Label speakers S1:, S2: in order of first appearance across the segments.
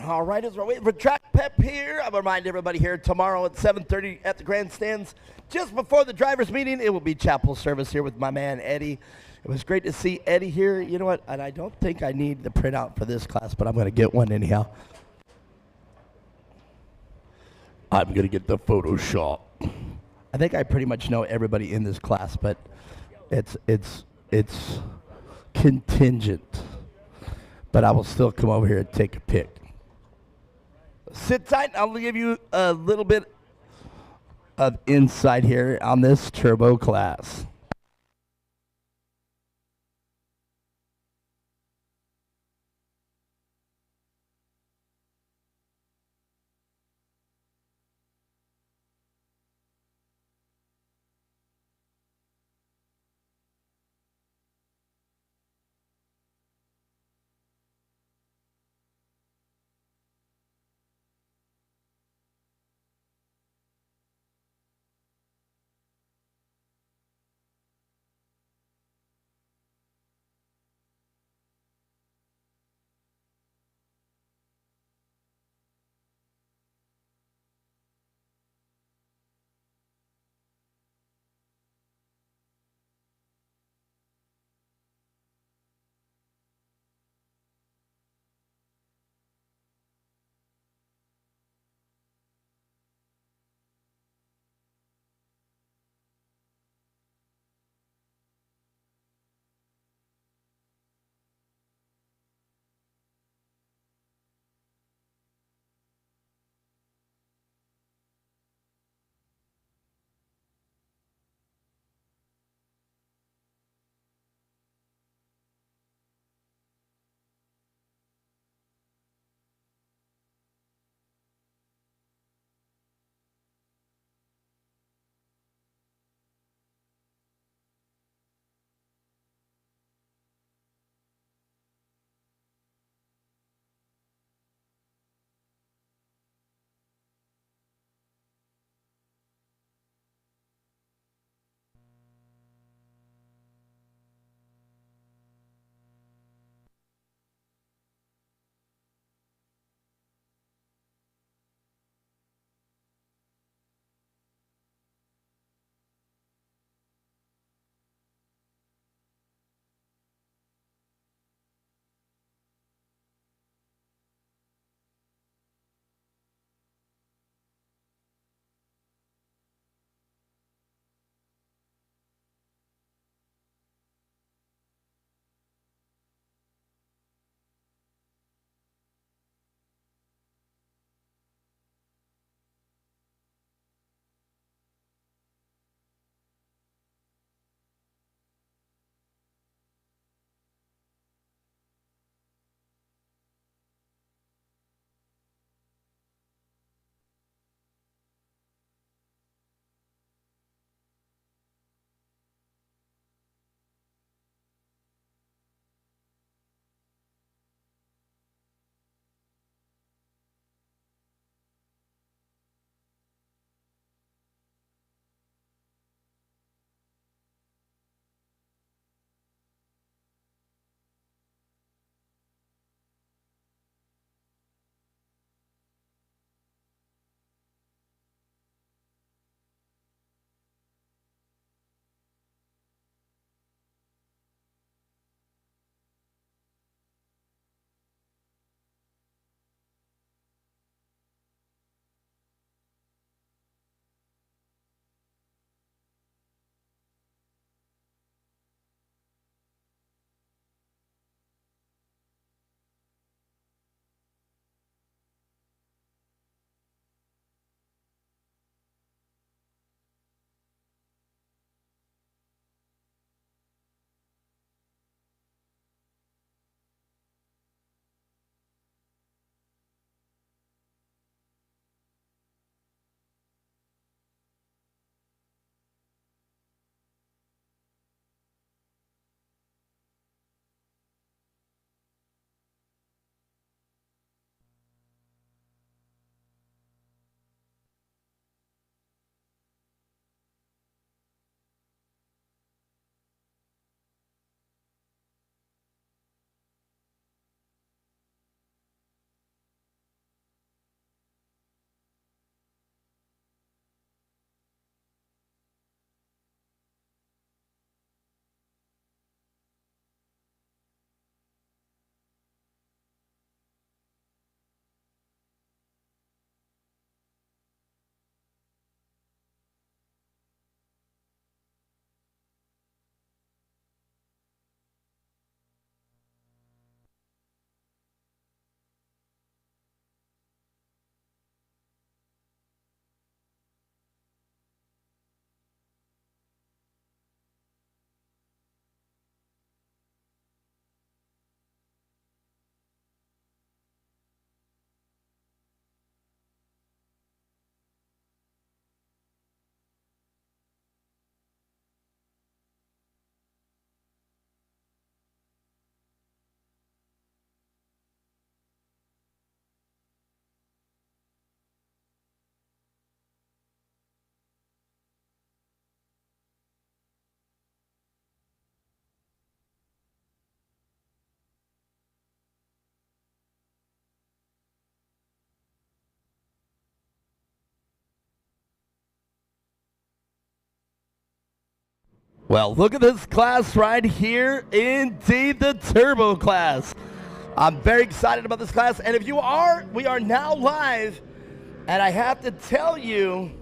S1: All right, as we're waiting for track pep here, I'll remind everybody here tomorrow at 7:30 at the grandstands. Just before the drivers' meeting, it will be chapel service here with my man Eddie. It was great to see Eddie here. You know what? And I don't think I need the printout for this class, but I'm going to get one anyhow. I'm going to get the Photoshop. I think I pretty much know everybody in this class, but it's contingent. But I will still come over here and take a pic. Sit tight. I'll give you a little bit of insight here on this turbo class. Well, look at this class right here. Indeed, the Turbo class. I'm very excited about this class. And if you are, we are now live. And I have to tell you,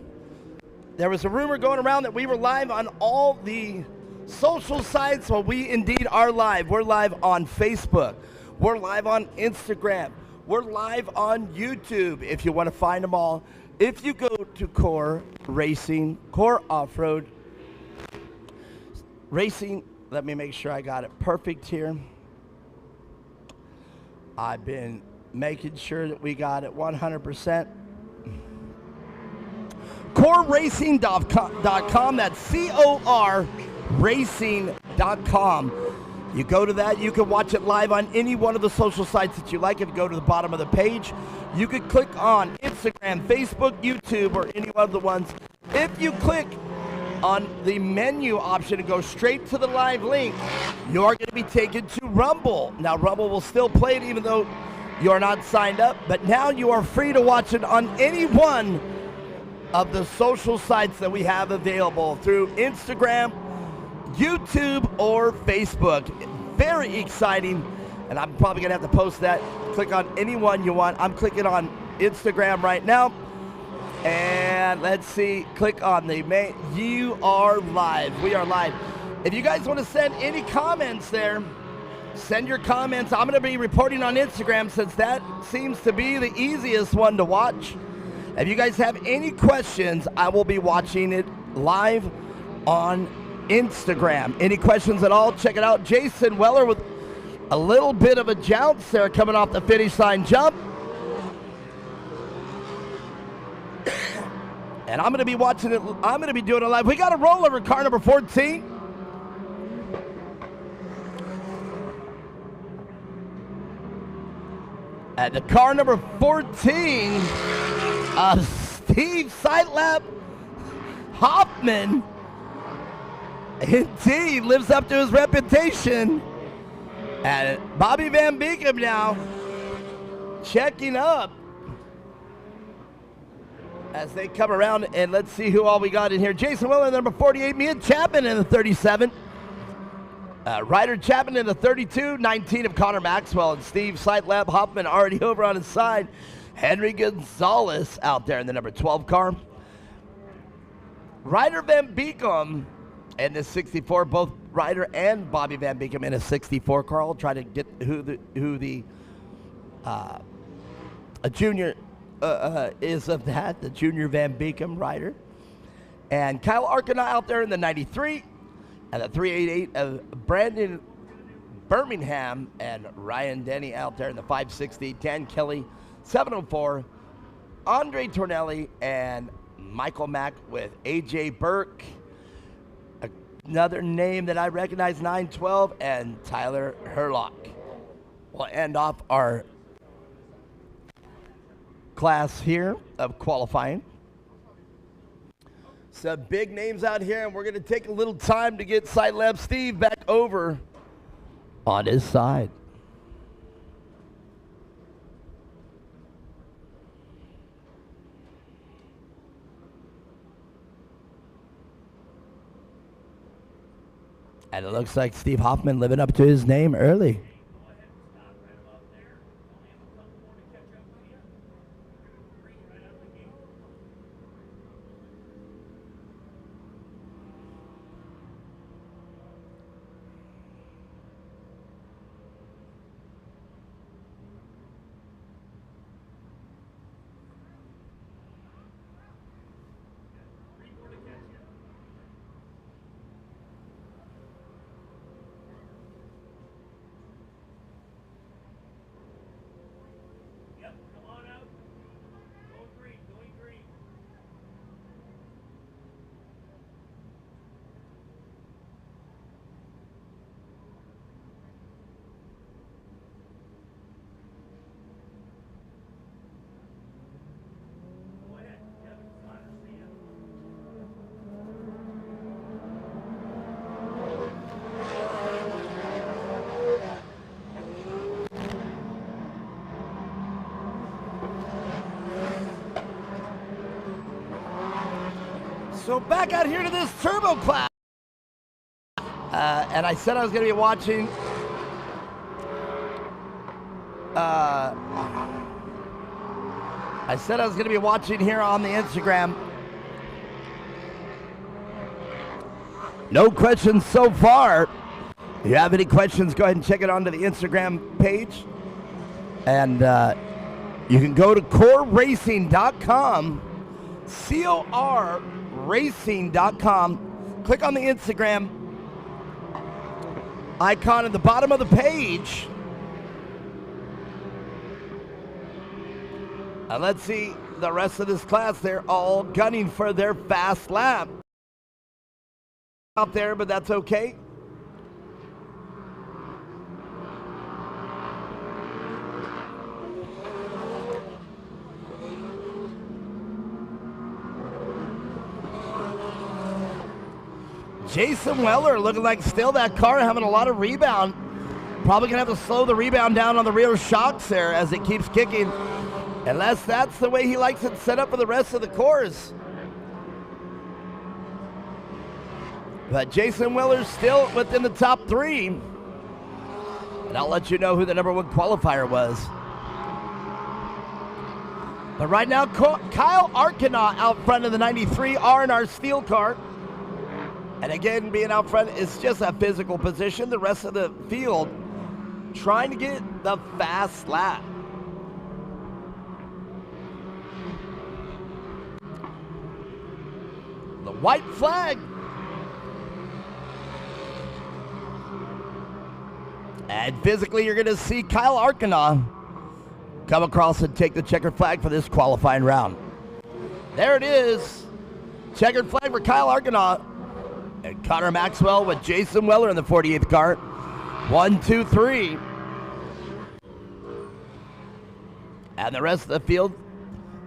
S1: there was a rumor going around that we were live on all the social sites. Well, we indeed are live. We're live on Facebook. We're live on Instagram. We're live on YouTube if you want to find them all. If you go to Core Racing, Core Off-Road Racing, let me make sure I got it perfect here. I've been making sure that we got it 100%. CoreRacing.com, that's C-O-R Racing.com. You go to that, you can watch it live on any one of the social sites that you like. If you go to the bottom of the page, you can click on Instagram, Facebook, YouTube, or any one of the ones. If you click on the menu option and go straight to the live link, you're going to be taken to Rumble. Now, Rumble will still play it even though you're not signed up, but now you are free to watch it on any one of the social sites that we have available through Instagram, YouTube, or Facebook. Very exciting, and I'm probably going to have to post that. Click on any one you want. I'm clicking on Instagram right now. And let's see, click on the main. You are live. We are live. If you guys want to send any comments there, send your comments. I'm going to be reporting on Instagram since that seems to be the easiest one to watch. If you guys have any questions, I will be watching it live on Instagram. Any questions at all, check it out. Jason Weller with a little bit of a jounce there coming off the finish line jump. And I'm going to be watching it. I'm going to be doing it live. We got a rollover car number 14. At the car number 14, Steve Sightlap Hoffman, indeed, lives up to his reputation. And Bobby Van Beekem now checking up as they come around, and let's see who all we got in here. Jason Weller, number 48, Mia Chapman in the 37. Ryder Chapman in the 32, 19 of Connor Maxwell, and Steve Sightlap Hoffman already over on his side. Henry Gonzalez out there in the number 12 car. Ryder Van Beekem in the 64, both Ryder and Bobby Van Beekem in a 64 car. I'll try to get who the a junior is of that, the junior Van Beekem rider. And Kyle Arkana out there in the 93, and the 388 of Brandon Birmingham, and Ryan Denny out there in the 560, Dan Kelly, 704, Andre Tornelli, and Michael Mack with AJ Burke. Another name that I recognize, 912, and Tyler Herlock. We'll end off our class here of qualifying. Some big names out here, and we're going to take a little time to get Sightlap Steve back over on his side. And it looks like Steve Hoffman living up to his name early. So back out here to this turbo class. And I said I was going to be watching here on the Instagram. No questions so far. If you have any questions, go ahead and check it onto the Instagram page. And you can go to coreracing.com, corracing.com. Click on the Instagram icon at the bottom of the page. And let's see the rest of this class. They're all gunning for their fast lap out there, but that's okay. Jason Weller looking like still that car having a lot of rebound. Probably going to have to slow the rebound down on the rear shocks there as it keeps kicking. Unless that's the way he likes it set up for the rest of the course. But Jason Weller's still within the top 3. And I'll let you know who the number 1 qualifier was. But right now, Kyle Arcana out front of the 93 R&R Steel car. And again, being out front is just a physical position. The rest of the field trying to get the fast lap. The white flag. And physically, you're going to see Kyle Arcana come across and take the checkered flag for this qualifying round. There it is. Checkered flag for Kyle Arcana. And Connor Maxwell with Jason Weller in the 48th car. 1, 2, 3. And the rest of the field,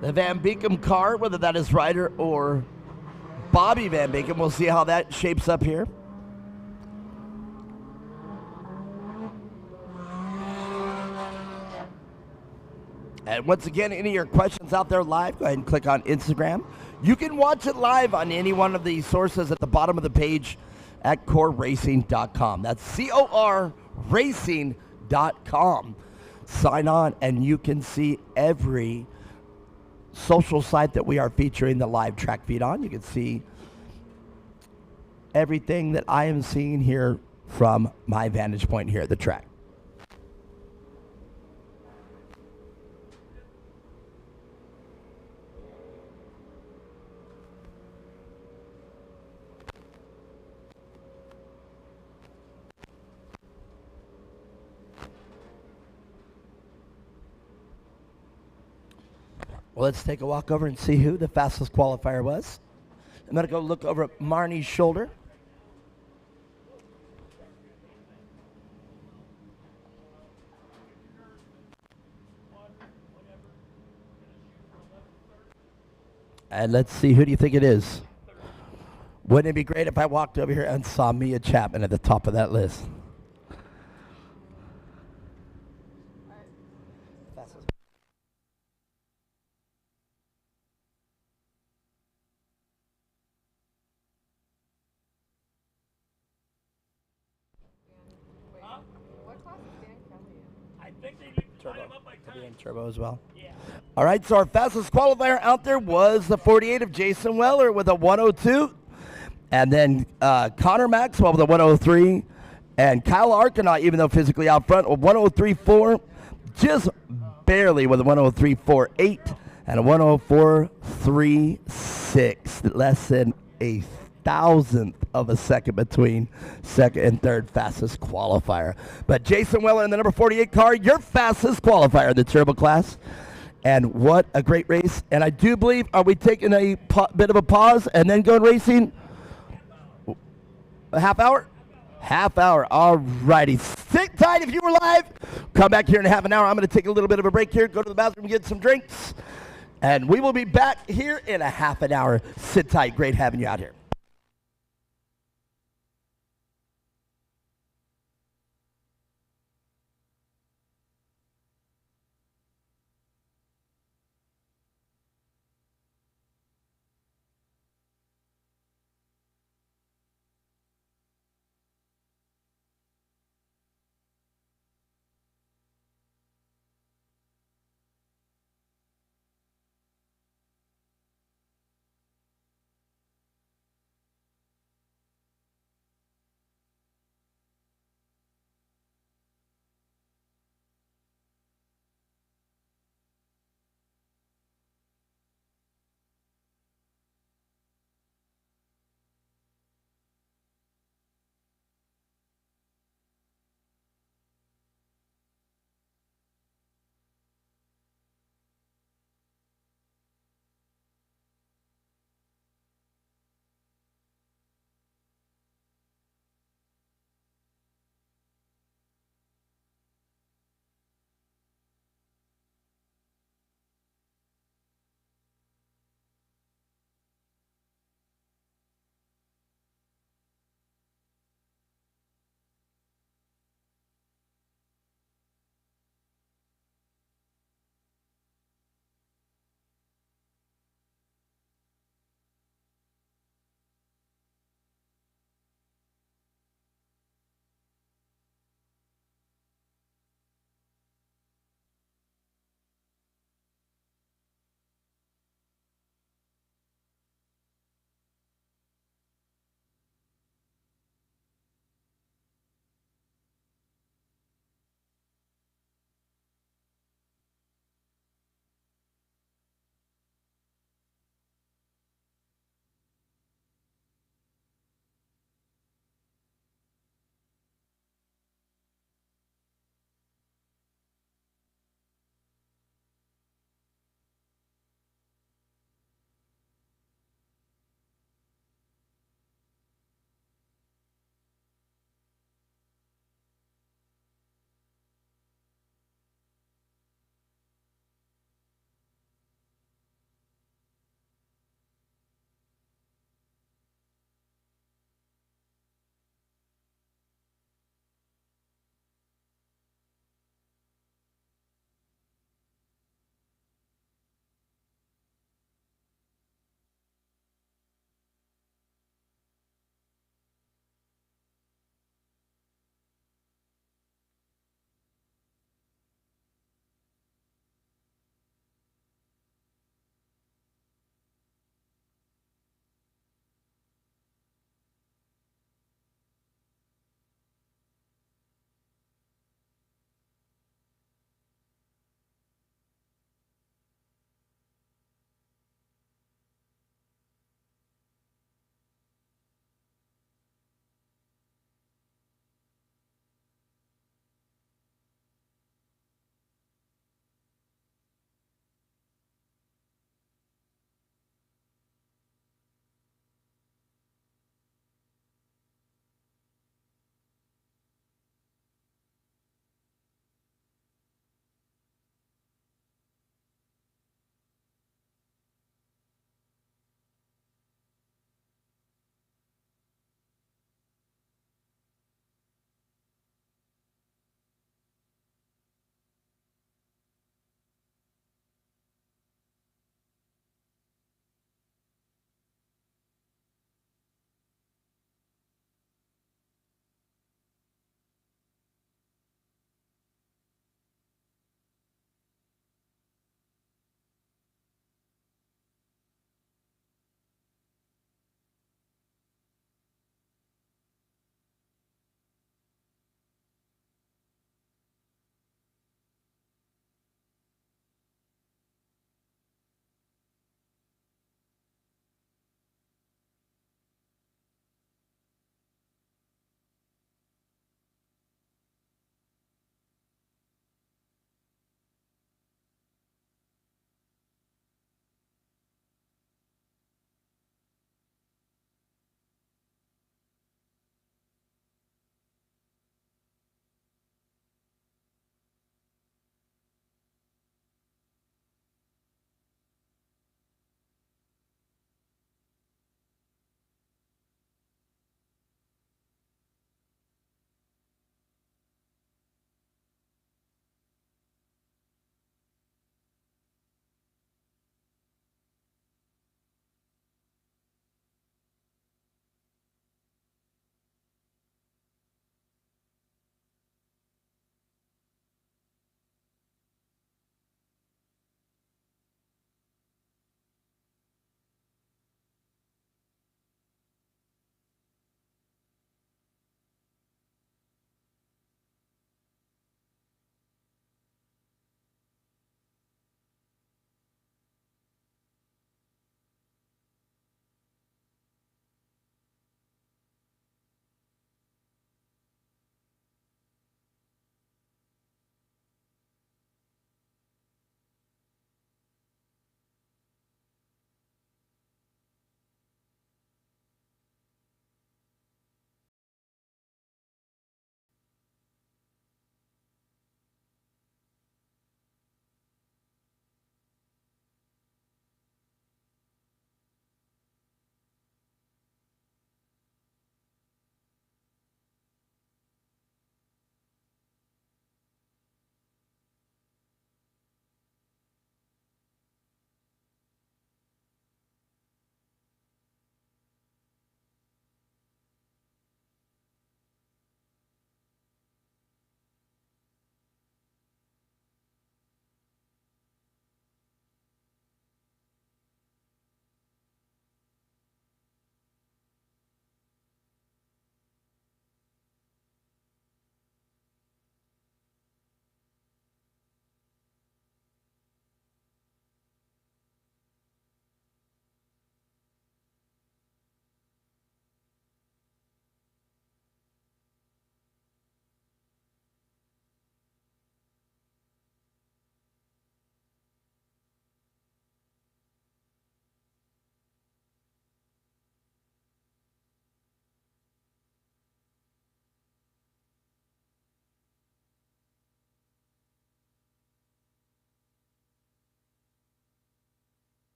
S1: the Van Beekem car, whether that is Ryder or Bobby Van Beekem, we'll see how that shapes up here. And once again, any of your questions out there live, go ahead and click on Instagram. You can watch it live on any one of the sources at the bottom of the page at coreracing.com. That's corracing.com. Sign on and you can see every social site that we are featuring the live track feed on. You can see everything that I am seeing here from my vantage point here at the track. Well, let's take a walk over and see who the fastest qualifier was. I'm going to go look over at Marnie's shoulder. And let's see, who do you think it is? Wouldn't it be great if I walked over here and saw Mia Chapman at the top of that list? Turbo as well. Yeah. All right, so our fastest qualifier out there was the 48 of Jason Weller with a 102. And then Connor Maxwell with a 103. And Kyle Arcana, even though physically out front, a 103.4. Just barely with a 103.48 and a 104.36. Less than a thousandth of a second between second and third fastest qualifier. But Jason Weller in the number 48 car, your fastest qualifier in the turbo class. And what a great race. And I do believe, are we taking a bit of a pause and then going racing? A half hour? Half hour. All righty. Sit tight if you were live. Come back here in half an hour. I'm going to take a little bit of a break here, go to the bathroom, get some drinks. And we will be back here in a half an hour. Sit tight. Great having you out here.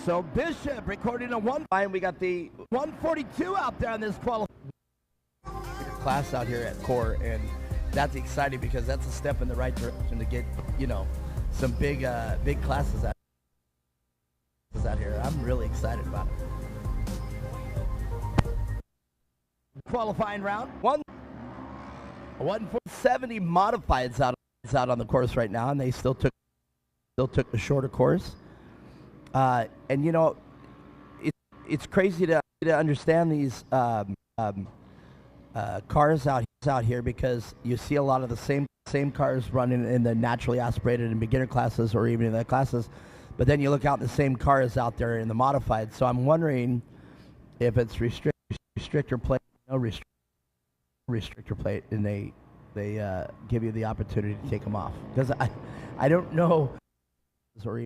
S1: So Bishop recording a one. And we got the 142 out there on this class out here at Core, and that's exciting because that's a step in the right direction to get, you know, some big classes out here. I'm really excited about it. Qualifying round 170 modifieds out on the course right now, and they still took the shorter course. And you know, it's crazy to understand these cars out here, because you see a lot of the same cars running in the naturally aspirated and beginner classes, or even in the classes, but then you look out, the same cars out there in the modified. So I'm wondering if it's restrictor plate, no restrictor plate, and they give you the opportunity to take them off, because I don't know, or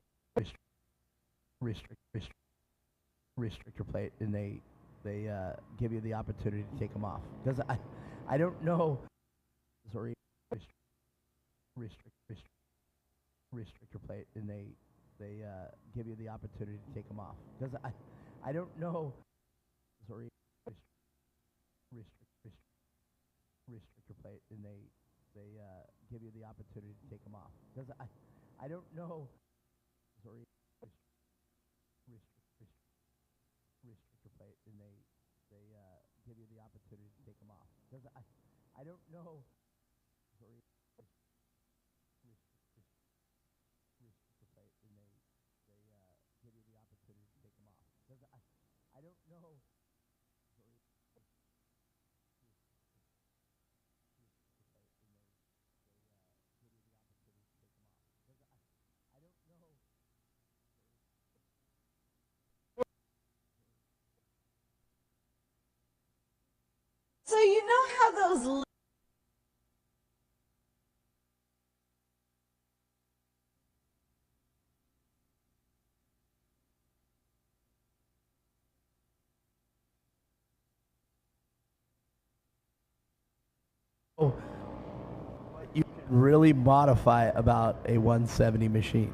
S1: restrictor plate, and they give you the opportunity to take them off, because I don't know, or restrictor plate, and they give you the opportunity to take them off, because I don't know, or restrictor plate, and they give you the opportunity to take them off, because I don't know, or restrictor plate, and they give you the opportunity to take them off, because I don't know, or restrictor plate, and they give you the opportunity to take them off, because I don't know, or
S2: So you know how those
S1: what you can really modify about a 170 machine.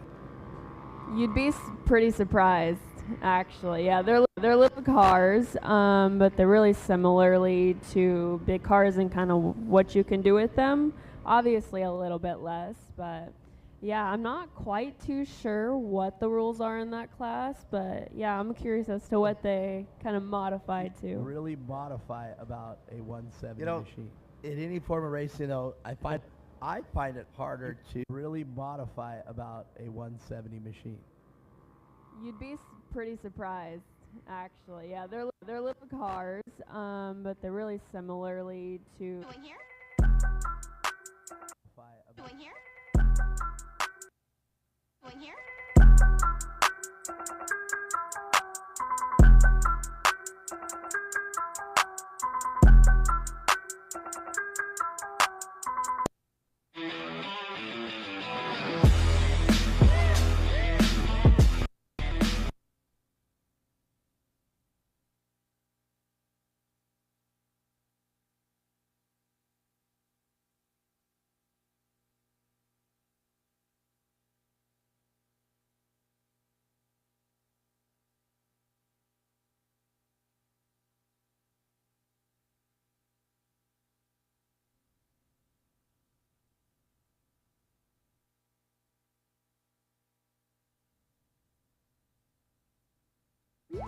S3: You'd be pretty surprised, actually. Yeah, they're little cars, but they're really similarly to big cars and kind of what you can do with them. Obviously, a little bit less, but yeah, I'm not quite too sure what the rules are in that class, but yeah, I'm curious as to what they kind of modified to.
S1: Really modify about a 170 machine. In any form of racing, though, I find it harder to really modify about a 170 machine.
S3: You'd be pretty surprised, actually. Yeah, they're little cars, but they're really similarly to.
S2: Going here? Going here? Going here?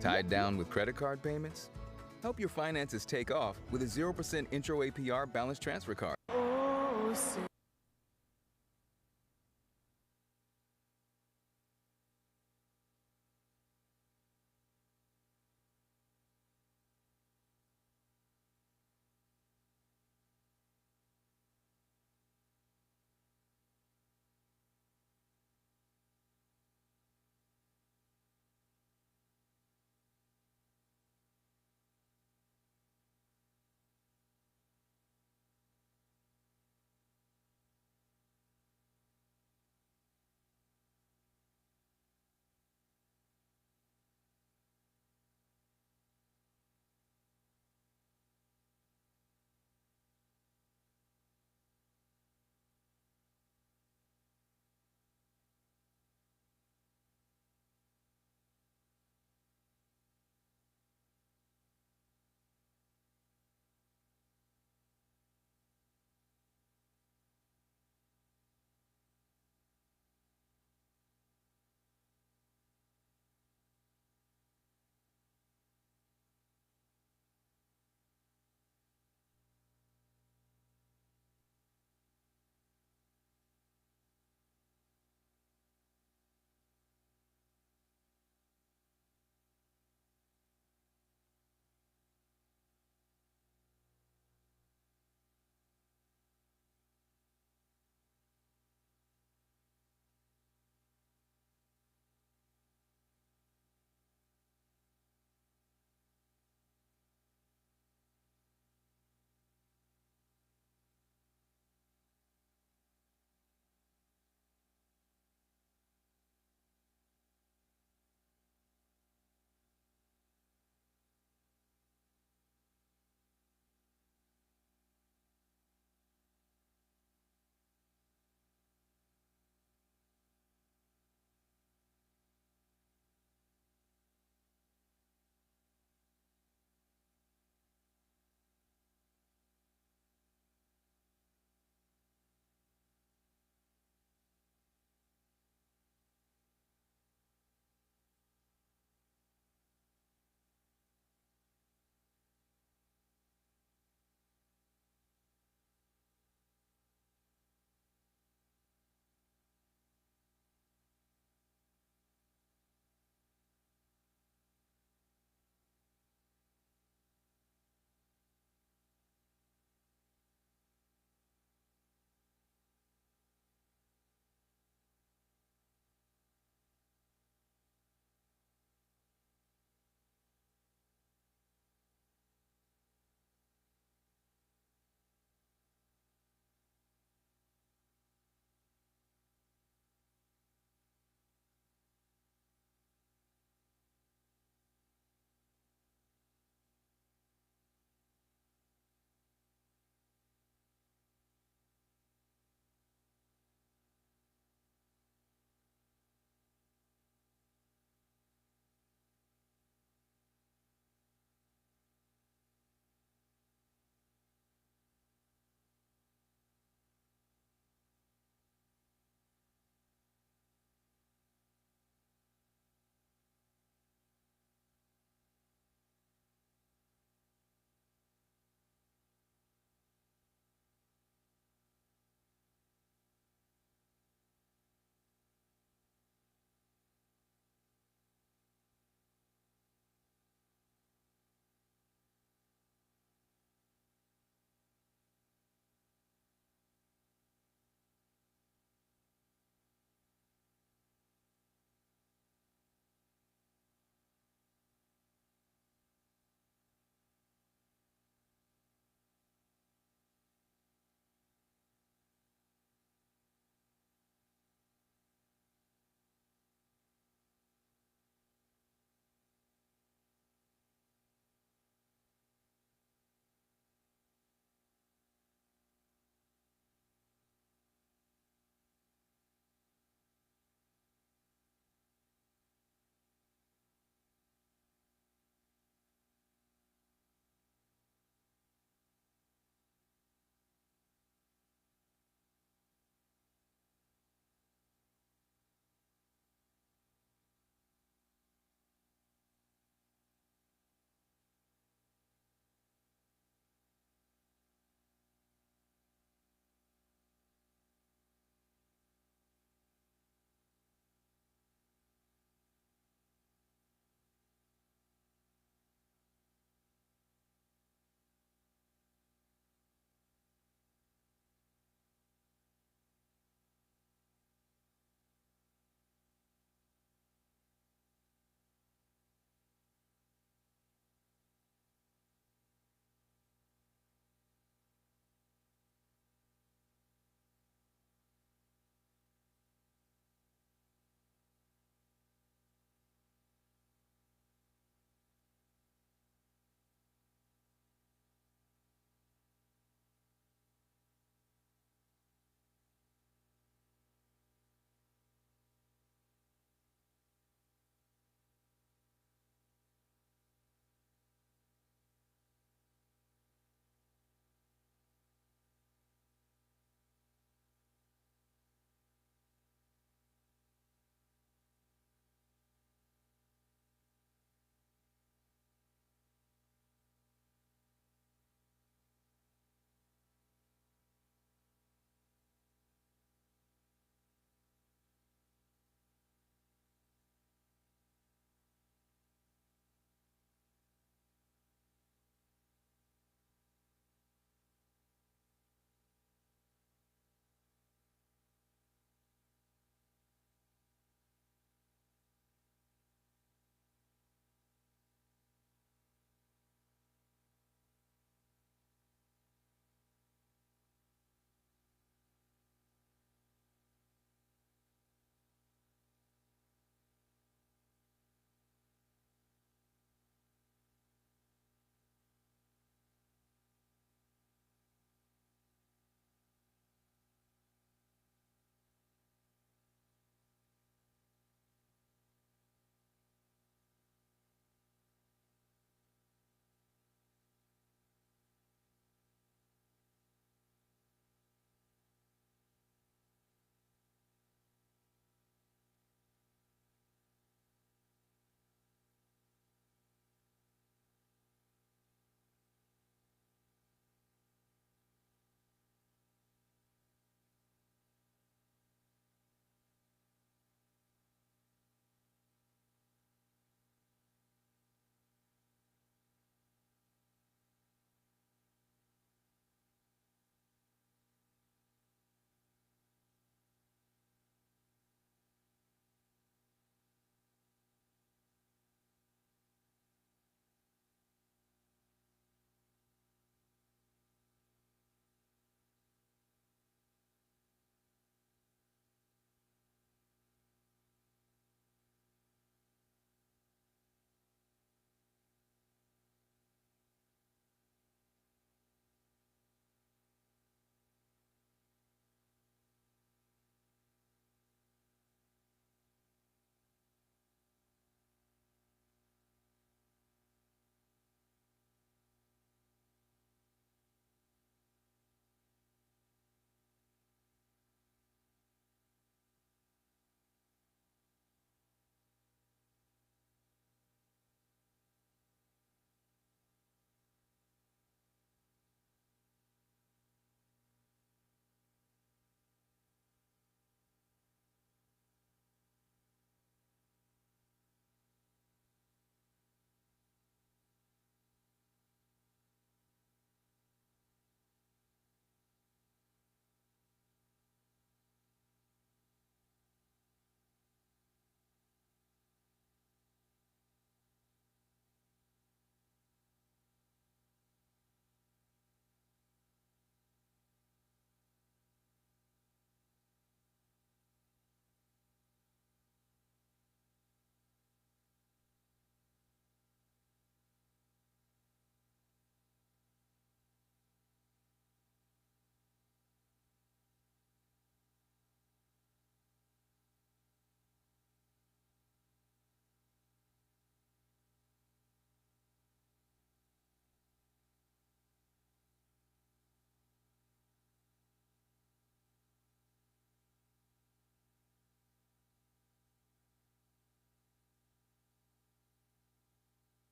S4: Tied down with credit card payments? Help your finances take off with a 0% intro APR balance transfer card.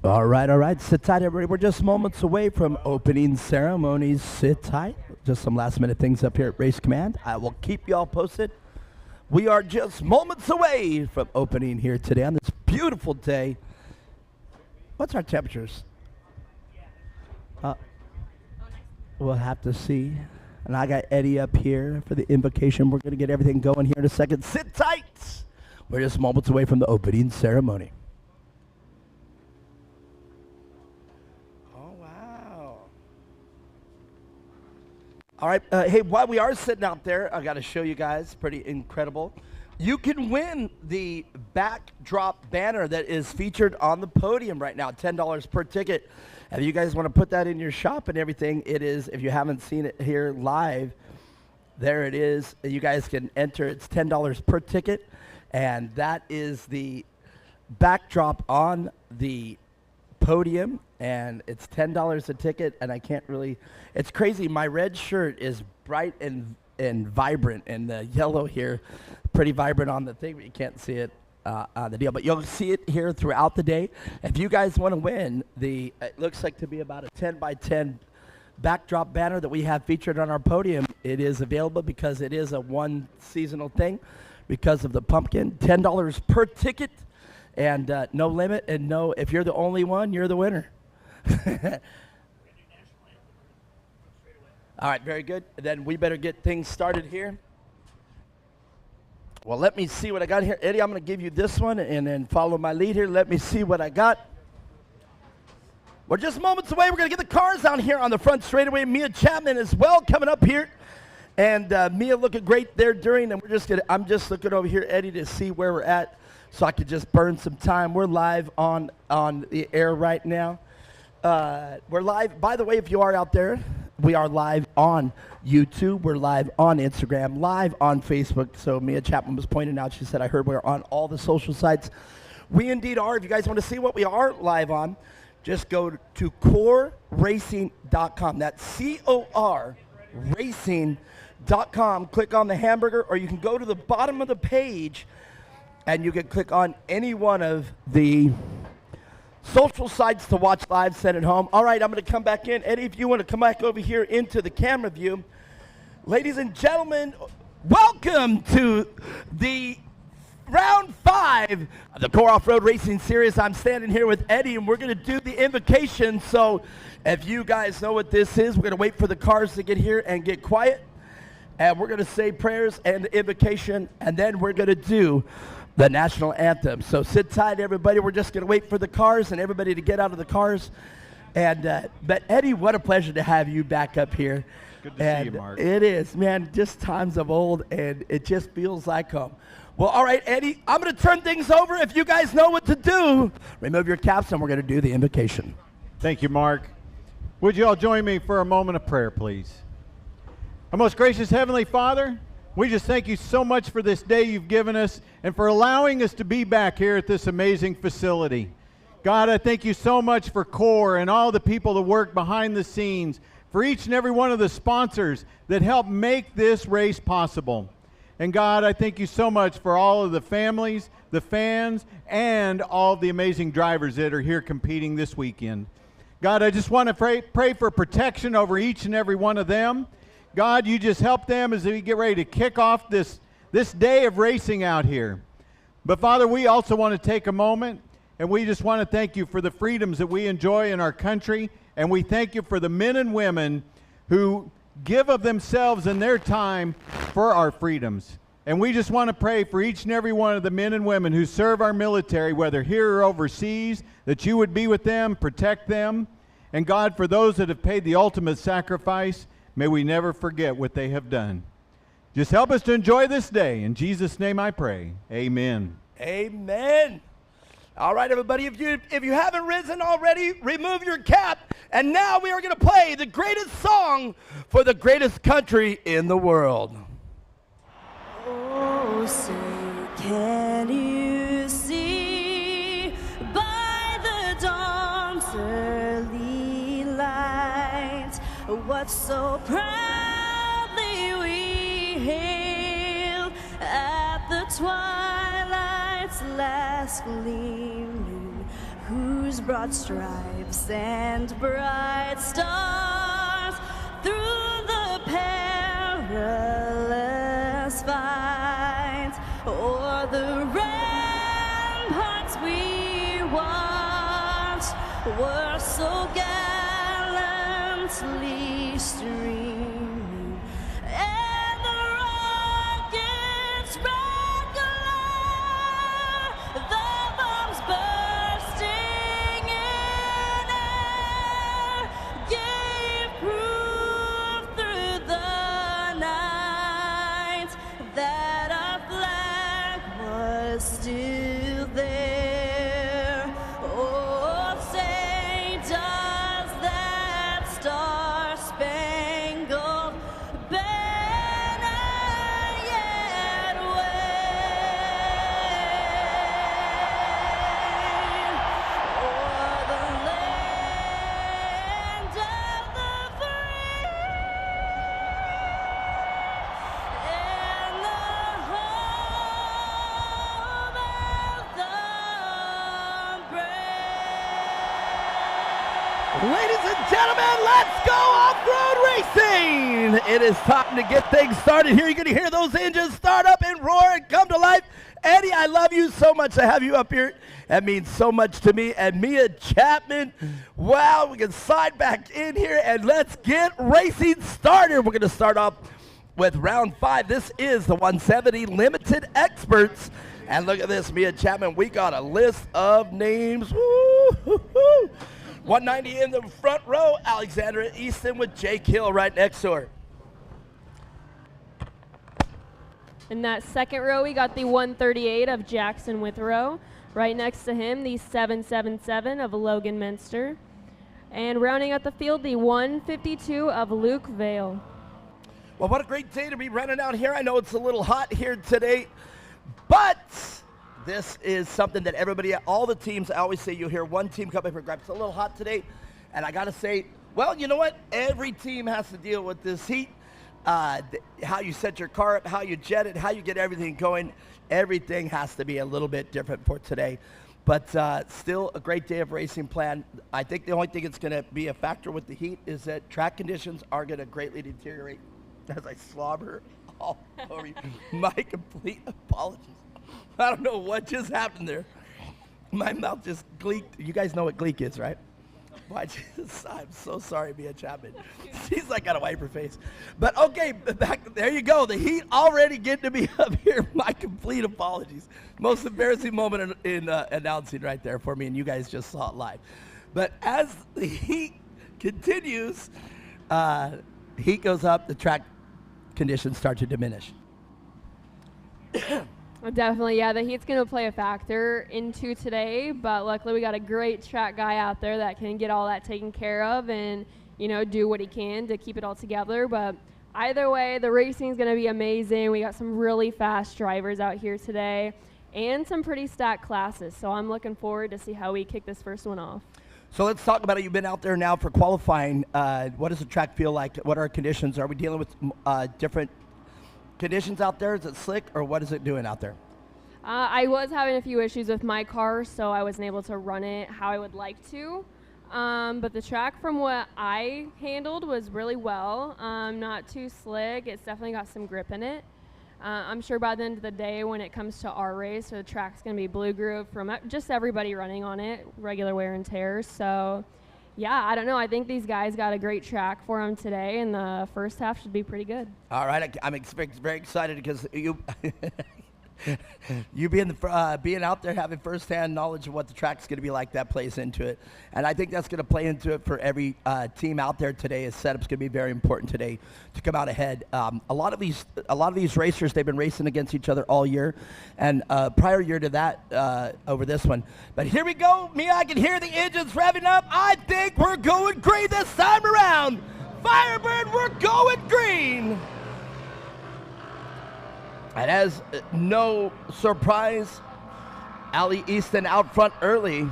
S1: All right. Sit tight, everybody. We're just moments away from opening ceremonies. Sit tight. Just some last minute things up here at Race Command. I will keep y'all posted. We are just moments away from opening here today on this beautiful day. What's our temperatures? We'll have to see. And I got Eddie up here for the invocation. We're going to get everything going here in a second. Sit tight. We're just moments away from the opening ceremony. Oh, wow. All right. Hey, while we are sitting out there, I got to show you guys, pretty incredible. You can win the backdrop banner that is featured on the podium right now, $10 per ticket. If you guys want to put that in your shop and everything, it is, if you haven't seen it here live, there it is. You guys can enter. It's $10 per ticket, and that is the backdrop on the podium, and it's $10 a ticket, and I can't really, it's crazy. My red shirt is bright and vibrant, and the yellow here, pretty vibrant on the thing, but you can't see it on the deal. But you'll see it here throughout the day. If you guys want to win it looks like to be about a 10 by 10 backdrop banner that we have featured on our podium. It is available because it is a one seasonal thing because of the pumpkin. $10 per ticket, and no limit, and no, if you're the only one, you're the winner. All right, very good. Then we better get things started here. Well, let me see what I got here. Eddie, I'm going to give you this one and then follow my lead here. Let me see what I got. We're just moments away. We're going to get the cars out here on the front straightaway. Mia Chapman as well coming up here. And Mia looking great there during. And I'm just looking over here, Eddie, to see where we're at so I could just burn some time. We're live on the air right now. We're live. By the way, if you are out there, we are live on YouTube. We're live on Instagram, live on Facebook. So Mia Chapman was pointing out, she said, I heard we're on all the social sites. We indeed are. If you guys want to see what we are live on, just go to corracing.com. That's C-O-R racing.com. Click on the hamburger, or you can go to the bottom of the page and you can click on any one of the social sites to watch live, send it home. All right, I'm going to come back in. Eddie, if you want to come back over here into the camera view. Ladies and gentlemen, welcome to the round 5 of the Core Off-Road Racing Series. I'm standing here with Eddie, and we're going to do the invocation. So if you guys know what this is, we're going to wait for the cars to get here and get quiet. And we're going to say prayers and the invocation, and then we're going to do the national anthem. So sit tight, everybody. We're just going to wait for the cars and everybody to get out of the cars. And but Eddie, what a pleasure to have you back up here.
S5: Good to see you, Mark.
S1: It is, man, just times of old, and it just feels like home. Well, all right, Eddie, I'm going to turn things over. If you guys know what to do, remove your caps, and we're going to do the invocation.
S5: Thank you, Mark. Would you all join me for a moment of prayer, please? Our most gracious Heavenly Father, we just thank you so much for this day you've given us and for allowing us to be back here at this amazing facility. God, I thank you so much for CORE and all the people that work behind the scenes, for each and every one of the sponsors that help make this race possible. And God, I thank you so much for all of the families, the fans, and all of the amazing drivers that are here competing this weekend. God, I just want to pray for protection over each and every one of them. God, you just help them as we get ready to kick off this day of racing out here. But Father, we also want to take a moment, and we just want to thank you for the freedoms that we enjoy in our country, and we thank you for the men and women who give of themselves and their time for our freedoms. And we just want to pray for each and every one of the men and women who serve our military, whether here or overseas, that you would be with them, protect them. And God, for those that have paid the ultimate sacrifice, may we never forget what they have done. Just help us to enjoy this day. In Jesus' name I pray. Amen.
S1: Amen. All right, everybody, if you haven't risen already, remove your cap. And now we are going to play the greatest song for the greatest country in the world.
S6: Oh, say, can you see by the dawn's early light what so proudly we hailed at the twilight's last gleaming, whose broad stripes and bright stars through the perilous fight o'er the ramparts we watched were so gallantly streaming, and the rockets' red glare, the bombs bursting in air, gave proof through the night that our flag was still there. Oh, say does that star-spangled banner yet wave o'er the land of the free and the home of the brave.
S1: Ladies and gentlemen, let's go off-road racing! It is time to get things started here. You're going to hear those engines start up and roar and come to life. Eddie, I love you so much to have you up here. That means so much to me. And Mia Chapman, wow, we can slide back in here and let's get racing started. We're going to start off with round 5. This is the 170 Limited Experts. And look at this, Mia Chapman. We got a list of names. Woo-hoo-hoo. 190 in the front row, Alexandra Easton with Jake Hill right next to her.
S3: In that second row, we got the 138 of Jackson Withrow. Right next to him, the 777 of Logan Minster. And rounding out the field, the 152 of Luke Vale.
S1: Well, what a great day to be running out here. I know it's a little hot here today, but this is something that everybody, all the teams, I always say you'll hear one team come up here, grab. It's a little hot today, and I got to say, well, you know what? Every team has to deal with this heat. How you set your car up, how you jet it, how you get everything going. Everything has to be a little bit different for today. But still a great day of racing plan. I think the only thing that's going to be a factor with the heat is that track conditions are going to greatly deteriorate as I slobber all over you. My complete apologies. I don't know what just happened there. My mouth just gleeked. You guys know what gleek is, right? I'm so sorry, Mia Chapman. She's like, gotta wipe her face. But okay, back there you go. The heat already getting to me up here. My complete apologies. Most embarrassing moment in announcing right there for me, and you guys just saw it live. But as the heat continues, heat goes up, the track conditions start to diminish.
S3: Definitely, yeah, the heat's going to play a factor into today, but luckily we got a great track guy out there that can get all that taken care of and, you know, do what he can to keep it all together. But either way, the racing's going to be amazing. We got some really fast drivers out here today and some pretty stacked classes, so I'm looking forward to see how we kick this first one off.
S1: So let's talk about it. You've been out there now for qualifying. What does the track feel like? What are our conditions? Are we dealing with different conditions out there? Is it slick, or what is it doing out there?
S3: I was having a few issues with my car, so I wasn't able to run it how I would like to. But the track, from what I handled, was really well. Not too slick. It's definitely got some grip in it. I'm sure by the end of the day, when it comes to our race, the track's going to be blue groove from just everybody running on it, regular wear and tear. So, yeah, I don't know. I think these guys got a great track for them today, and the first half should be pretty good.
S1: All right, I'm very excited because you you being out there, having firsthand knowledge of what the track's going to be like, that plays into it. And I think that's going to play into it for every team out there today. His setup's going to be very important today to come out ahead. A lot of these racers, they've been racing against each other all year, and prior year to that, over this one. But here we go, Mia. I can hear the engines revving up. I think we're going green this time around. Firebird, we're going green. And as no surprise, Allie Easton out front early,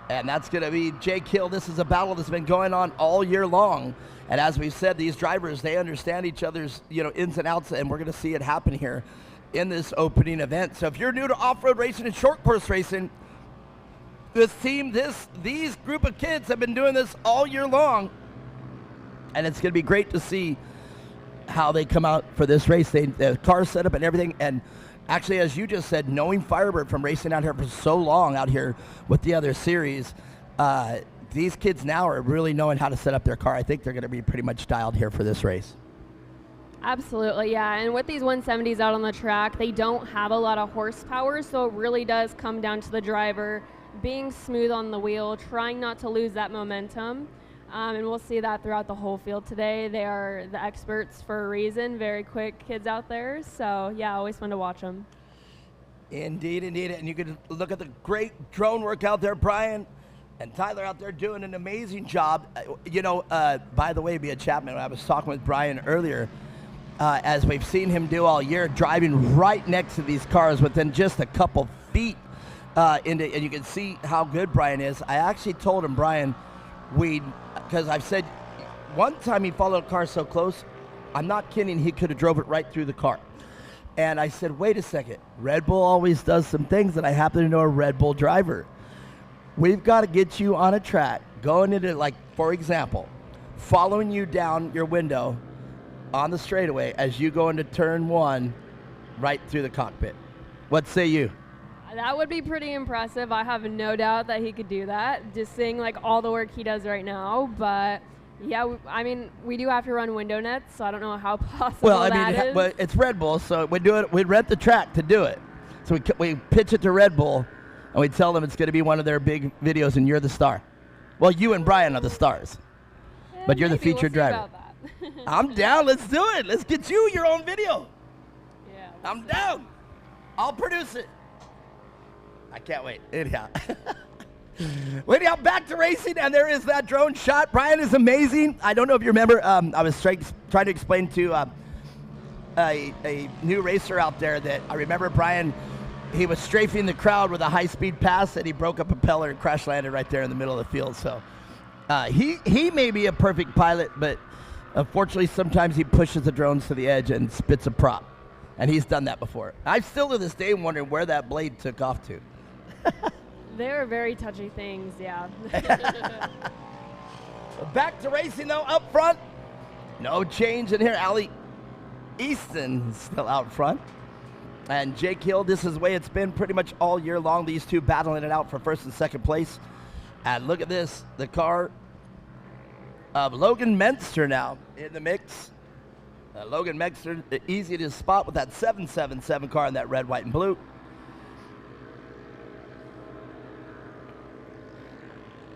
S1: and that's going to be Jake Hill. This is a battle that's been going on all year long. And as we've said, these drivers, they understand each other's ins and outs, and we're going to see it happen here in this opening event. So if you're new to off-road racing and short course racing, This team, these group of kids have been doing this all year long, and it's going to be great to see how they come out for this race. The car setup and everything, and actually, as you just said, knowing Firebird from racing out here for so long out here with the other series, these kids now are really knowing how to set up their car. I think they're going to be pretty much dialed here for this race.
S3: Absolutely, yeah. And with these 170s out on the track, they don't have a lot of horsepower, so it really does come down to the driver being smooth on the wheel, trying not to lose that momentum. And we'll see that throughout the whole field today. They are the experts for a reason, very quick kids out there. So, yeah, always fun to watch them.
S1: Indeed, indeed. And you can look at the great drone work out there, Brian and Tyler out there doing an amazing job. By the way, Mia Chapman, I was talking with Brian earlier, as we've seen him do all year, driving right next to these cars within just a couple feet. And you can see how good Brian is. I actually told him, Brian, because I've said one time he followed a car so close, I'm not kidding, he could have drove it right through the car. And I said, wait a second, Red Bull always does some things, and I happen to know a Red Bull driver. We've got to get you on a track, going into, like, for example, following you down your window on the straightaway as you go into turn 1 right through the cockpit. What say you?
S3: That would be pretty impressive. I have no doubt that he could do that, just seeing like all the work he does right now. But yeah, we do have to run window nets, so I don't know how possible that is.
S1: Well, it's Red Bull, so we rent the track to do it. So we pitch it to Red Bull, and we tell them it's going to be one of their big videos, and you're the star. Well, you and Brian are the stars, but you're the featured driver. I'm down. Let's do it. Let's get you your own video.
S3: Yeah.
S1: I'm down. I'll produce it. I can't wait. Anyhow. Back to racing, and there is that drone shot. Brian is amazing. I don't know if you remember, I was trying to explain to a new racer out there that I remember Brian, he was strafing the crowd with a high-speed pass, and he broke a propeller and crash landed right there in the middle of the field. So he may be a perfect pilot, but unfortunately sometimes he pushes the drones to the edge and spits a prop. And he's done that before. I still to this day wondering where that blade took off to.
S3: They're very touchy things, yeah.
S1: Back to racing, though, up front. No change in here. Allie Easton is still out front. And Jake Hill, this is the way it's been pretty much all year long. These two battling it out for first and second place. And look at this, the car of Logan Menster now in the mix. Logan Menster, easy to spot with that 777 car in that red, white, and blue.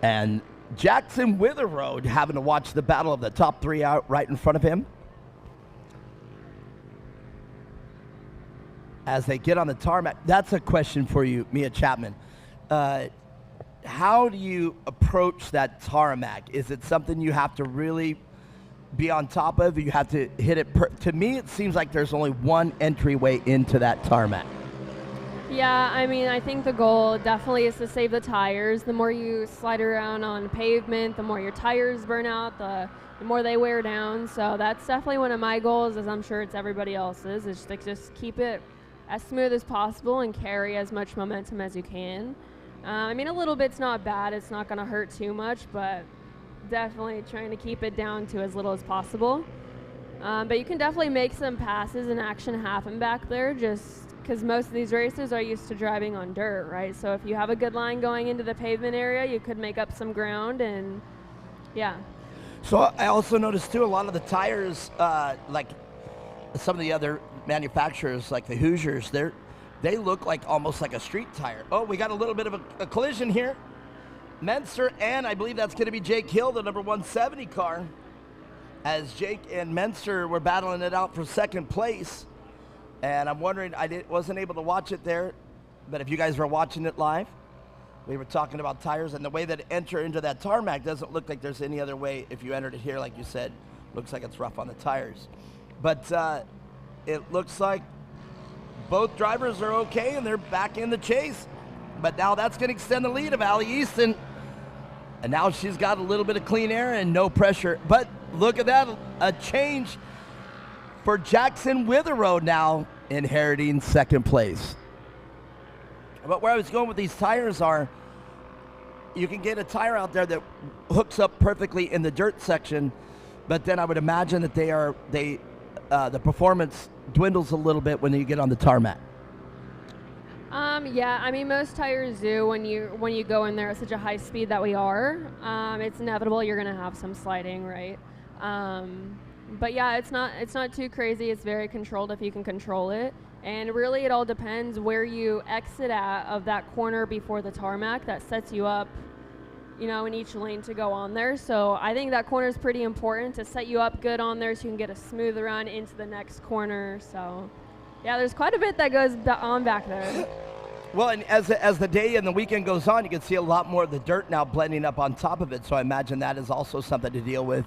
S1: And Jackson Witherroad having to watch the battle of the top 3 out right in front of him. As they get on the tarmac, that's a question for you, Mia Chapman. How do you approach that tarmac? Is it something you have to really be on top of? You have to hit it. To me, it seems like there's only one entryway into that tarmac.
S3: Yeah, I think the goal definitely is to save the tires. The more you slide around on pavement, the more your tires burn out, the more they wear down. So that's definitely one of my goals, as I'm sure it's everybody else's, is to just keep it as smooth as possible and carry as much momentum as you can. A little bit's not bad. It's not going to hurt too much, but definitely trying to keep it down to as little as possible. But you can definitely make some passes and action happen back there, just because most of these racers are used to driving on dirt, right? So if you have a good line going into the pavement area, you could make up some ground, and yeah.
S1: So I also noticed too, a lot of the tires, like some of the other manufacturers, like the Hoosiers, they look like almost like a street tire. Oh, we got a little bit of a collision here. Menster, and I believe that's going to be Jake Hill, the number 170 car, as Jake and Menster were battling it out for second place. And I'm wondering, wasn't able to watch it there, but if you guys were watching it live, we were talking about tires, and the way that enter into that tarmac doesn't look like there's any other way. If you entered it here, like you said, looks like it's rough on the tires. But it looks like both drivers are okay, and they're back in the chase. But now that's going to extend the lead of Allie Easton. And now she's got a little bit of clean air and no pressure. But look at that, a change for Jackson Witherroad now inheriting second place. But where I was going with these tires are, you can get a tire out there that hooks up perfectly in the dirt section, but then I would imagine that the performance dwindles a little bit when you get on the tarmac.
S3: Yeah, I mean most tires do when you go in there at such a high speed that we are. It's inevitable you're gonna have some sliding, right? But yeah, it's not too crazy. It's very controlled if you can control it. And really it all depends where you exit at of that corner before the tarmac that sets you up, in each lane to go on there. So I think that corner is pretty important to set you up good on there so you can get a smooth run into the next corner. So yeah, there's quite a bit that goes on back there.
S1: Well, and as the day and the weekend goes on, you can see a lot more of the dirt now blending up on top of it. So I imagine that is also something to deal with.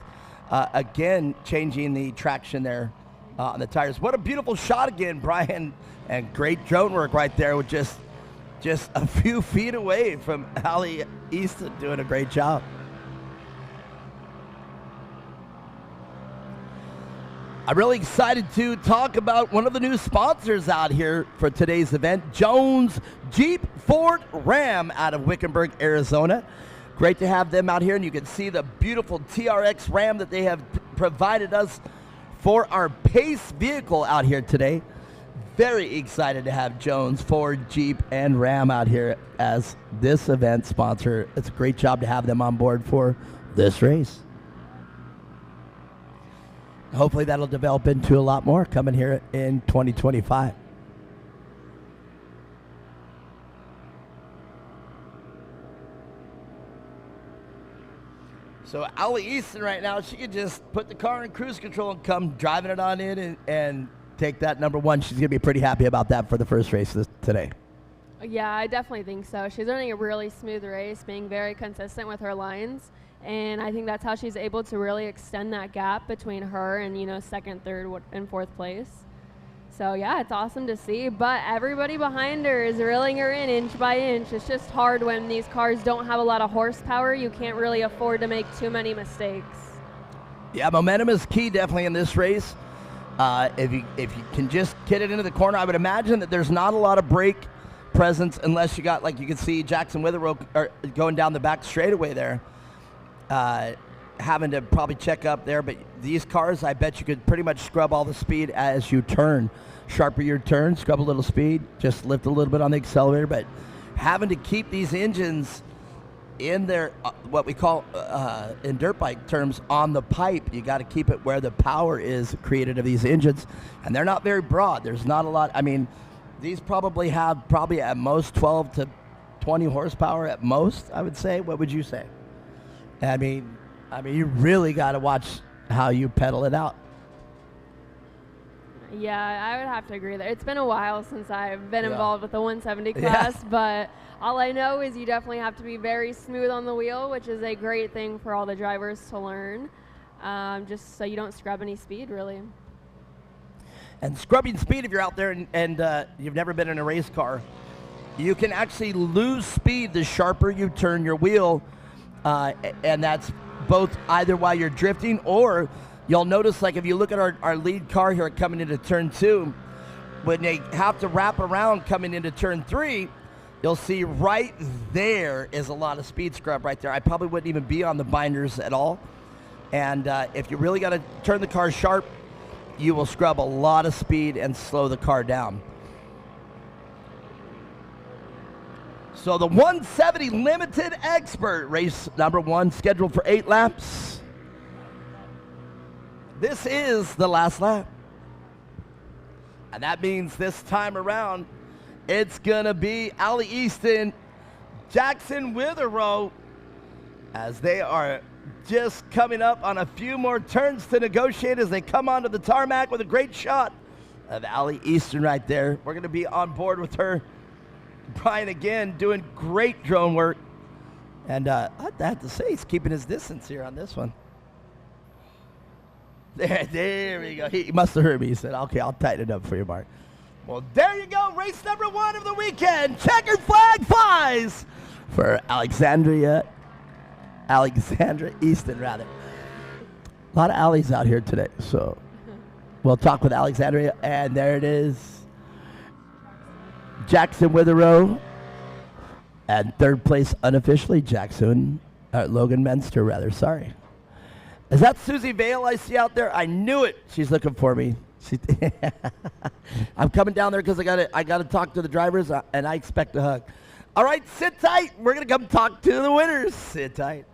S1: Again, changing the traction there on the tires. What a beautiful shot again, Brian, and great drone work right there with just a few feet away from Allie Easton doing a great job. I'm really excited to talk about one of the new sponsors out here for today's event, Jones Jeep Ford Ram out of Wickenburg, Arizona. Great to have them out here, and you can see the beautiful TRX Ram that they have provided us for our Pace vehicle out here today. Very excited to have Jones, Ford, Jeep, and Ram out here as this event sponsor. It's a great job to have them on board for this race. Hopefully that'll develop into a lot more coming here in 2025. So Allie Easton right now, she could just put the car in cruise control and come driving it on in and take that number one. She's going to be pretty happy about that for the first race today.
S3: Yeah, I definitely think so. She's running a really smooth race, being very consistent with her lines. And I think that's how she's able to really extend that gap between her and, second, third, and fourth place. So, yeah, it's awesome to see. But everybody behind her is reeling her in inch by inch. It's just hard when these cars don't have a lot of horsepower. You can't really afford to make too many mistakes.
S1: Yeah, momentum is key definitely in this race. If you can just get it into the corner, I would imagine that there's not a lot of brake presence unless you got, like you can see Jackson Witherow going down the back straightaway there. Having to probably check up there, but these cars, I bet you could pretty much scrub all the speed as you turn. Sharper your turn, scrub a little speed, just lift a little bit on the accelerator, but having to keep these engines in their, what we call, in dirt bike terms, on the pipe. You got to keep it where the power is created of these engines, and they're not very broad. There's not a lot. I mean, these probably have at most 12 to 20 horsepower at most, I would say. What would you say? I mean, you really got to watch how you pedal it out.
S3: Yeah, I would have to agree there. It's been a while since I've been involved with the 170 class, but all I know is you definitely have to be very smooth on the wheel, which is a great thing for all the drivers to learn, just so you don't scrub any speed, really.
S1: And scrubbing speed, if you're out there and you've never been in a race car, you can actually lose speed the sharper you turn your wheel. And that's both either while you're drifting, or you'll notice, like if you look at our lead car here coming into turn 2, when they have to wrap around coming into turn 3, you'll see right there is a lot of speed scrub right there. I probably wouldn't even be on the binders at all. And if you really got to turn the car sharp, you will scrub a lot of speed and slow the car down. So the 170 Limited Expert, race number 1, scheduled for 8 laps. This is the last lap. And that means this time around, it's going to be Allie Easton, Jackson Witherow, as they are just coming up on a few more turns to negotiate as they come onto the tarmac with a great shot of Allie Easton right there. We're going to be on board with her. Brian, again, doing great drone work. And I have to say, he's keeping his distance here on this one. There we go. He must have heard me. He said, okay, I'll tighten it up for you, Mark. Well, there you go. Race number 1 of the weekend. Checkered flag flies for Alexandra Easton, rather. A lot of Allies out here today. So we'll talk with Alexandria. And there it is. Jackson Witherow And third place unofficially, Logan Menster, rather. Sorry. Is that Susie Vale I see out there? I knew it. She's looking for me. I'm coming down there because I gotta talk to the drivers, and I expect a hug. All right, sit tight. We're gonna come talk to the winners. Sit tight.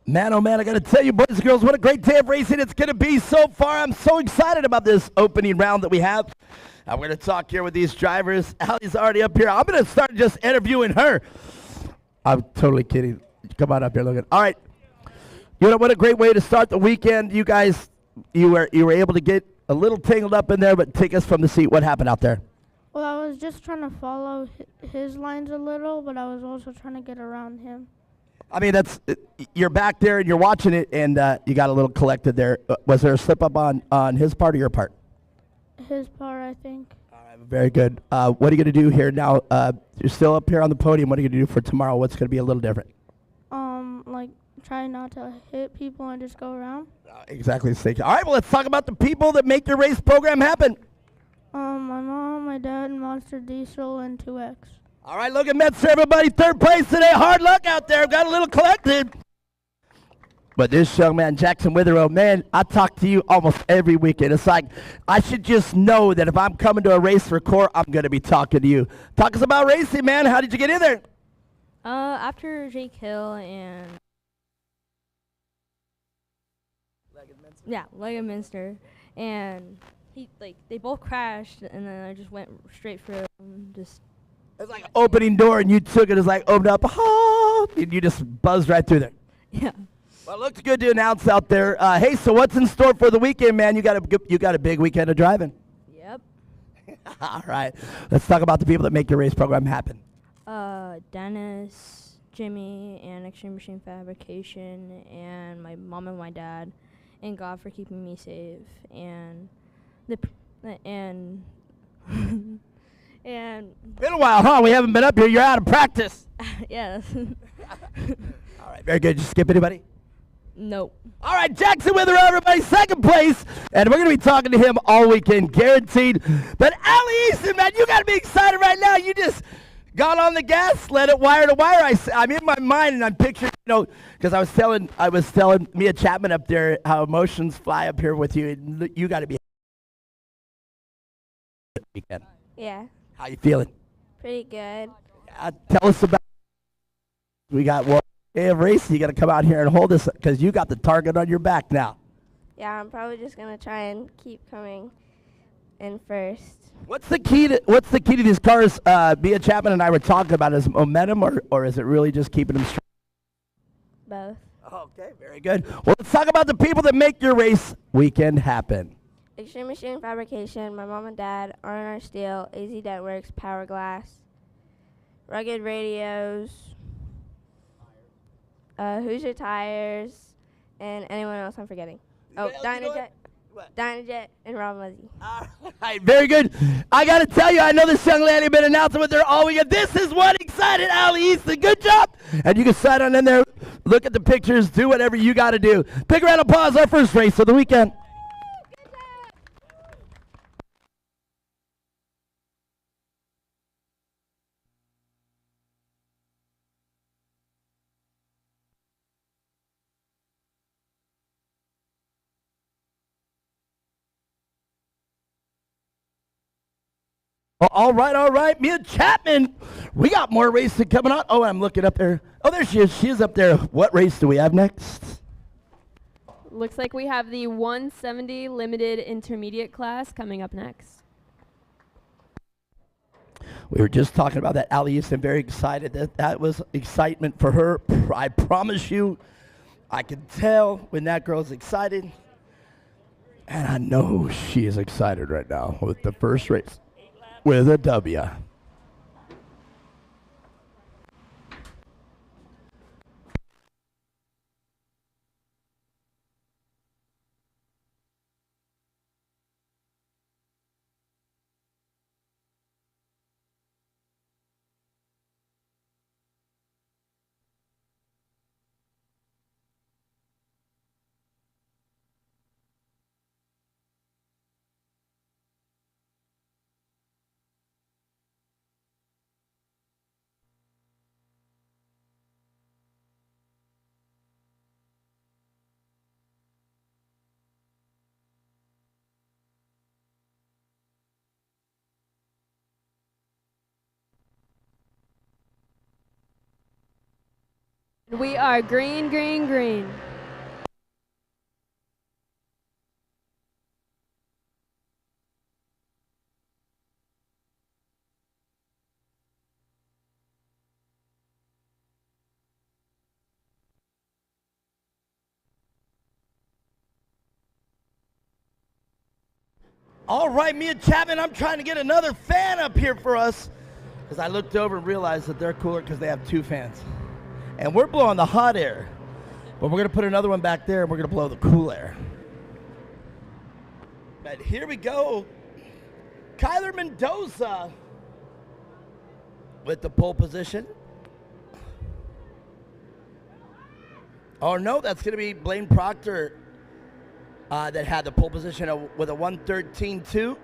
S1: Man, oh man, I got to tell you, boys and girls, what a great day of racing it's going to be so far. I'm so excited about this opening round that we have. I'm going to talk here with these drivers. Allie's already up here. I'm going to start just interviewing her. I'm totally kidding. Come on up here, Logan. All right. You know, what a great way to start the weekend. You guys, you were able to get a little tangled up in there, but take us from the seat. What happened out there?
S7: Well, I was just trying to follow his lines a little, but I was also trying to get around him.
S1: I mean, you're back there and you're watching it, and you got a little collected there. Was there a slip up on his part or your part?
S7: His part, I think.
S1: All right, very good. What are you going to do here now? You're still up here on the podium. What are you going to do for tomorrow? What's going to be a little different?
S7: Like try not to hit people and just go around.
S1: Exactly. All right, well, let's talk about the people that make your race program happen.
S7: My mom, my dad, Monster Diesel, and 2X.
S1: All right, Logan Metzer, everybody. Third place today. Hard luck out there. Got a little collected. But this young man, Jackson Witherow, man, I talk to you almost every weekend. It's like I should just know that if I'm coming to a race for Core, I'm going to be talking to you. Talk us about racing, man. How did you get in there?
S8: After Jake Hill and Legan Minster, and they both crashed, and then I just went straight for him. Just
S1: it's like an opening door, and you took it. It's like opened up, and you just buzzed right through there.
S8: yeah.
S1: Well, it looks good to announce out there. Hey, so what's in store for the weekend, man? You got a big weekend of driving.
S8: Yep.
S1: All right. Let's talk about the people that make your race program happen.
S8: Dennis, Jimmy, and Extreme Machine Fabrication, and my mom and my dad, and God for keeping me safe, and and
S1: Been a while, huh? We haven't been up here. You're out of practice.
S8: yes.
S1: All right, very good. Did you skip anybody?
S8: Nope.
S1: All right, Jackson Witherell, everybody, second place. And we're going to be talking to him all weekend, guaranteed. But Allie Easton, man, you got to be excited right now. You just got on the gas, let it wire to wire. I'm in my mind, and I'm picturing, because I was telling Mia Chapman up there how emotions fly up here with you. And you got to be weekend.
S9: Yeah,
S1: How you feeling?
S9: pretty good.
S1: Tell us about. We got one day of racing. You got to come out here and hold us because you got the target on your back now.
S9: Yeah, I'm probably just gonna try and keep coming in first.
S1: What's the key to these cars? Mia Chapman and I were talking about is momentum, or is it really just keeping them straight?
S9: Both.
S1: Okay, very good. Well, let's talk about the people that make your race weekend happen.
S9: Extreme Machine Fabrication, my mom and dad, R&R Steel, AZ Networks, Power Glass, Rugged Radios, Hoosier Tires, and anyone else I'm forgetting. Oh, Dynajet, and Rob Muzzy.
S1: All right, very good. I got to tell you, I know this young lady been announcing with her all weekend. This is what excited Allie Easton. Good job. And you can sign on in there, look at the pictures, do whatever you got to do. Big round of applause, our first race of the weekend. All right. Mia Chapman, we got more races coming on. Oh, I'm looking up there. Oh, there she is. She is up there. What race do we have next?
S3: Looks like we have the 170 limited intermediate class coming up next.
S1: We were just talking about that. Allie Easton, very excited. That was excitement for her. I promise you, I can tell when that girl's excited. And I know she is excited right now with the first race. With a W.
S3: We are green, green, green.
S1: All right, Mia Chapman, I'm trying to get another fan up here for us. Because I looked over and realized that they're cooler because they have two fans. And we're blowing the hot air. But we're going to put another one back there and we're going to blow the cool air. But here we go. Kyler Mendoza with the pole position. Oh, no, that's going to be Blaine Proctor that had the pole position with a 1:13.2,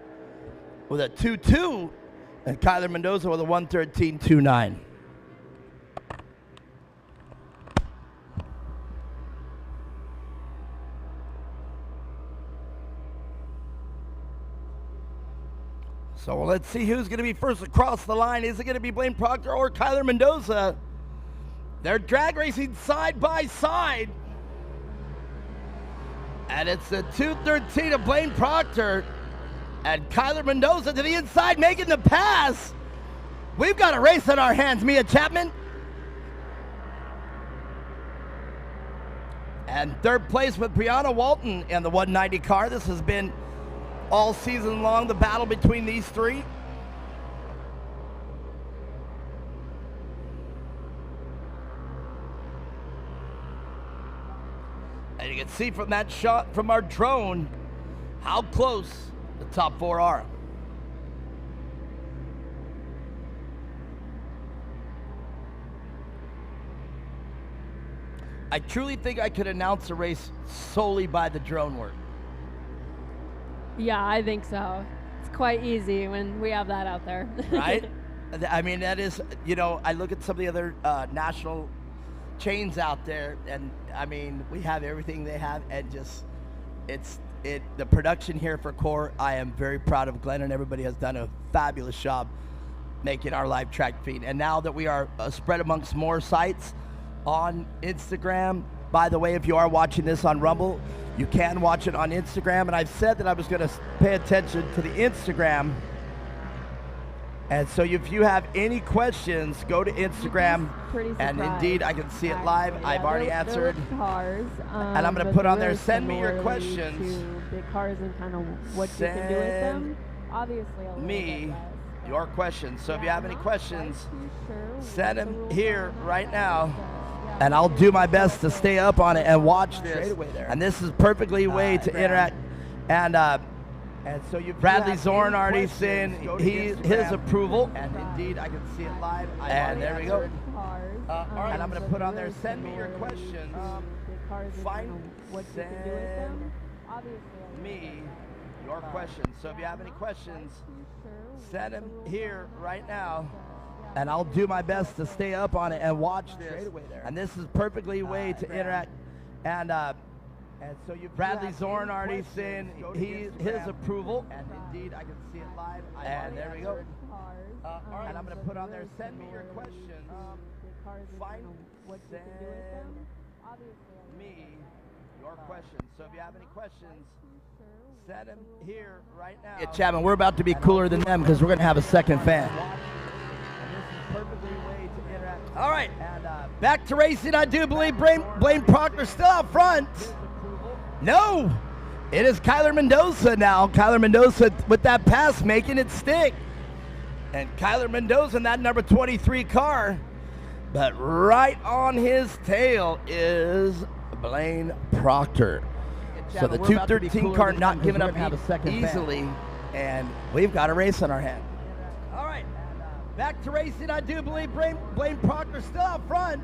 S1: with a 2.2, and Kyler Mendoza with a 1:13.29. So let's see who's going to be first across the line. Is it going to be Blaine Proctor or Kyler Mendoza? They're drag racing side by side. And it's the 2:13 of Blaine Proctor. And Kyler Mendoza to the inside making the pass. We've got a race in our hands, Mia Chapman. And third place with Brianna Walton in the 190 car. This has been all season long, the battle between these three. And you can see from that shot from our drone how close the top four are. I truly think I could announce a race solely by the drone work.
S3: Yeah, I think so. It's quite easy when we have that out there.
S1: Right? I mean, that is, you know, I look at some of the other national chains out there, and I mean, we have everything they have, and just, the production here for Core, I am very proud of. Glenn and everybody has done a fabulous job making our live track feed. And now that we are spread amongst more sites on Instagram, by the way, if you are watching this on Rumble, you can watch it on Instagram. And I've said that I was going to pay attention to the Instagram. And so if you have any questions, go to Instagram. And indeed, I can see it live.
S3: Yeah,
S1: I've already
S3: they're
S1: answered.
S3: Cars,
S1: And I'm going to
S3: but
S1: put
S3: they're
S1: on there,
S3: really
S1: send me your
S3: similarly
S1: questions.
S3: to big cars and kind of what you can do with them. Obviously, a little bit
S1: Me
S3: less.
S1: your questions. So if you
S3: Yeah,
S1: have any
S3: I'm not
S1: questions,
S3: quite too sure
S1: send
S3: what the
S1: them
S3: rules
S1: here
S3: are on
S1: right
S3: that,
S1: now.
S3: but, yeah,
S1: And I'll do my best to stay up on it and watch
S3: Straight
S1: this.
S3: away there.
S1: And this is perfectly a way to interact. And so you Bradley Zorn already saying his approval. And indeed, I can see it live. And there we go. And I'm going to put on there, send me your questions. Find, send me your questions. So if you have any questions, send them here right now. And I'll do my best to stay up on it and watch this. And this is perfectly a way to interact. And so you Bradley Zorn already saying his approval. And indeed, I can see it live. And there we go. And I'm going to put on there, send me your questions. Find, send me your questions. So if you have any questions, send them here right now. Yeah, Chapman, we're about to be cooler than them because we're going to have a second fan. All right, back to racing. I do believe Blaine Proctor still out front. No, it is Kyler Mendoza now. Kyler Mendoza with that pass making it stick. And Kyler Mendoza in that number 23 car. But right on his tail is Blaine Proctor. So the 213 car not giving up easily. And we've got a race on our hand. All right, back to racing. I do believe Blaine Proctor still out front.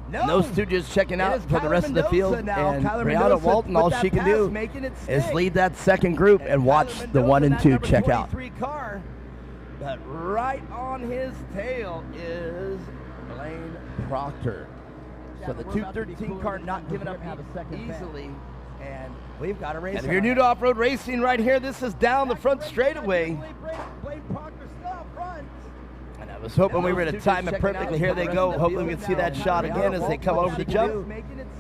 S1: No, and those two just checking out for the rest of the field. Now. And Brianna Walton, all she can do is lead that second group and watch the 1 and 2 check out. Car, but right on his tail is Blaine Proctor. So the 213 car not giving up easily. And we've got a race. And if you're new to off-road racing right here, this is down the front straightaway. And I was hoping we were going to time it perfectly. Here they go. Hopefully we can see that shot again as they come over the jump.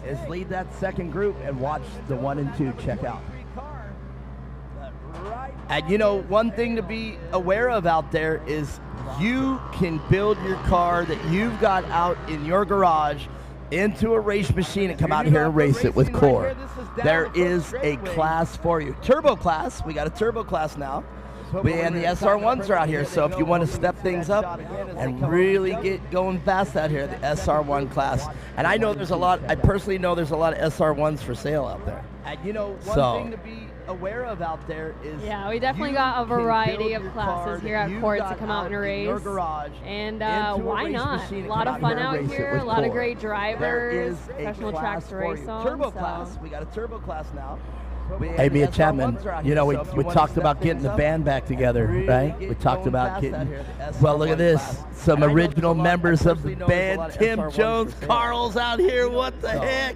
S1: Is lead that second group and watch the 1 and 2 check out. And you know, one thing to be aware of out there is you can build your car that you've got out in your garage into a race machine and come out here and race it with Core. There is a class for you. Turbo class. We got a turbo class now. And the SR1s are out here, so if you want to step things up and really get going fast out here, the SR1 class. And I know there's a lot, I personally know there's a lot of SR1s for sale out there. And you know, one thing to be aware of out there is
S3: yeah, we definitely got a variety of classes here at Court to come out and race. And why not? A lot of fun out here, a lot of great drivers, professional tracks to race on.
S1: Turbo class. We got a turbo class now. Hey, Mia Chapman, you know, we talked about getting the band back together, right? We talked about getting, well, look at this. Some original members of the band. Tim Jones, Carl's out here. What the heck?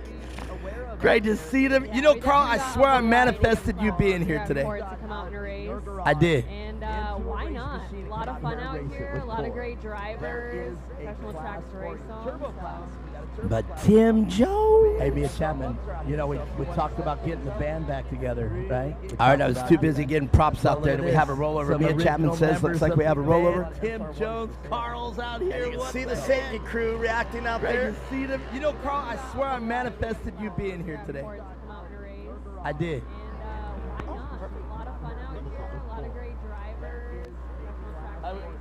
S1: Great to see them. You know, Carl, I swear I manifested you being here today. I did.
S3: And why not? A lot of fun out here, a lot of great drivers, professional tracks to race on.
S1: But Tim Jones. Hey, Mia Chapman, you know, we talked about getting the band back together, right? All right, I was too busy getting props out there. Do we have a rollover? Mia Chapman says, looks like we have a rollover. Tim Jones, Carl's out here. You can see the safety crew reacting out there. You see them. You know, Carl, I swear I manifested you being here today. I did.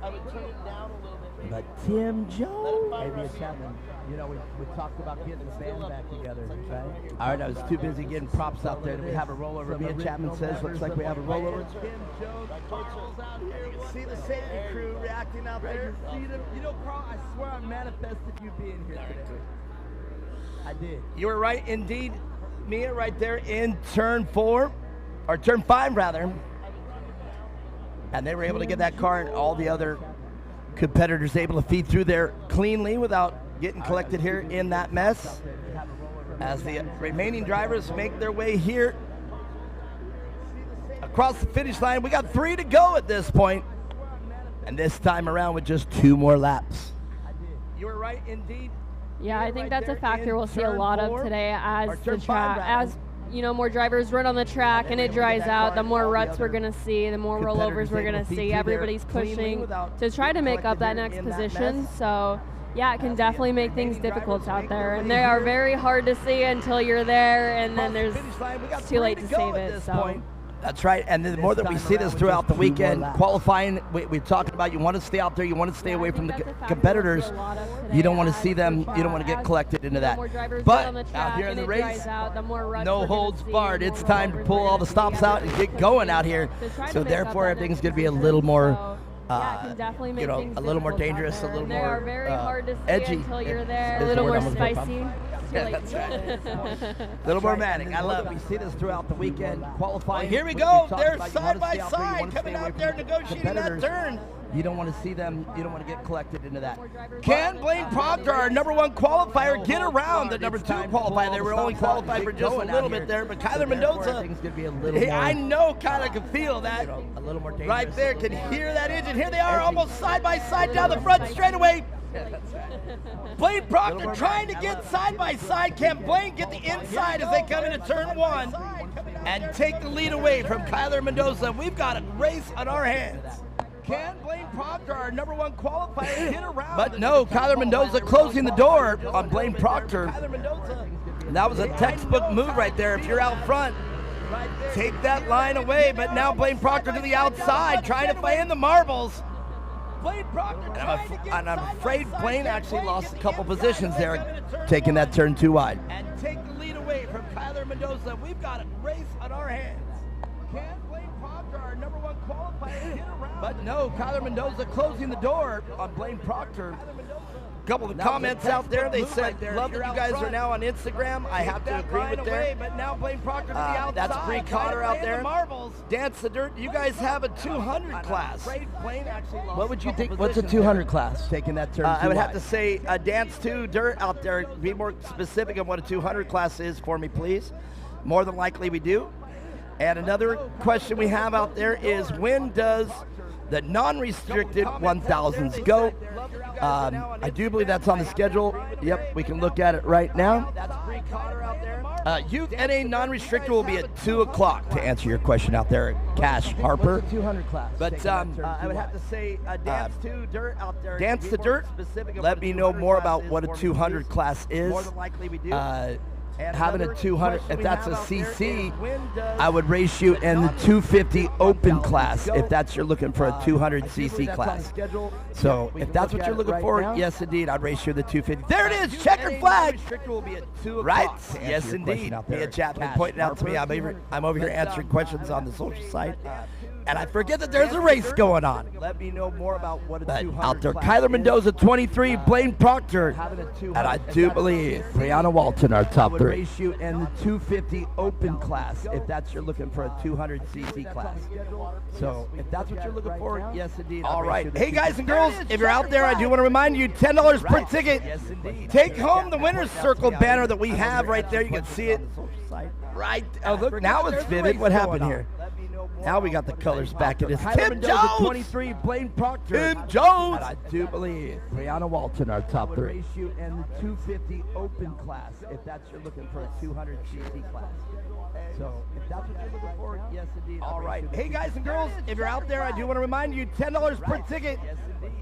S1: I would turn it down a little bit. But Tim Jones. Hey, Mia Chapman, you know, we talked about getting the band back together, right? All right, I was too busy getting props out there. Do we have a rollover? Mia Chapman says, looks like we have a rollover. Tim Jones, Carl's out here. You can see the safety crew reacting out there. You see them. You know, Carl, I swear I manifested you being here today. I did. You were right, indeed, Mia, right there in turn 4, or turn 5, rather. And they were able to get that car and all the other competitors able to feed through there cleanly without getting collected here in that mess. As the remaining drivers make their way here across the finish line. We got 3 to go at this point. And this time around with just 2 more laps. You were right, indeed.
S3: Yeah, I think that's a factor we'll see a lot of today as the track, as you know, more drivers run on the track and it dries out, the more ruts we're going to see, the more rollovers we're going to see. Everybody's pushing to try to make up that next position. So, yeah, it can definitely make things difficult out there. And they are very hard to see until you're there, and then it's too late to save it. So.
S1: That's right, and the more that we see this throughout the weekend, qualifying, we're talking about you want to stay out there, you want to stay away from the competitors. You don't want to see them, you don't want to get collected into that. But out here in the race, no holds barred. It's time to pull all the stops out and get going out here. So therefore, everything's going to be a little more, you know, a little more dangerous, a little more edgy.
S3: Until you're there, a little more spicy.
S1: Yeah, that's right. A little more manic. I love it. We see this throughout the weekend. Qualifying. Here we go. They're side by side coming out there negotiating that turn. You don't want to see them. You don't want to get collected into that. Can Blaine Proctor, our #1 qualifier, get around the #2 qualifier? They were only qualified for just a little bit there, but Kyler Mendoza, I know Kyler can feel that right there, can hear that engine. Here they are almost side by side down the front straightaway. Blaine Proctor trying to get side by side. Can Blaine get the inside as they come into turn 1 and take the lead away from Kyler Mendoza? We've got a race on our hands. Can Blaine Proctor, our #1 qualifier, get around? But no, Kyler Mendoza closing the door on Blaine Proctor. And that was a textbook move right there. If you're out front, take that line away. But now Blaine Proctor to the outside, trying to find the marbles. And I'm afraid Blaine actually lost a couple positions there, taking that turn 2 wide. And take the lead away from Kyler Mendoza. We've got a race on our hands. Can Blaine Proctor, our #1 qualifier, get around? But no, Kyler Mendoza closing the door on Blaine Proctor. A couple of the comments out there, they said, love that you guys are now on Instagram. I have to agree with that. But now Blaine Proctor to the outside. That's Bree Cotter out there. Dance the Dirt. You guys have a 200 class. What would you think? What's a 200 class? Taking that turn. I would have to say Dance to Dirt out there. Be more specific on what a 200 class is for me, please. More than likely we do. And another question we have out there is, when does the non-restricted 1000s go? I do believe that's on the schedule. Yep, we can look at it right now. Youth NA non-restricted will be at 2 o'clock, to answer your question out there, Cash Harper. 200 class. But I would have to say Dance to Dirt out there. Dance to Dirt. Let me know more about what a 200 class is. More than likely we do. Having a 200, if that's a CC, I would race you in the 250 open class if that's you're looking for a 200 CC class. So if that's what you're looking for, yes indeed, I'd race you the 250. There it is, checkered flag. Right, yes indeed. Mia Chapman pointing out to me, I'm over here answering questions on the social site. And I forget that there's a race going on. Let me know more about what a 200 out there. Kyler Mendoza, 23, Blaine Proctor, and I do believe Brianna Walton are top 3. Race you in the 250 open class if that's you're looking for a 200 CC class. So if that's what you're looking for, yes indeed. All right. Hey guys and girls, if you're out there, I do want to remind you, $10 per ticket. Yes indeed. Take home the winner's circle banner that we have right there. You can see it. Right. Oh look, now it's vivid. What happened here? Now we got the colors back. It is
S10: Tyler
S1: Tim
S10: Mendoza,
S1: Jones.
S10: 23, Blaine Proctor.
S1: Tim Jones.
S10: And I do believe Brianna Walton, our top three.
S1: Ratio and the 250 open class, if that's you're looking for a 200 cc class. So if that's what you're looking for, yes indeed. All right. Hey guys and girls, if you're out there, I do want to remind you, $10 per ticket.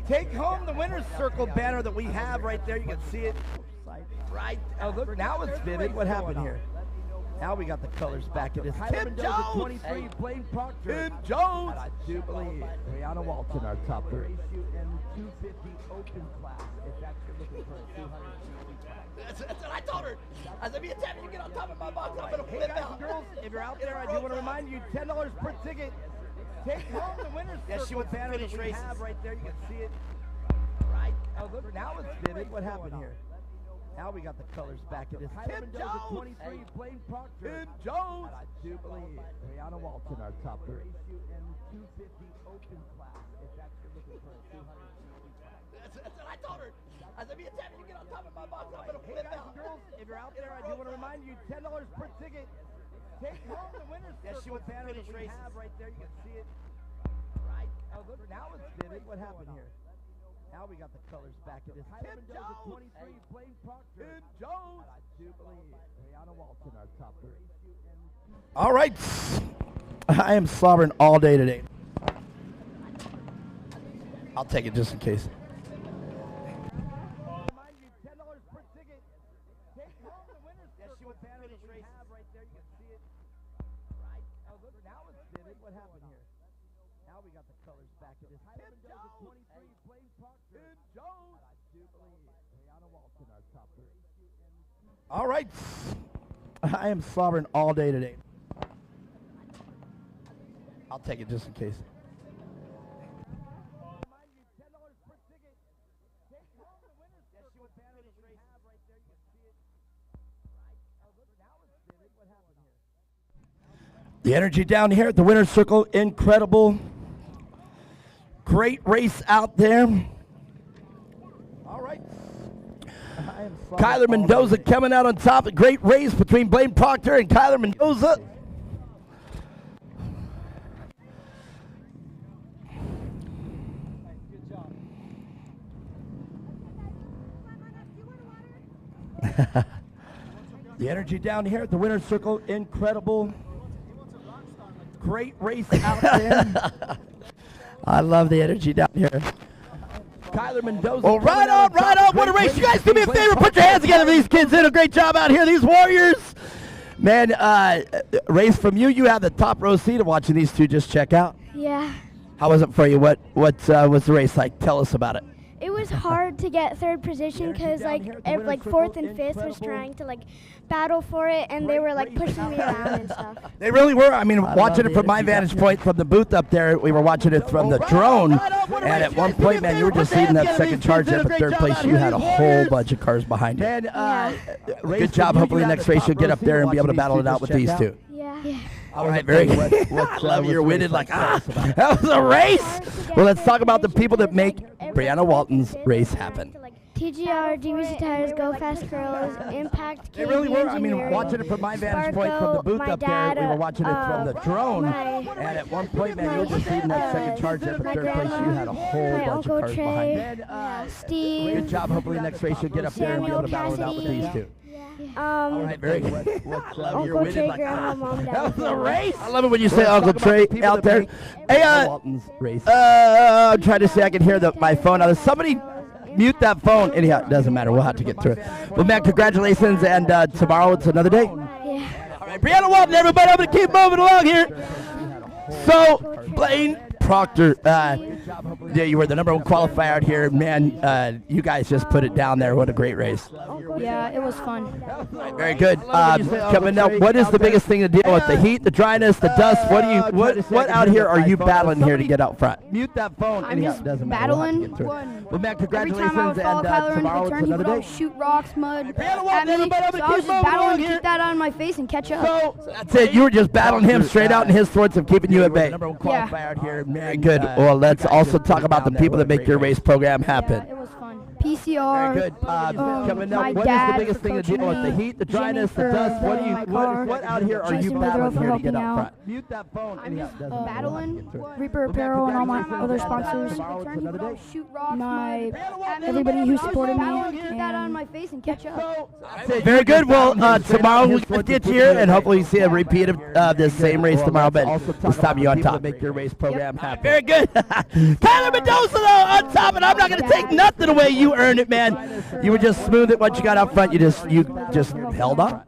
S1: Take home the winner's circle banner that we have right there. You can see it right. Oh, look, now it's vivid. What happened here? Now we got the colors back. It is
S10: Tyler
S1: Tim
S10: Mendoza,
S1: Jones.
S10: 23, Blaine Proctor.
S1: Tim Jones.
S10: And I do believe Brianna Walton, our top three.
S1: Ratio and the 250 open class, if that's you're looking for a 200 cc class. That's what I told her. I said, be a champion, you get on top of my box, I'm going to flip out. Girls, if you're out there, I do want to remind you, $10 per ticket. Take home the winner's circle banner that we have right there. You can see it right. Oh, look, now it's vivid. What happened here? Now we got the colors back. It is
S10: Tyler
S1: Tim
S10: Mendoza,
S1: Jones.
S10: 23, Blaine Proctor.
S1: Tim Jones.
S10: And I do believe Brianna Walton, our top three.
S1: Ratio and the 250 open class, if that's you're looking for a 200 cc class. That's what I told her. I said, be a champion, you get on top of my box, I'm going to flip out. Girls, if you're out there, I do want to remind you, $10 per ticket. Take home the winner's circle banner that we have right there. You can see it right. Oh, look, now it's vivid. What happened here? Now we got the colors back. It is Tim Jones.
S10: 23, Blaine Proctor.
S1: Tim Jones.
S10: And I do believe Brianna Walton, our top three.
S1: All right. I am slobbering all day today. I'll take it just in case. All right. I am slobbering all day today. I'll take it just in case. The energy down here at the winner's circle, incredible. Great race out there. All right. Kyler Mendoza coming out on top. A great race between Blaine Proctor and Kyler Mendoza. The energy down here at the winner's circle, incredible. Great race out there. I love the energy down here. Kyler Mendoza. Well, right on, right on. What a race. You guys do me a favor. Put your hands together for these kids. Did a great job out here. These Warriors. Man, race from you. You have the top row seat of watching these two just check out.
S11: Yeah.
S1: How was it for you? What was the race like? Tell us about it.
S11: It was hard to get third position because like fourth and fifth was trying to like battle for it, and they were like pushing me around and stuff.
S1: They really were. I mean, watching it from my vantage point from the booth up there, we were watching it from the drone, and at one point, man, you were just leading that second charge there, but third place, you had a whole bunch of cars behind you. Good job. Hopefully, next race you'll get up there and be able to battle it out with these two.
S11: Yeah.
S1: All right, very good. I love your winded like, that was a race. Well, let's talk about the people that make Brianna Walton's race happen.
S11: TGR, GBC Tires, Go Fast Girls, Impact,
S1: They really were. I mean, watching it from my vantage point from the booth up there, we were watching it from the drone, and at one point, man, you were just leading that second charge there, but third place, you had a whole bunch of cars behind you.
S11: Steve.
S1: Good job. Hopefully, next race you'll get up there and be able to battle it out with these two. All right, very good.
S11: Uncle Trey, Grandma, Mom, Dad.
S1: That was a race. I love it when you say Uncle Trey out there. Hey, I'm trying to say I can hear my phone. Now, somebody mute that phone. Anyhow, it doesn't matter. We'll have to get through it. Well, man, congratulations, and tomorrow it's another day.
S11: Yeah.
S1: All right, Brianna Walton, everybody. I'm going to keep moving along here. So, Blaine Proctor, yeah, you were the #1 qualifier out here. Man, you guys just put it down there. What a great race.
S12: Yeah, it was fun.
S1: Very good. Coming up, what is the biggest thing to deal with? The heat, the dryness, the dust? What out here are you battling here to get out front? Mute that phone.
S12: I'm just battling.
S1: Well, man,
S12: Every time I would follow Kyler
S1: tomorrow
S12: into the
S1: it's
S12: turn, he
S1: another
S12: would always
S1: day.
S12: shoot rocks, mud at me. So
S1: everybody, I'm
S12: I
S1: gonna
S12: was
S1: keep
S12: just battling
S1: moving
S12: to
S1: here.
S12: keep that out of my face and catch up.
S1: So that's it. You were just battling him straight out in his throats of keeping you at bay.
S12: Yeah.
S1: Very good. Well, let's also talk about the people that make your race program happen.
S12: Yeah, it was fun. PCR.
S1: Very good. Coming
S12: my
S1: up, what is
S12: dad
S1: the biggest
S12: for
S1: thing to deal with? The
S12: coaching
S1: heat, the
S12: me,
S1: dryness, the
S12: Jimmy
S1: dust.
S12: for
S1: What do you?
S12: my car,
S1: What out here are you
S12: Jason Bedrow
S1: battling
S12: for
S1: here to
S12: helping
S1: get up
S12: out.
S1: front? Mute that phone.
S12: I'm just
S1: Anyhow,
S12: battling Reaper Apparel and all my other sponsors. Shoot rocks. Everybody who supported me. Get that on my face and catch up.
S1: Very good. Well, tomorrow we'll get you here, and hopefully you see a repeat of this same race tomorrow. But this time you on top. Make your race program happen. Very good. Tyler Mendoza though on top, and I'm not going to take nothing away. You earned it, man. You were just smooth it once you got out front. You just held on.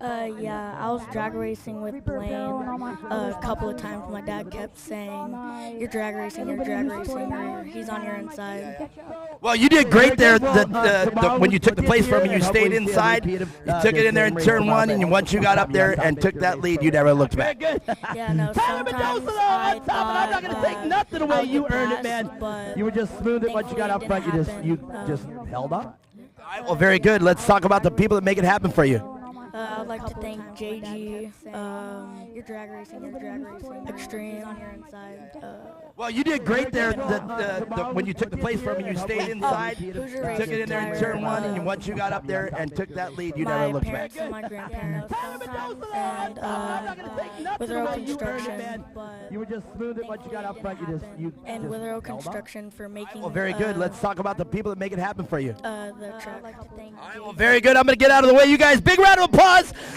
S13: Yeah, I was drag racing with Blaine a couple of times. My dad kept saying, you're drag racing, or he's on your inside.
S1: Well, you did great there when you took the place from me. You stayed inside. You took it in there in turn one, and once you got up there and took that lead, you never looked back.
S13: Yeah, no, sometimes I thought
S1: I'm not going to take nothing away. You earned it, man. You were just smooth it once you got up front. You just held on. All right, well, very good. Let's talk about the people that make it happen for you.
S13: I'd like to thank JG, your drag racing, Extreme on your inside.
S1: Well, you did great there when you took the place from me. You stayed inside, you took it in there in turn one, and once you got up there and took that lead, you never looked back.
S13: My grandparents and Withrow Construction.
S1: You were just smooth it once you got up front.
S13: And Withrow Construction for making.
S1: Well, very good. Let's talk about the people that make it happen for you.
S13: The track.
S1: All right, well, very good. I'm going to get out of the way, you guys. Big round of applause.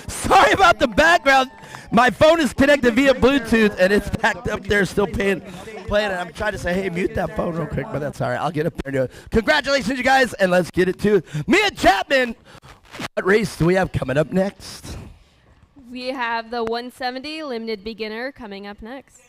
S1: Sorry about the background. My phone is connected via Bluetooth, and it's backed up there still playing. I'm trying to say, hey, mute that phone real quick, but that's all right. I'll get up there and do it. Congratulations, you guys, and let's get it to Mia Chapman. What race do we have coming up next?
S3: We have the 170 Limited Beginner coming up next.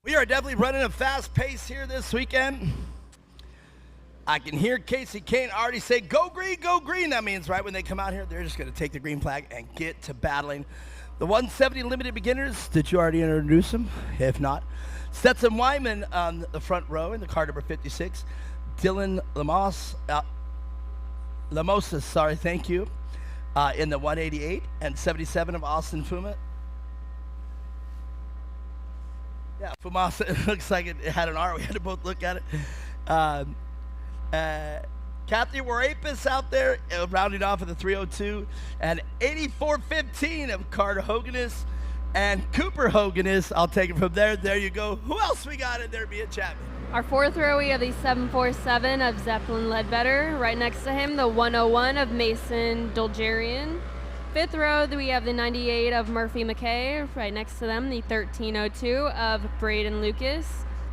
S1: We are definitely running a fast pace here this weekend. I can hear Casey Kane already say, go green, go green. That means right when they come out here, they're just going to take the green flag and get to battling. The 170 Limited Beginners, did you already introduce them? If not, Stetson Wyman on the front row in the car number 56. Dylan Lamosas, sorry, thank you, in the 188 and 77 of Austin Fuma. Yeah, Fumasa, it looks like it had an R. We had to both look at it. Kathy Warapis out there, rounding off of the 302. And 8415 of Carter Hoganus and Cooper Hoganus. I'll take it from there. There you go. Who else we got in there, Mia Chapman?
S3: Our fourth row, we have the 747 of Zeppelin Ledbetter. Right next to him, the 101 of Mason Dolgerian. Fifth row, we have the 98 of Murphy McKay. Right next to them, the 1302 of Braden Lucas.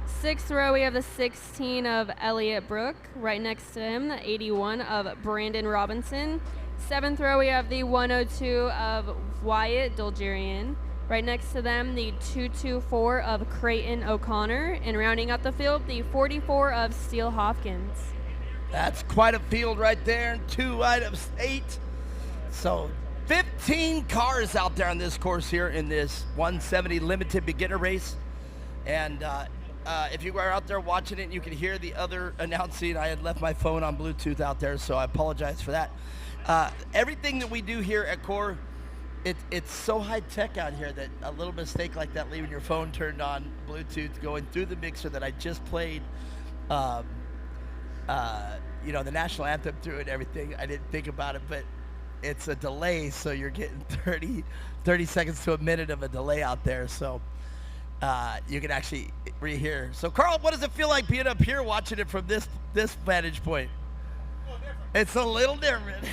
S3: Sixth row, we have the 16 of Elliot Brook. Right next to him, the 81 of Brandon Robinson. Seventh row, we have the 102 of Wyatt Dolgerian. Right next to them, the 224 of Creighton O'Connor. And rounding out the field, the 44 of Steele Hopkins.
S1: That's quite a field right there, and 2 items, 8. So 15 cars out there on this course here in this 170 Limited Beginner race. And if you were out there watching it, you could hear the other announcing. I had left my phone on Bluetooth out there, so I apologize for that. Everything that we do here at Core, it's so high tech out here that a little mistake like that, leaving your phone turned on Bluetooth, going through the mixer that I just played, the national anthem through and everything. I didn't think about it, but it's a delay, so you're getting 30 seconds to a minute of a delay out there. So you can actually rehear. So Carl, what does it feel like being up here watching it from this vantage point? It's a little different.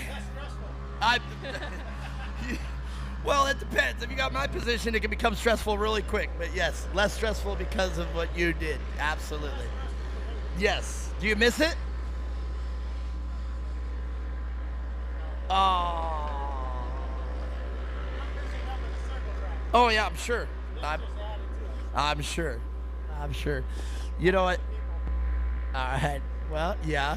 S1: Well, it depends. If you got my position, it can become stressful really quick. But yes, less stressful because of what you did. Absolutely. Yes. Do you miss it? Oh yeah, I'm sure. I'm sure. You know what? All right. Well, yeah.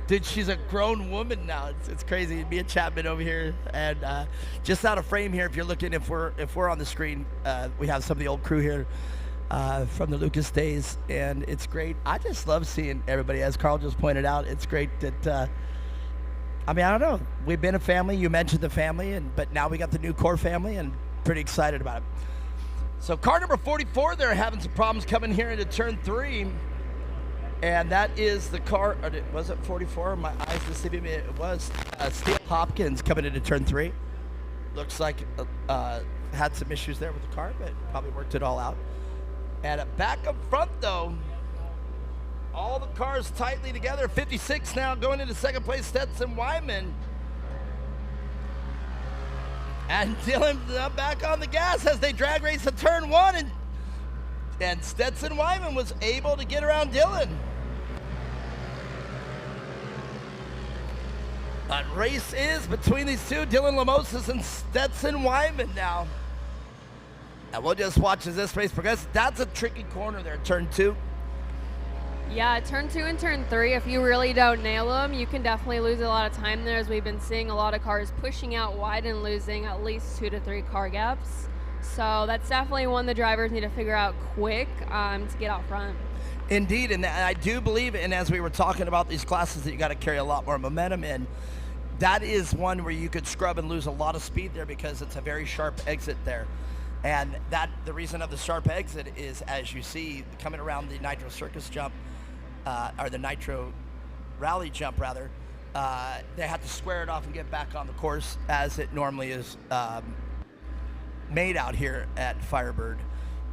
S1: Dude, she's a grown woman now. It's crazy. Me and Chapman over here, and just out of frame here. If you're looking, if we're on the screen, we have some of the old crew here from the Lucas days, and it's great. I just love seeing everybody. As Carl just pointed out, it's great that. I mean, I don't know. We've been a family. You mentioned the family, but now we got the new core family, and pretty excited about it. So car number 44, they're having some problems coming here into turn 3. And that is the car, was it 44? My eyes deceiving me. It was Steve Hopkins coming into turn 3. Looks like had some issues there with the car, but probably worked it all out. And back up front, though, all the cars tightly together. 56 now going into second place, Stetson Wyman. And Dylan back on the gas as they drag race to turn 1. And Stetson Wyman was able to get around Dylan. But race is between these two, Dylan Lamosas and Stetson Wyman now. And we'll just watch as this race progresses. That's a tricky corner there, turn 2.
S3: Yeah, turn 2 and turn 3, if you really don't nail them, you can definitely lose a lot of time there, as we've been seeing a lot of cars pushing out wide and losing at least 2 to 3 car gaps. So that's definitely one the drivers need to figure out quick to get out front.
S1: Indeed, and I do believe, and as we were talking about these classes that you got to carry a lot more momentum in, that is one where you could scrub and lose a lot of speed there because it's a very sharp exit there. And the reason of the sharp exit is, as you see, coming around the Nitro Circus jump, or the Nitro Rally jump rather, they have to square it off and get back on the course as it normally is made out here at Firebird.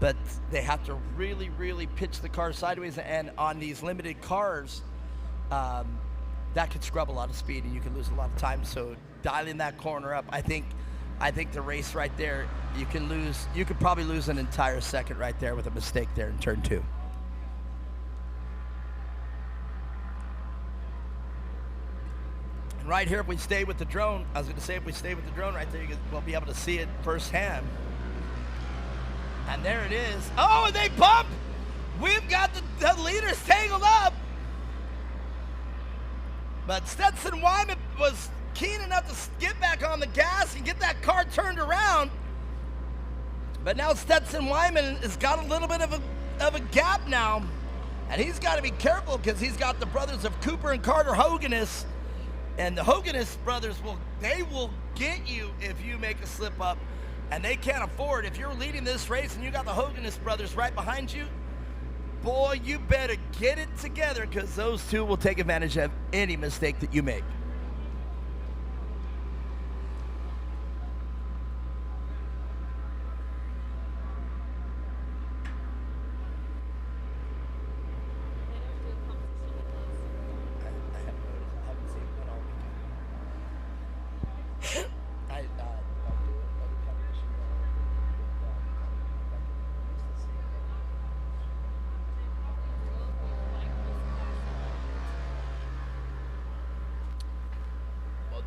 S1: But they have to really, really pitch the car sideways, and on these limited cars, that could scrub a lot of speed and you can lose a lot of time. So dialing that corner up, I think the race right there, you could probably lose an entire second right there with a mistake there in turn 2. And right here, if we stay with the drone, I was going to say, if we stay with the drone right there, we'll be able to see it firsthand. And there it is. Oh, and they bump! We've got the leaders tangled up. But Stetson Wyman was keen enough to get back on the gas and get that car turned around. But now Stetson Wyman has got a little bit of a gap now. And he's got to be careful because he's got the brothers of Cooper and Carter Hoganis. And the Hoganis brothers will get you if you make a slip up. And they can't afford, if you're leading this race and you got the Hoganis brothers right behind you, boy, you better get it together because those two will take advantage of any mistake that you make.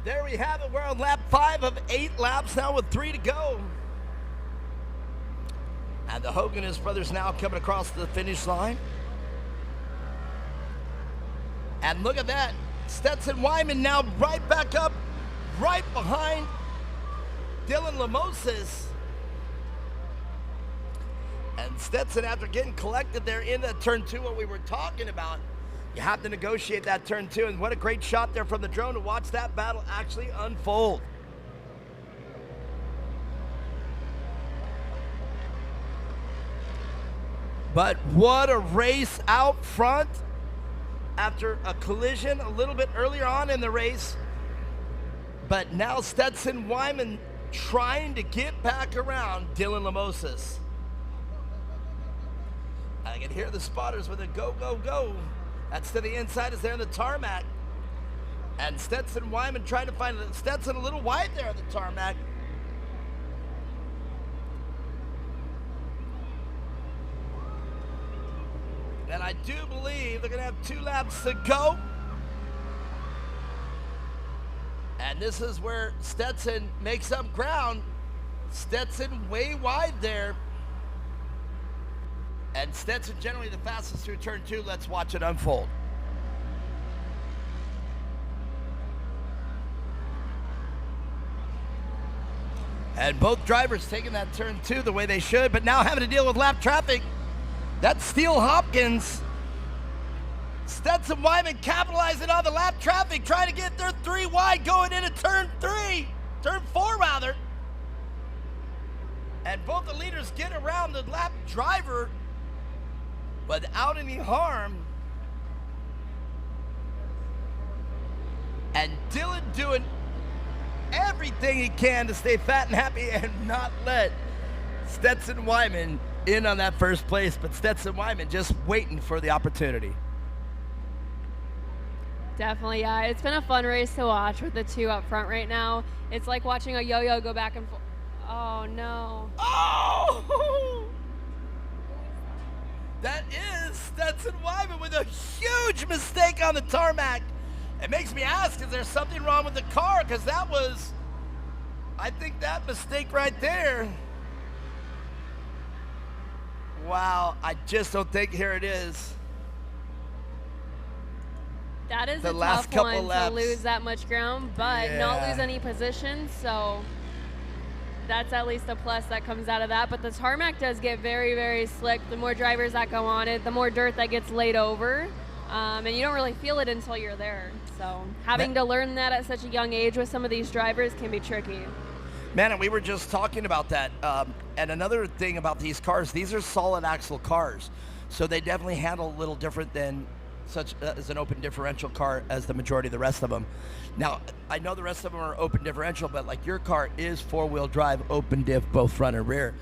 S1: There we have it. We're on lap 5 of 8 laps now with 3 to go. And the Hoganis brothers now coming across the finish line. And look at that. Stetson Wyman now right back up, right behind Dylan Lamosas. And Stetson, after getting collected there in that turn 2, what we were talking about, you have to negotiate that turn 2, and what a great shot there from the drone to watch that battle actually unfold. But what a race out front. after a collision a little bit earlier on in the race. But now Stetson Wyman trying to get back around Dylan Lamosas. I can hear the spotters with a go, go, go. That's to the inside as they're in the tarmac. And Stetson Wyman trying to find Stetson a little wide there on the tarmac. And I do believe they're going to have 2 laps to go. And this is where Stetson makes up ground. Stetson way wide there. And Stetson generally the fastest through turn 2. Let's watch it unfold. And both drivers taking that turn 2 the way they should, but now having to deal with lap traffic. That's Steele Hopkins. Stetson Wyman capitalizing on the lap traffic, trying to get their 3 wide going into turn 4 rather. And both the leaders get around the lap driver without any harm. And Dylan doing everything he can to stay fat and happy and not let Stetson Wyman in on that first place, but Stetson Wyman just waiting for the opportunity.
S3: Definitely, yeah. It's been a fun race to watch with the 2 up front right now. It's like watching a yo-yo go back and forth. Oh, no.
S1: Oh! That is Stetson Wyman with a huge mistake on the tarmac. It makes me ask, is there something wrong with the car? Because that was, I think that mistake right there. Wow, I just don't think, here it is.
S3: That is
S1: The
S3: a
S1: last
S3: tough
S1: couple
S3: one
S1: laps.
S3: to lose that much ground, but not
S1: Yeah.
S3: lose any position, so that's at least a plus that comes out of that. But the tarmac does get very, very slick. The more drivers that go on it, the more dirt that gets laid over, and you don't really feel it until you're there. So having to learn that at such a young age with some of these drivers can be tricky.
S1: Man, and we were just talking about that. And another thing about these cars, these are solid axle cars. So they definitely handle a little different than such as an open differential car as the majority of the rest of them. Now, I know the rest of them are open differential, but like your car is 4-wheel drive, open diff, both front and rear.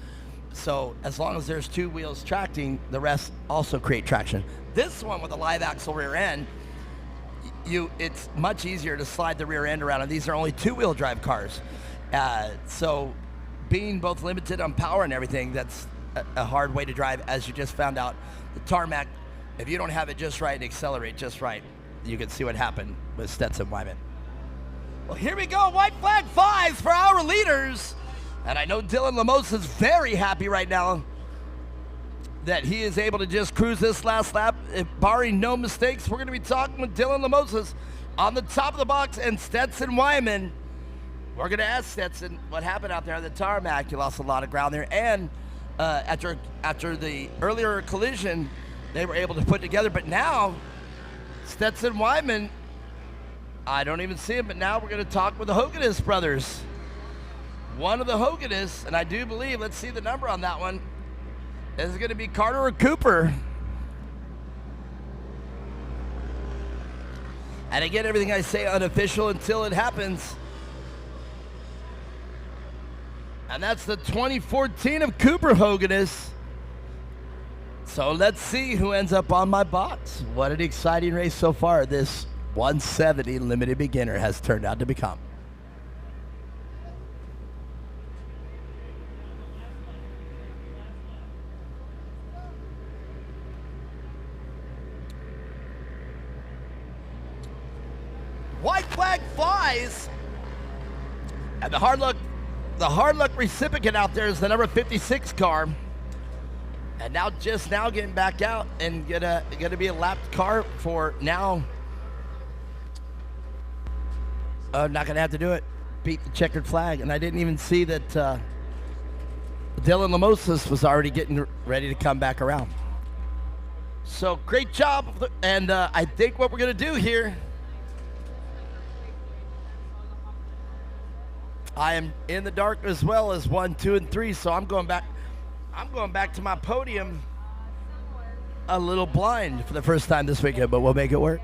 S1: So as long as there's 2 wheels tracting, the rest also create traction. This one with a live axle rear end, it's much easier to slide the rear end around, and these are only 2-wheel drive cars. So being both limited on power and everything, that's a hard way to drive, as you just found out. The tarmac, if you don't have it just right and accelerate just right, you can see what happened with Stetson Wyman. Well, here we go, white flag 5s for our leaders. And I know Dylan Lamosas is very happy right now that he is able to just cruise this last lap. If barring no mistakes, we're going to be talking with Dylan Lamosas on the top of the box, and Stetson Wyman. We're going to ask Stetson what happened out there on the tarmac. You lost a lot of ground there. And after the earlier collision, they were able to put together. But now, Stetson Wyman, I don't even see him, but now we're going to talk with the Hoganis brothers. One of the Hoganis, and I do believe, let's see the number on that one. Is it going to be Carter or Cooper? And again, everything I say unofficial until it happens. And that's the 2014 of Cooper Hoganis. So let's see who ends up on my box. What an exciting race so far this 170 limited beginner has turned out to become. White flag flies. And the hard luck recipient out there is the number 56 car. And now just now getting back out and gonna be a lapped car for now. Not gonna have to do it. Beat the checkered flag. And I didn't even see that Dylan Lamosas was already getting ready to come back around. So great job. And I think what we're gonna do here, I am in the dark as well as 1, 2, and 3, so I'm going back to my podium. a little blind for the first time this weekend, but we'll make it work.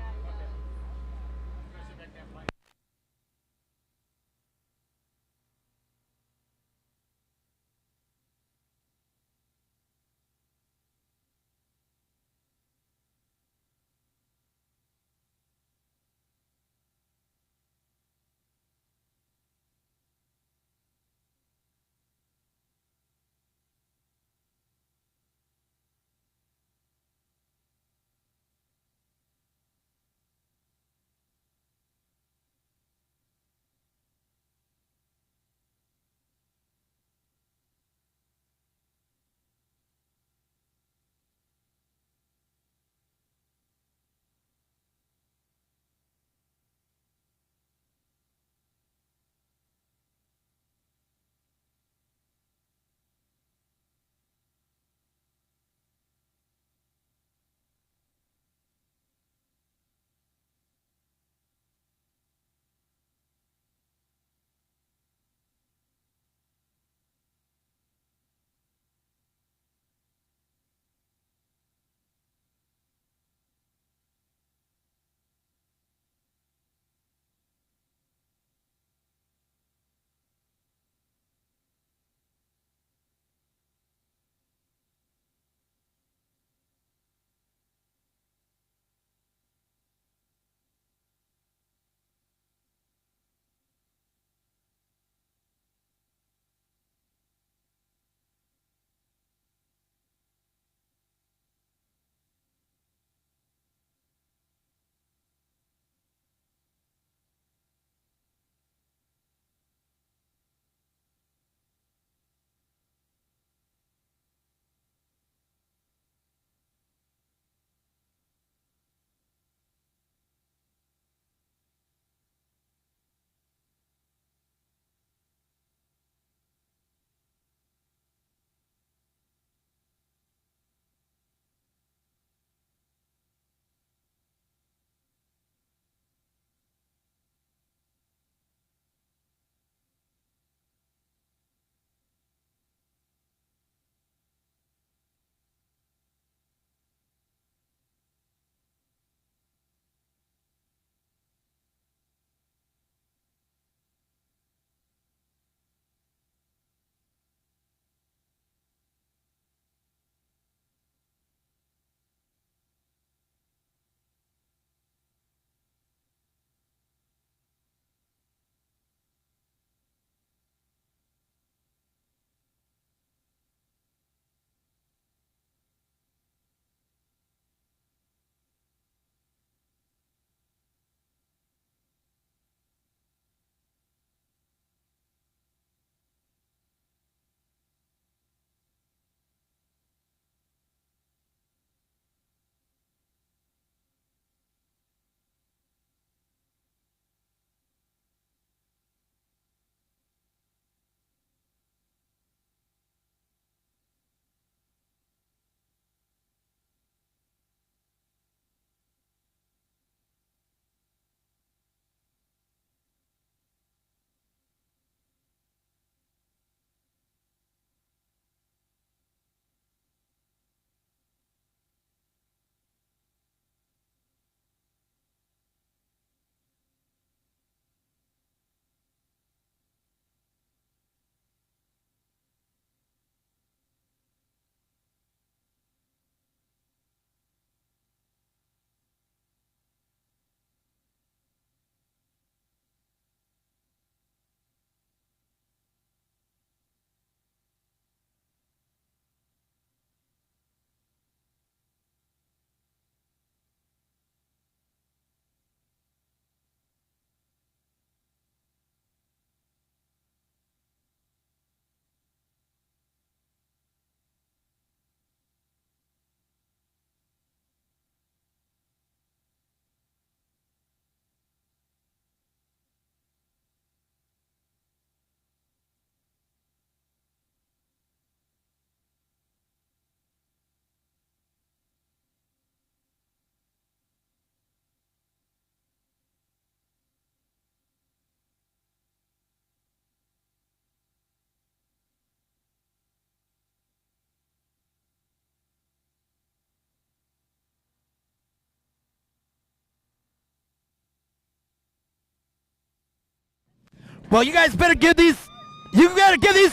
S1: Well, you guys better give these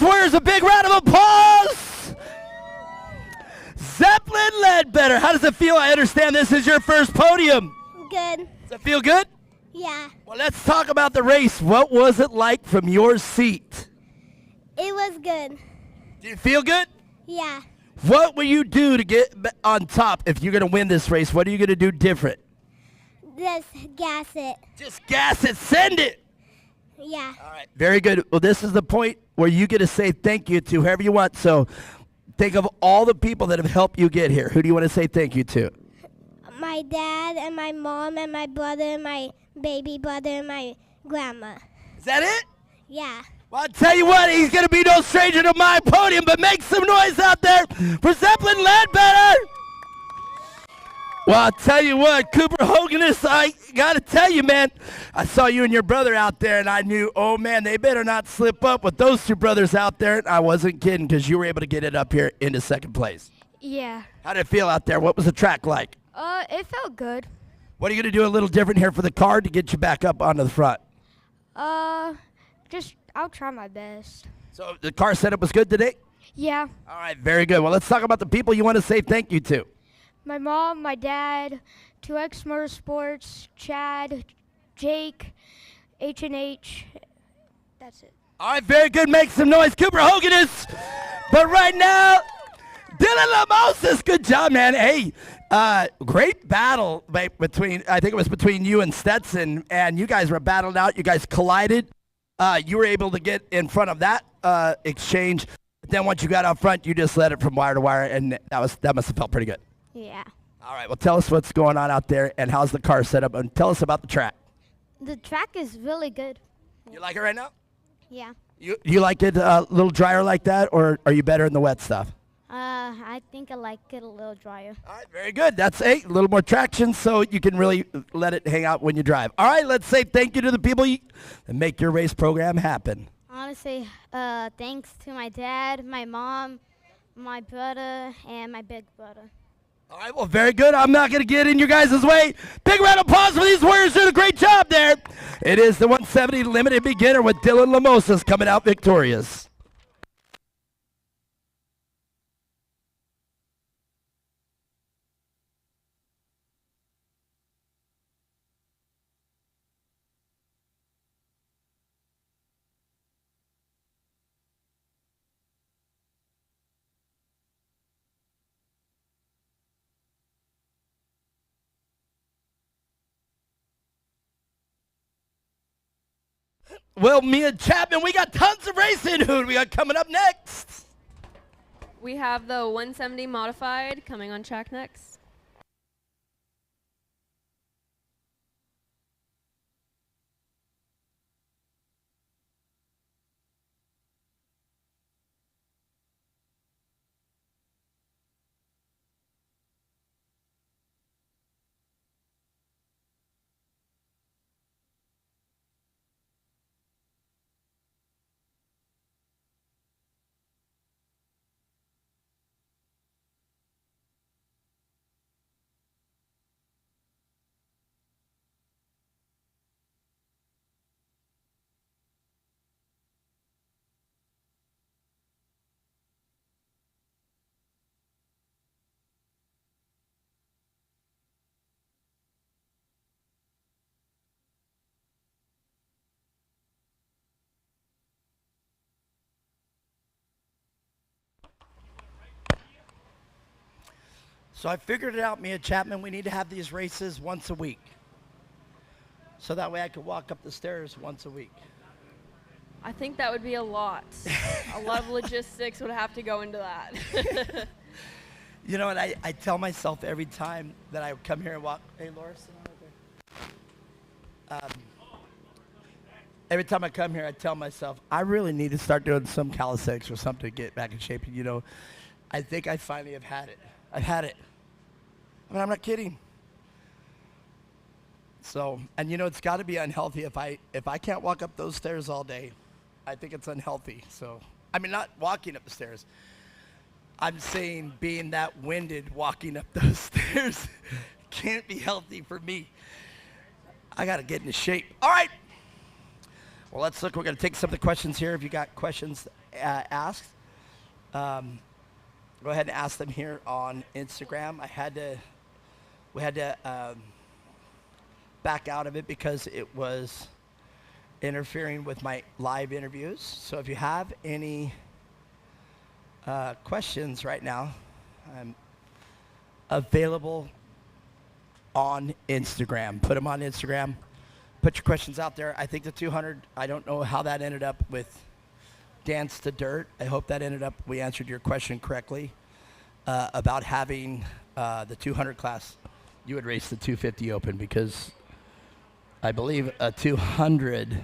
S1: warriors a big round of applause. Zeppelin Ledbetter, how does it feel? I understand this is your first podium.
S11: Good.
S1: Does it feel good?
S11: Yeah.
S1: Well, let's talk about the race. What was it like from your seat?
S11: It was good.
S1: Did you feel good?
S11: Yeah.
S1: What will you do to get on top if you're going to win this race? What are you going to do different?
S11: Just gas it.
S1: Just gas it. Send it.
S11: Yeah.
S1: All right. Very good. Well, this is the point where you get to say thank you to whoever you want. So think of all the people that have helped you get here. Who do you want to say thank you to?
S11: My dad and my mom and my brother and my baby brother and my grandma.
S1: Is that it?
S11: Yeah.
S1: Well, I'll tell you what, he's going to be no stranger to my podium, but make some noise out there for Zeppelin Ledbetter. Well, I'll tell you what, Cooper Hoganus, I got to tell you, man, I saw you and your brother out there, and I knew, oh, man, they better not slip up with those two brothers out there. And I wasn't kidding because you were able to get it up here into second place.
S14: Yeah.
S1: How did it feel out there? What was the track like?
S14: It felt good.
S1: What are you going to do a little different here for the car to get you back up onto the front?
S14: I'll try my best.
S1: So the car setup was good today?
S14: Yeah.
S1: All right, very good. Well, let's talk about the people you want to say thank you to.
S14: My mom, my dad, 2X Motorsports, Chad, Jake, H&H. That's it.
S1: All right, very good. Make some noise. Cooper Hoganus. But right now, Dylan Lamoses. Good job, man. Hey, great battle between, I think it was between you and Stetson, and you guys were battled out. You guys collided. You were able to get in front of that exchange. But then once you got out front, you just led it from wire to wire, and that must have felt pretty good.
S11: Yeah.
S1: All right, well, tell us what's going on out there, and how's the car set up, and tell us about the track.
S11: The track is really good.
S1: You like it right now?
S11: Yeah.
S1: You like it a little drier like that, or are you better in the wet stuff?
S11: I think I like it a little drier.
S1: All right, very good. That's a little more traction so you can really let it hang out when you drive. All right, let's say thank you to the people that make your race program happen.
S11: I want to say thanks to my dad, my mom, my brother, and my big brother.
S1: All right, well, very good. I'm not going to get in your guys' way. Big round of applause for these warriors doing a great job there. It is the 170 Limited Beginner with Dylan Lamoses coming out victorious. Well, Mia Chapman, we got tons of racing. Who do we got coming up next?
S3: We have the 170 modified coming on track next.
S1: So I figured it out, Mia Chapman. We need to have these races once a week. So that way I could walk up the stairs once a week.
S3: I think that would be a lot. A lot of logistics would have to go into that.
S1: You know, and I tell myself every time that I come here and walk. Hey, Laura, sit down right there. Every time I come here, I tell myself, I really need to start doing some calisthenics or something to get back in shape. And, you know, I think I finally have had it. I've had it. I mean, I'm not kidding. So, and you know, it's got to be unhealthy if I can't walk up those stairs all day. I think it's unhealthy. So, I mean, not walking up the stairs. I'm saying being that winded walking up those stairs can't be healthy for me. I got to get into shape. All right. Well, let's look. We're going to take some of the questions here. If you got questions asked, go ahead and ask them here on Instagram. We had to back out of it because it was interfering with my live interviews. So if you have any questions right now, I'm available on Instagram. Put them on Instagram. Put your questions out there. I think the 200, I don't know how that ended up with Dance to Dirt. I hope that ended up, we answered your question correctly about having the 200 class. You would race the 250 Open because I believe a 200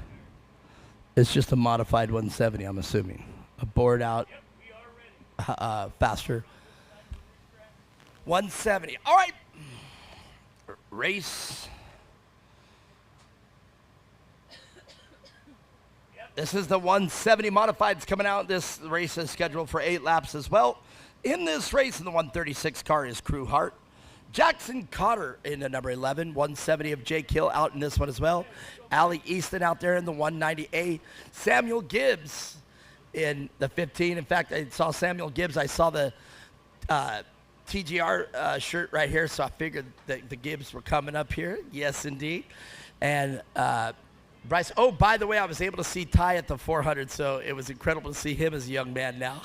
S1: is just a modified 170, I'm assuming. A bored out, faster 170. All right. Race. This is the 170 modifieds coming out. This race is scheduled for 8 laps as well. In this race, in the 136 car is Crew Hart. Jackson Cotter in the number 11. 170 of Jake Hill out in this one as well. Allie Easton out there in the 190A. Samuel Gibbs in the 15. In fact, I saw Samuel Gibbs. I saw the TGR shirt right here, so I figured that the Gibbs were coming up here. Yes, indeed. And Bryce, oh, by the way, I was able to see Ty at the 400, so it was incredible to see him as a young man now.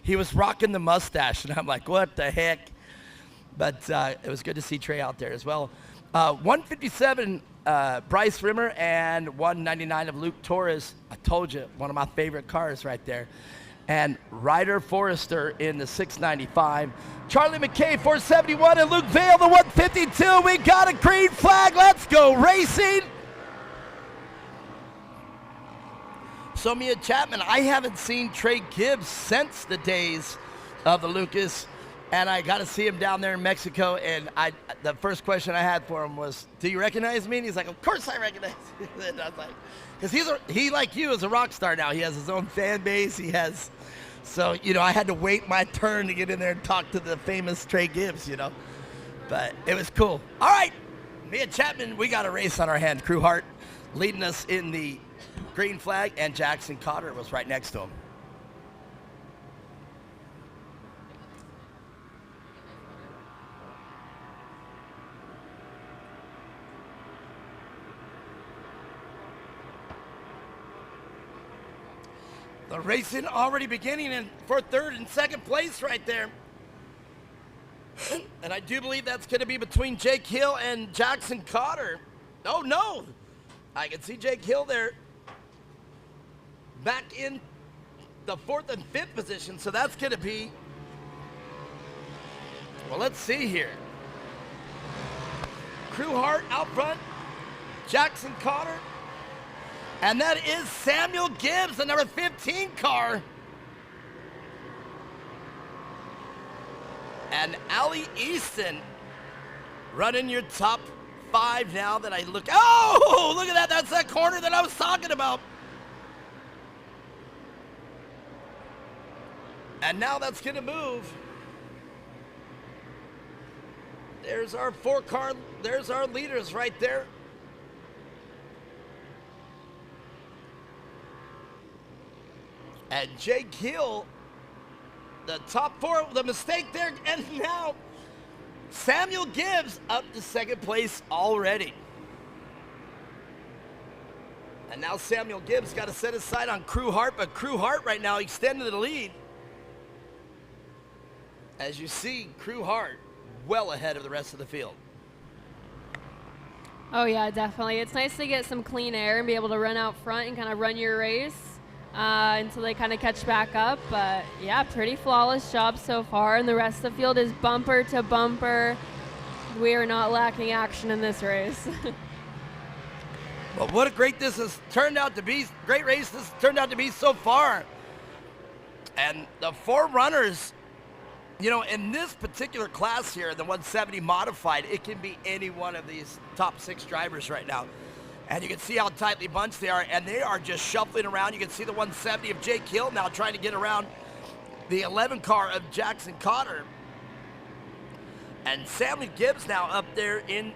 S1: He was rocking the mustache, and I'm like, what the heck? But it was good to see Trey out there as well. 157, Bryce Rimmer, and 199 of Luke Torres. I told you, one of my favorite cars right there. And Ryder Forrester in the 695. Charlie McKay, 471, and Luke Vale, the 152. We got a green flag. Let's go racing. So Mia Chapman, I haven't seen Trey Gibbs since the days of the Lucas, and I got to see him down there in Mexico. And the first question I had for him was, "Do you recognize me?" And he's like, "Of course I recognize you." And I was like, because he like you is a rock star now. He has his own fan base. So I had to wait my turn to get in there and talk to the famous Trey Gibbs, But it was cool. All right, Mia Chapman, we got a race on our hand. Crew Hart leading us in the green flag, and Jackson Cotter was right next to him. The racing already beginning for third and second place right there. And I do believe that's going to be between Jake Hill and Jackson Cotter. Oh, no. I can see Jake Hill there back in the 4th and 5th position. So that's going to be, well, let's see here. Crew Hart out front. Jackson Cotter. And that is Samuel Gibbs, the number 15 car. And Allie Easton running your top 5 now that I look. Oh, look at that. That's that corner that I was talking about. And now that's going to move. There's our 4 car. There's our leaders right there. And Jake Hill, the top 4, the mistake there, and now Samuel Gibbs up to second place already. And now Samuel Gibbs got to set his sight on Crew Hart, but Crew Hart right now extended the lead. As you see, Crew Hart well ahead of the rest of the field.
S3: Oh yeah, definitely. It's nice to get some clean air and be able to run out front and kind of run your race until they kind of catch back up. But yeah, pretty flawless job so far, and the rest of the field is bumper to bumper. We are not lacking action in this race.
S1: Well, what a great this has turned out to be. Great race this has turned out to be so far. And the 4 runners, in this particular class here, the 170 modified, it can be any one of these top 6 drivers right now. And you can see how tightly bunched they are, and they are just shuffling around. You can see the 170 of Jake Hill now trying to get around the 11 car of Jackson Cotter. And Samuel Gibbs now up there in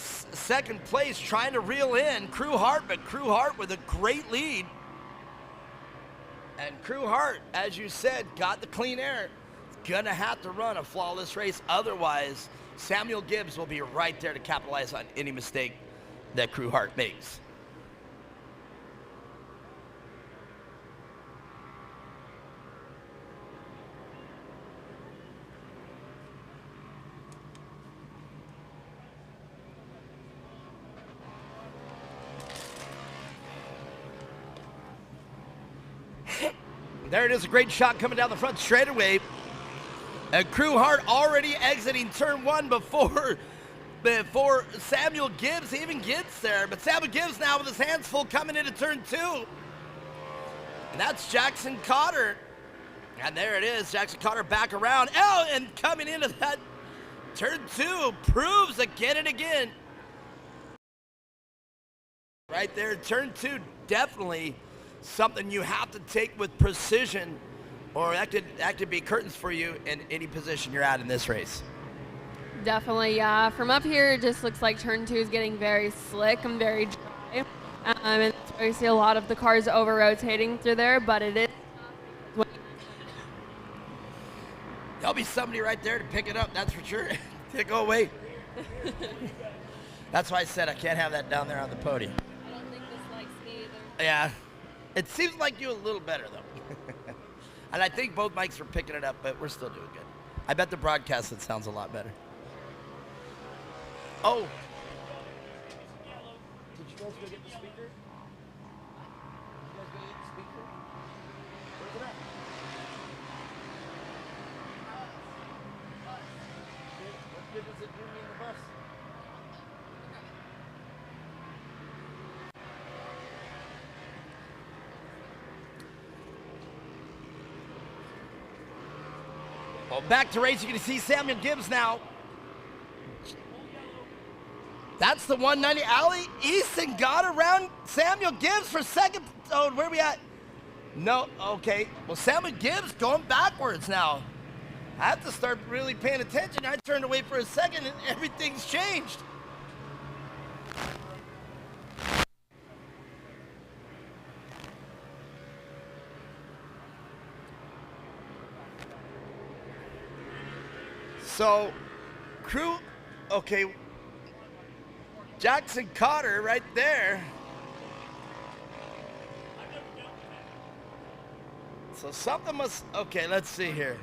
S1: second place, trying to reel in Crew Hart, but Crew Hart with a great lead. And Crew Hart, as you said, got the clean air. Gonna have to run a flawless race. Otherwise, Samuel Gibbs will be right there to capitalize on any mistake that Crew Hart makes. There it is, a great shot coming down the front straightaway. And Crew Hart already exiting turn one before Samuel Gibbs even gets there. But Samuel Gibbs now with his hands full coming into turn two. And that's Jackson Cotter. And there it is, Jackson Cotter back around. Oh, and coming into that turn two proves again and again. Right there, turn two, definitely something you have to take with precision, or that could be curtains for you in any position you're at in this race.
S3: Definitely, yeah. From up here, it just looks like turn two is getting very slick and very dry. And that's where you see a lot of the cars over-rotating through there, but it is.
S1: There'll be somebody right there to pick it up, that's for sure. Go away. That's why I said I can't have that down there on the podium.
S3: I don't think this likes me either.
S1: Yeah. It seems like you a little better, though. And I think both mics are picking it up, but we're still doing good. I bet the broadcast it sounds a lot better. Oh. Did you guys go get the speaker? Did you guys go get the speaker? Where's it at? What good does it do me in the bus? Well, back to race. You can see Samuel Gibbs now. That's the 190. Ali Easton got around Samuel Gibbs for second. Oh, where are we at? No, okay. Well, Samuel Gibbs going backwards now. I have to start really paying attention. I turned away for a second and everything's changed. So, Crew, okay, Jackson Cotter right there. So something must, okay, let's see here.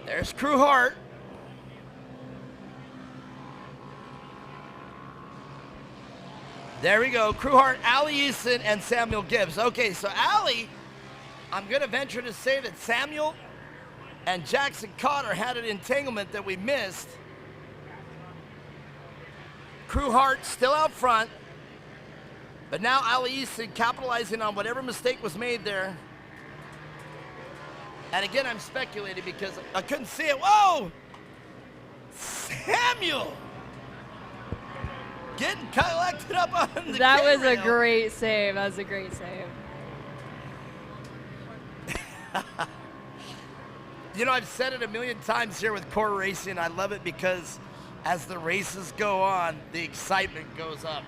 S1: There's Crew Hart. There we go, Crew Hart, Ali Easton, and Samuel Gibbs. Okay, so Ali, I'm going to venture to say that Samuel and Jackson Cotter had an entanglement that we missed. Crew Hart still out front, but now Ali Easton capitalizing on whatever mistake was made there. And again, I'm speculating because I couldn't see it. Whoa! Samuel! Getting collected up on the
S3: That was a
S1: K-rail.
S3: great save. That was a great save.
S1: You know, I've said it a million times here with Core Racing. I love it because as the races go on, the excitement goes up.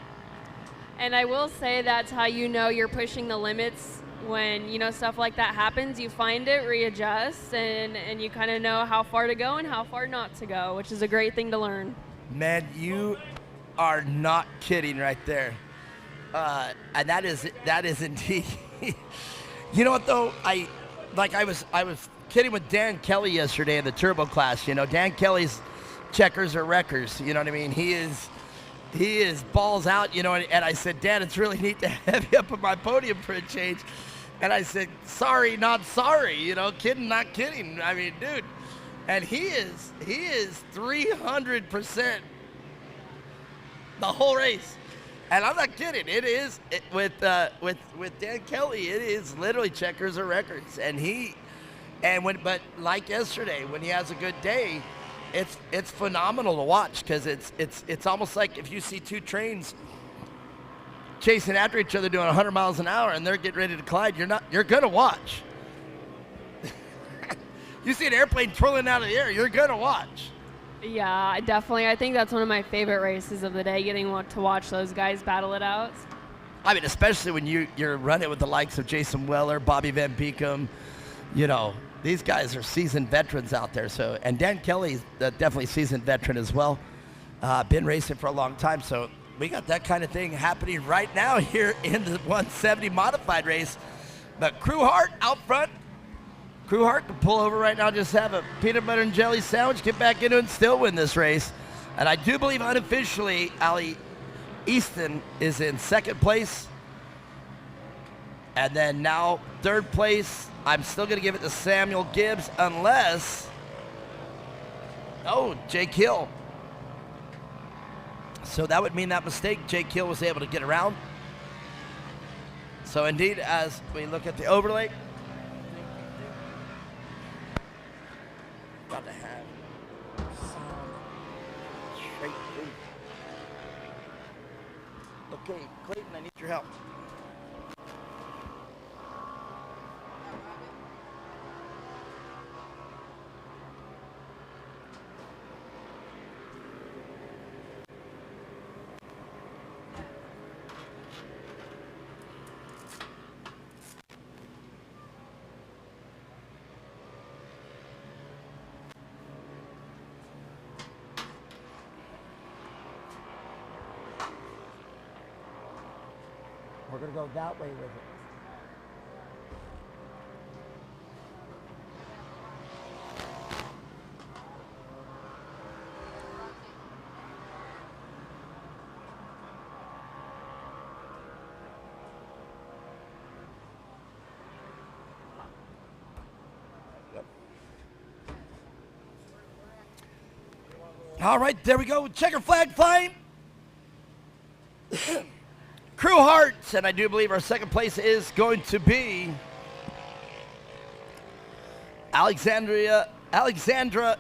S3: And I will say that's how you know you're pushing the limits. When, you know, stuff like that happens, you find it, readjust, and you kind of know how far to go and how far not to go, which is a great thing to learn.
S1: Man, you are not kidding right there. And that is indeed. You know what though? I was kidding with Dan Kelly yesterday in the turbo class. You know, Dan Kelly's checkers or wreckers. You know what I mean? He is balls out. You know, and I said, Dan, it's really neat to have you up on my podium for a change. And I said, sorry, not sorry. You know, kidding, not kidding. I mean, dude. And he is 300% the whole race. And I'm not kidding. With Dan Kelly, it is literally checkers or records. But like yesterday, when he has a good day, it's phenomenal to watch because it's almost like if you see two trains chasing after each other doing 100 miles an hour and they're getting ready to collide, you're gonna watch. You see an airplane twirling out of the air, you're going to watch.
S3: Yeah, definitely. I think that's one of my favorite races of the day, getting to watch those guys battle it out.
S1: I mean, especially when you're running with the likes of Jason Weller, Bobby Van Beekum. You know, these guys are seasoned veterans out there. So, and Dan Kelly's definitely seasoned veteran as well. Been racing for a long time. So we got that kind of thing happening right now here in the 170 modified race. But Crew Hart out front. Crew Hart can pull over right now, just have a peanut butter and jelly sandwich, get back into it, and still win this race. And I do believe unofficially, Ali Easton is in second place. And then now third place, I'm still going to give it to Samuel Gibbs unless, oh, Jake Hill. So that would mean that mistake. Jake Hill was able to get around. So indeed, as we look at the overlay, got to have some straight food. Okay, Clayton, I need your help. We're going to go that way with it. Yep. All right, there we go. Checker flag flying. Crew Hearts, and I do believe our second place is going to be Alexandra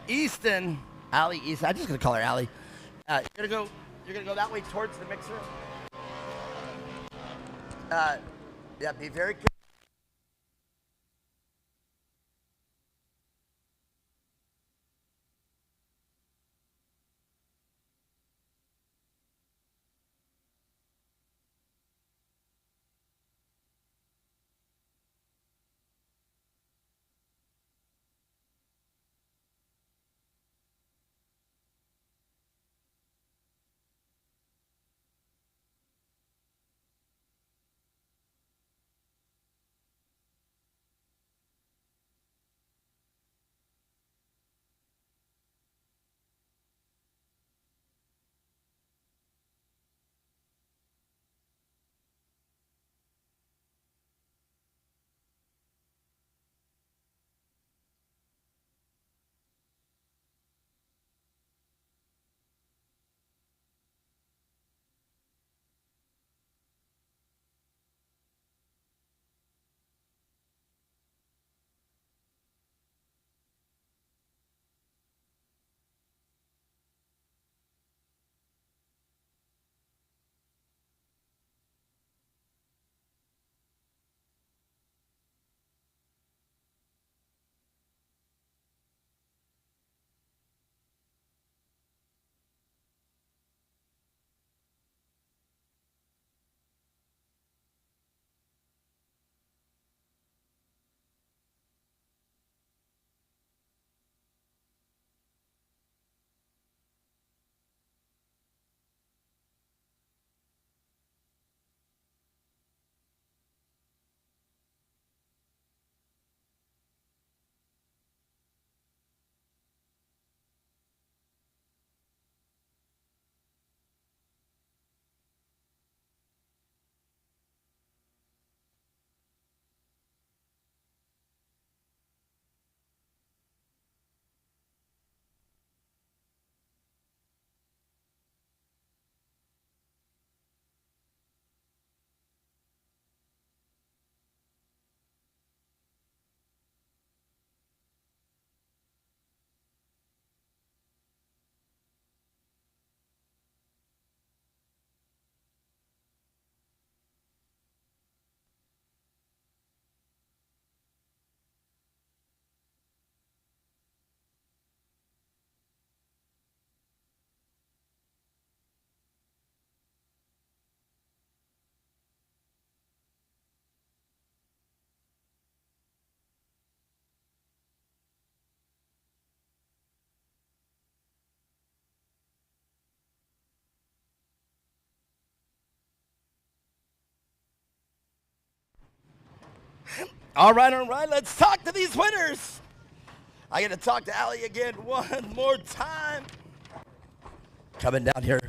S1: Easton. Allie Easton. I'm just gonna call her Allie. You're gonna go that way towards the mixer. Yeah, be very careful. All right. Let's talk to these winners. I get to talk to Allie again one more time. Coming down here.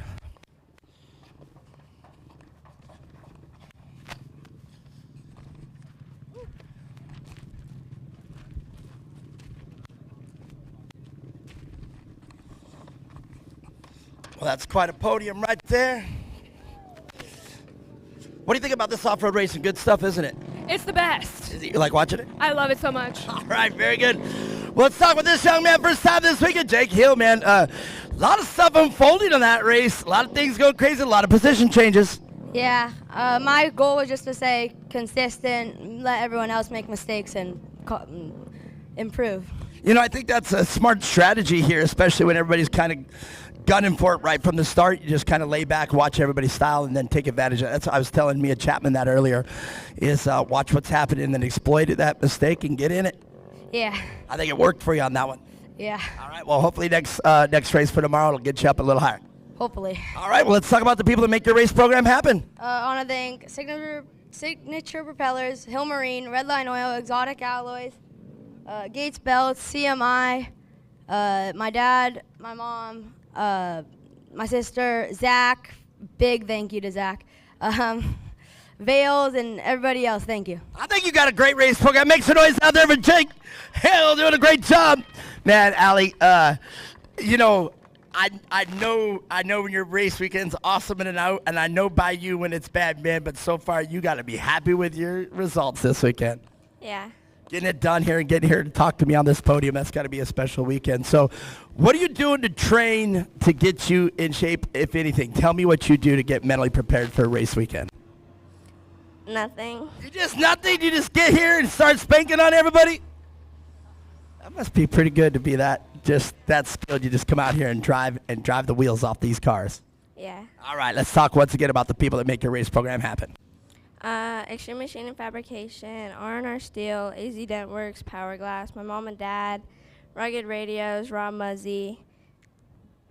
S1: Well, that's quite a podium right there. What do you think about this off-road racing? Good stuff, isn't it?
S15: It's the best.
S1: You like watching it?
S15: I love it so much.
S1: All right, very good. Well, let's talk with this young man. First time this weekend, Jake Hill, man. A lot of stuff unfolding on that race. A lot of things going crazy. A lot of position changes.
S16: Yeah, my goal was just to stay consistent, let everyone else make mistakes, and improve.
S1: You know, I think that's a smart strategy here, especially when everybody's kind of gunning for it right from the start. You just kind of lay back, watch everybody's style, and then take advantage of it. That's what I was telling Mia Chapman that earlier, is watch what's happening and then exploit that mistake and get in it.
S16: Yeah.
S1: I think it worked for you on that one.
S16: Yeah.
S1: All right, well, hopefully next race for tomorrow will get you up a little higher.
S16: Hopefully.
S1: All right, well, let's talk about the people that make your race program happen.
S16: I want to thank Signature Propellers, Hill Marine, Redline Oil, Exotic Alloys, Gates Belts, CMI, my dad, my mom, my sister, Zach. Big thank you to Zach. Vales and everybody else, thank you.
S1: I think you got a great race program. Make some noise out there for Jake Hill doing a great job. Man, Allie, you know, I know when your race weekend's awesome in and out, and I know by you when it's bad, man, but so far you got to be happy with your results this weekend.
S9: Yeah.
S1: Getting it done here and getting here to talk to me on this podium, that's got to be a special weekend. So what are you doing to train to get you in shape, if anything? Tell me what you do to get mentally prepared for a race weekend.
S9: Nothing.
S1: You just nothing? You just get here and start spanking on everybody? That must be pretty good to be that skilled. You just come out here and drive the wheels off these cars.
S9: Yeah.
S1: All right, let's talk once again about the people that make your race program happen.
S9: Extreme Machine and Fabrication, R&R Steel, AZ Dentworks, Power Glass, my mom and dad, Rugged Radios, Raw Muzzy,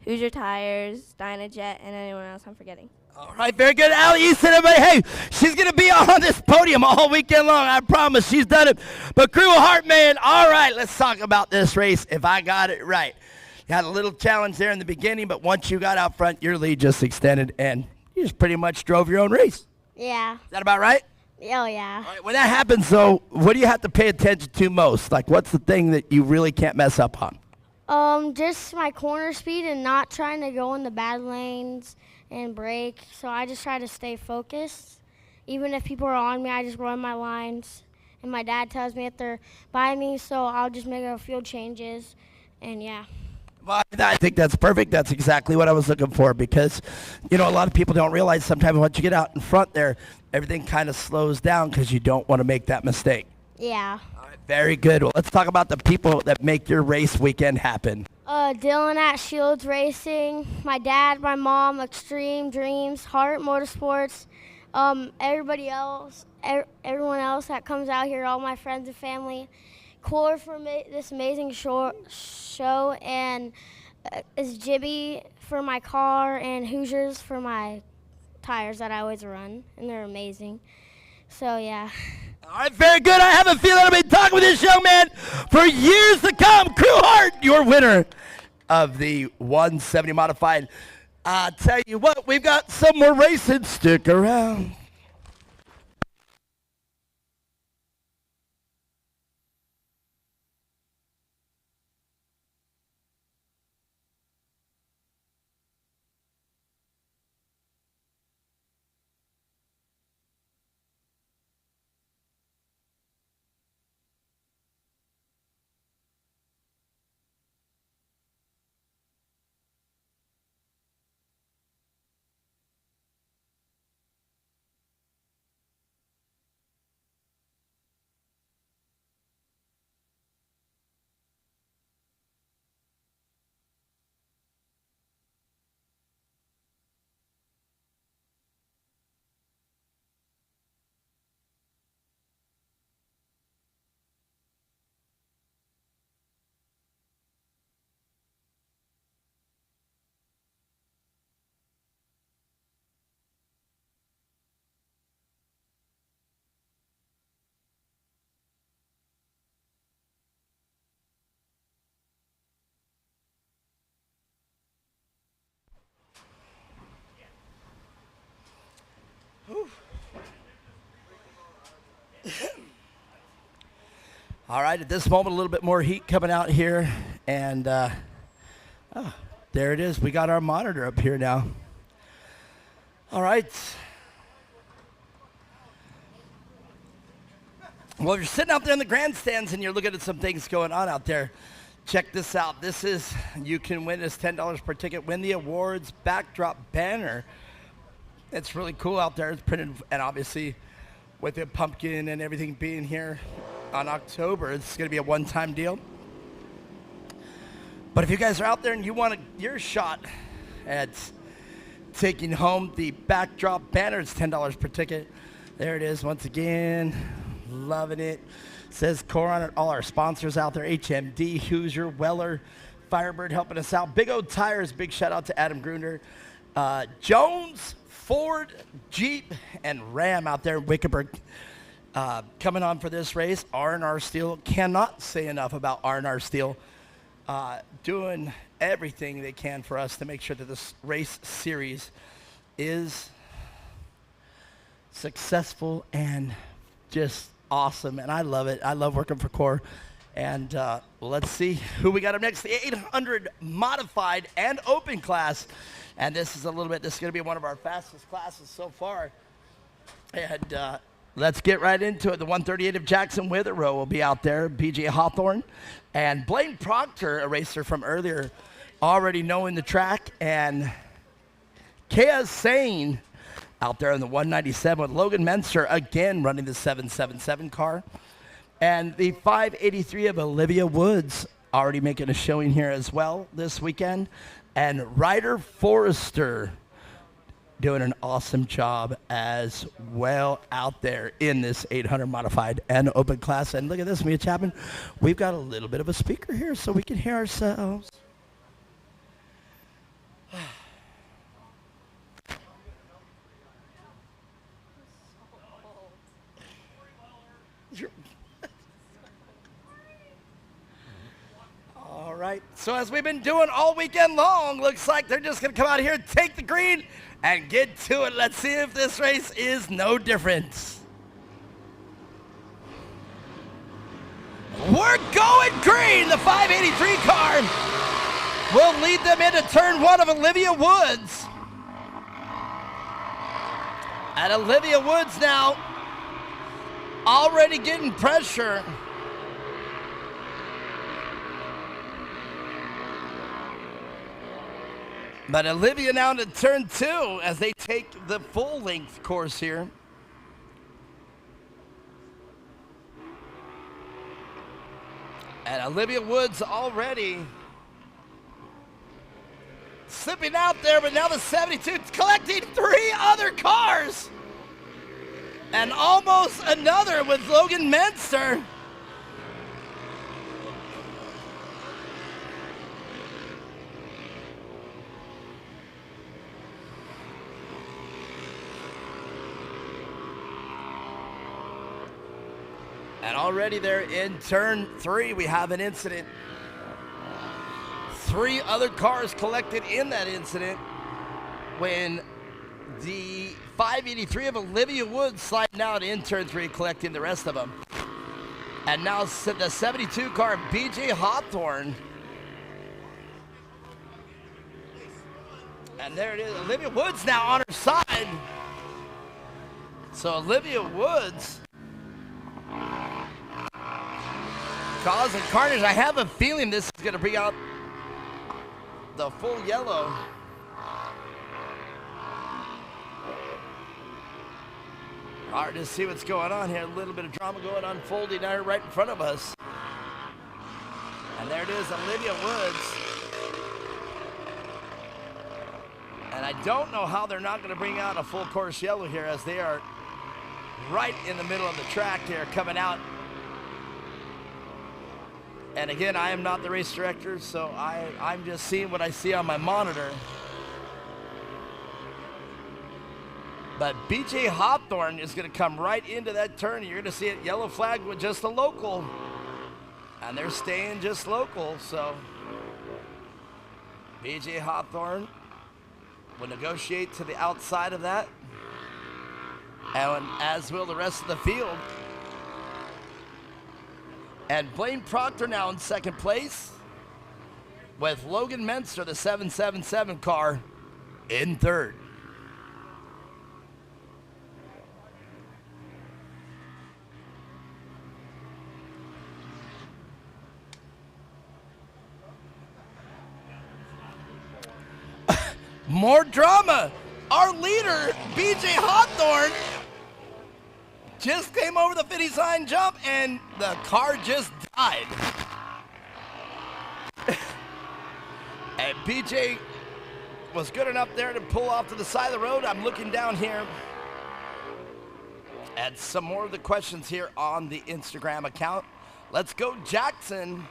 S9: Hoosier Tires, Dynajet, and anyone else I'm forgetting.
S1: All right, very good. Allie Easton, everybody. Hey, she's going to be on this podium all weekend long. I promise. She's done it. But Crew Heart, man, all right, let's talk about this race if I got it right. You had a little challenge there in the beginning, but once you got out front, your lead just extended, and you just pretty much drove your own race.
S9: Yeah.
S1: Is that about right?
S9: Oh, yeah.
S1: All right, when that happens, though, what do you have to pay attention to most? Like, what's the thing that you really can't mess up on?
S11: Just my corner speed and not trying to go in the bad lanes and brake. So I just try to stay focused. Even if people are on me, I just run my lines. And my dad tells me if they're by me, so I'll just make a few changes. And yeah.
S1: Well, I think that's perfect. That's exactly what I was looking for because, you know, a lot of people don't realize sometimes once you get out in front there, everything kind of slows down because you don't want to make that mistake.
S11: Yeah.
S1: All right, very good. Well, let's talk about the people that make your race weekend happen.
S11: Dylan at Shields Racing, my dad, my mom, Extreme Dreams, Heart Motorsports, everybody else, everyone else that comes out here, all my friends and family. Core for this amazing show, and is Jibby for my car, and Hoosiers for my tires that I always run, and they're amazing. So, yeah.
S1: All right, very good. I have a feeling I've been talking with this young man for years to come. Crew Heart, your winner of the 170 Modified. I tell you what, we've got some more racing. Stick around. All right, at this moment, a little bit more heat coming out here. And there it is. We got our monitor up here now. All right. Well, if you're sitting out there in the grandstands and you're looking at some things going on out there, check this out. You can win this $10 per ticket, win the awards backdrop banner. It's really cool out there. It's printed, and obviously with the pumpkin and everything being here on October, it's going to be a one-time deal. But if you guys are out there and you want your shot at taking home the backdrop banner, it's $10 per ticket. There it is once again. Loving it. Says core on it. All our sponsors out there: HMD, Hoosier, Weller, Firebird helping us out. Big O Tires. Big shout out to Adam Gruner. Jones, Ford, Jeep, and Ram out there in Wickenburg coming on for this race. R&R Steel. Cannot say enough about R&R Steel. Doing everything they can for us to make sure that this race series is successful and just awesome, and I love it. I love working for Core. And let's see who we got up next. The 800 modified and open class. And this is going to be one of our fastest classes so far. And let's get right into it. The 138 of Jackson Witherow will be out there. BJ Hawthorne. And Blaine Proctor, a racer from earlier, already knowing the track. And Kea Sane out there in the 197 with Logan Menser again running the 777 car. And the 583 of Olivia Woods already making a showing here as well this weekend. And Ryder Forrester doing an awesome job as well out there in this 800 modified and open class. And look at this, Mia Chapman. We've got a little bit of a speaker here so we can hear ourselves. All right, so as we've been doing all weekend long, looks like they're just going to come out here, take the green, and get to it. Let's see if this race is no different. We're going green. The 583 car will lead them into turn one of Olivia Woods. And Olivia Woods now already getting pressure. But Olivia now into turn two as they take the full length course here. And Olivia Woods already slipping out there, but now the 72 collecting three other cars. And almost another with Logan Menster. And already there in turn three, we have an incident. Three other cars collected in that incident when the 583 of Olivia Woods sliding out in turn three, collecting the rest of them. And now the 72 car, BJ Hawthorne. And there it is, Olivia Woods now on her side. So Olivia Woods causing carnage. I have a feeling this is going to bring out the full yellow. Hard to see what's going on here. A little bit of drama unfolding there right in front of us. And there it is, Olivia Woods. And I don't know how they're not going to bring out a full course yellow here, as they are right in the middle of the track here coming out. And again, I am not the race director, so I'm just seeing what I see on my monitor. But BJ Hawthorne is going to come right into that turn. You're going to see it yellow flag with just a local. And they're staying just local, so BJ Hawthorne will negotiate to the outside of that. And as will the rest of the field. And Blaine Proctor now in second place, with Logan Menster, the 777 car, in third. More drama. Our leader, BJ Hawthorne, just came over the finish line jump and the car just died. And BJ was good enough there to pull off to the side of the road. I'm looking down here at some more of the questions here on the Instagram account. Let's go, Jackson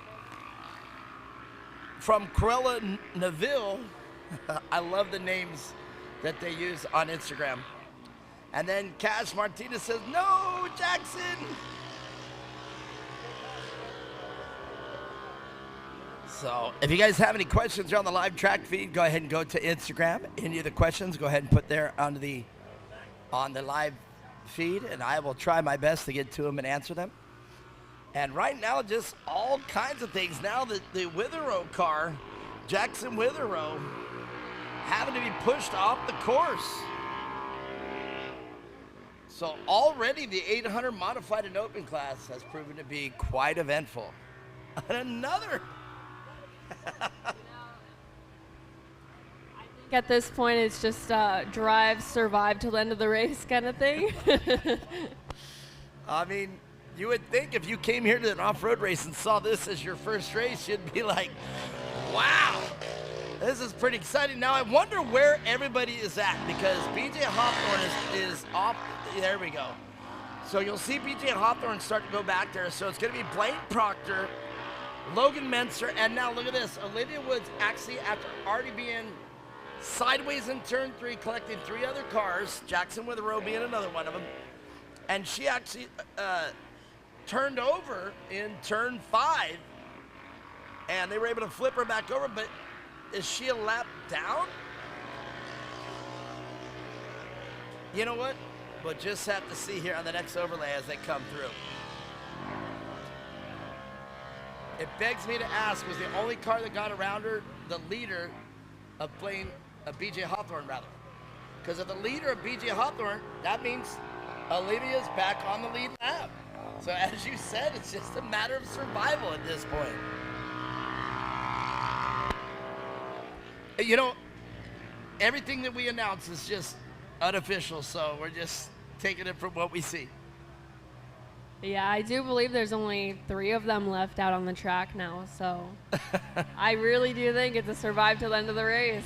S1: from Cruella Neville. I love the names that they use on Instagram. And then Cash Martinez says, no, Jackson. So if you guys have any questions here on the live track feed, go ahead and go to Instagram. Any of the questions, go ahead and put there on the live feed, and I will try my best to get to them and answer them. And right now, just all kinds of things. Now the Witherow car, Jackson Witherow, having to be pushed off the course. So already the 800 modified and open class has proven to be quite eventful. And another.
S3: At this point, it's just drive, survive till the end of the race kind of thing.
S1: I mean, you would think if you came here to an off-road race and saw this as your first race, you'd be like, wow. This is pretty exciting. Now, I wonder where everybody is at, because BJ Hawthorne is off. There we go. So you'll see BJ Hawthorne start to go back there. So it's going to be Blaine Proctor, Logan Menster, and now look at this. Olivia Woods actually, after already being sideways in turn 3, collecting 3 other cars, Jackson Witherow being another one of them, and she actually turned over in turn 5, and they were able to flip her back over, but is she a lap down? You know what? We'll just have to see here on the next overlay as they come through. It begs me to ask, was the only car that got around her the leader of playing BJ Hawthorne, rather? Because if the leader of BJ Hawthorne, that means Olivia's back on the lead lap. So as you said, it's just a matter of survival at this point. You know, everything that we announce is just unofficial, so we're just taking it from what we see.
S3: Yeah, I do believe there's only 3 of them left out on the track now, so I really do think it's a survive till the end of the race.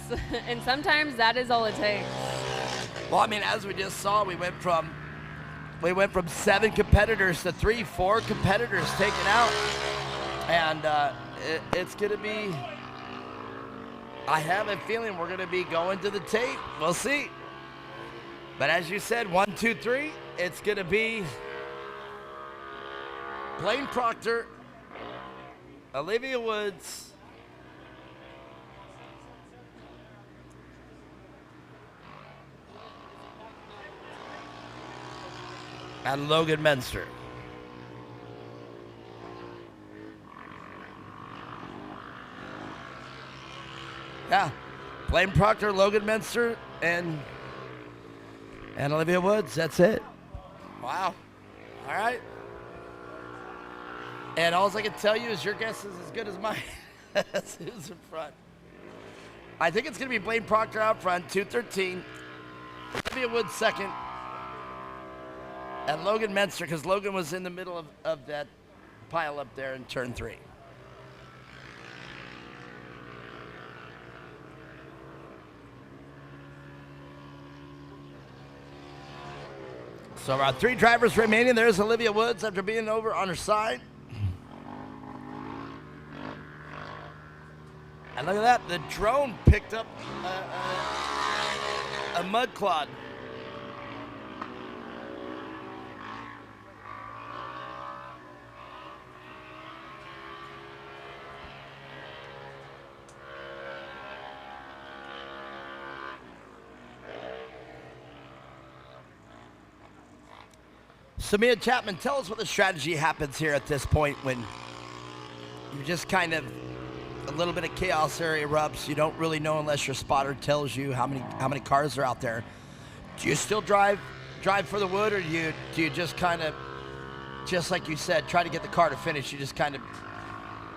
S3: And sometimes that is all it takes.
S1: Well, I mean, as we just saw, we went from 7 competitors to 4 competitors taken out. And it's going to be, I have a feeling we're going to be going to the tape. We'll see. But as you said, 1, 2, 3, it's going to be Blaine Proctor, Olivia Woods, and Logan Menster. Yeah, Blaine Proctor, Logan Menster, and Olivia Woods. That's it. Wow. All right. And all I can tell you is your guess is as good as mine. That's who's in front. I think it's going to be Blaine Proctor out front, 213. Olivia Woods second. And Logan Menster, because Logan was in the middle of that pile up there in turn 3. So about 3 drivers remaining. There's Olivia Woods after being over on her side. And look at that, the drone picked up a mud clod. So Mia Chapman, tell us what the strategy happens here at this point when you're just kind of a little bit of chaos there erupts. You don't really know unless your spotter tells you how many cars are out there. Do you still drive for the wood, or do you just kind of, just like you said, try to get the car to finish? You just kind of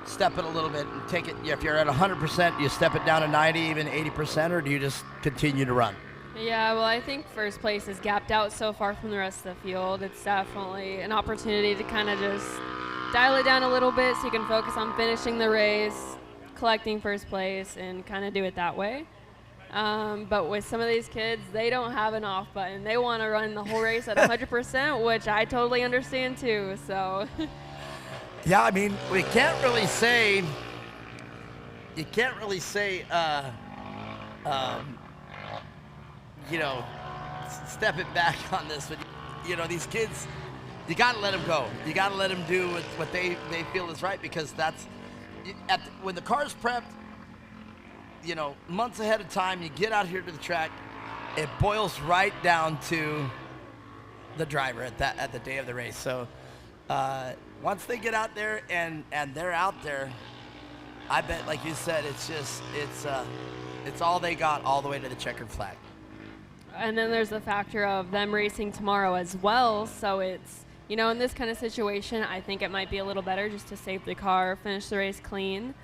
S1: step it a little bit and take it. If you're at 100%, do you step it down to 90, even 80%, or do you just continue to run?
S3: Yeah, well, I think first place is gapped out so far from the rest of the field. It's definitely an opportunity to kind of just dial it down a little bit so you can focus on finishing the race, collecting first place, and kind of do it that way. But with some of these kids, they don't have an off button. They want to run the whole race at 100%, which I totally understand too. So,
S1: yeah, I mean, we can't really say. Step it back on this. But, these kids, you got to let them go. You got to let them do what they feel is right, because that's when the car's prepped, months ahead of time, you get out here to the track, it boils right down to the driver at the day of the race. So once they get out there and they're out there, I bet, like you said, it's all they got all the way to the checkered flag.
S3: and then there's the factor of them racing tomorrow as well. So it's, in this kind of situation, I think it might be a little better just to save the car, finish the race clean.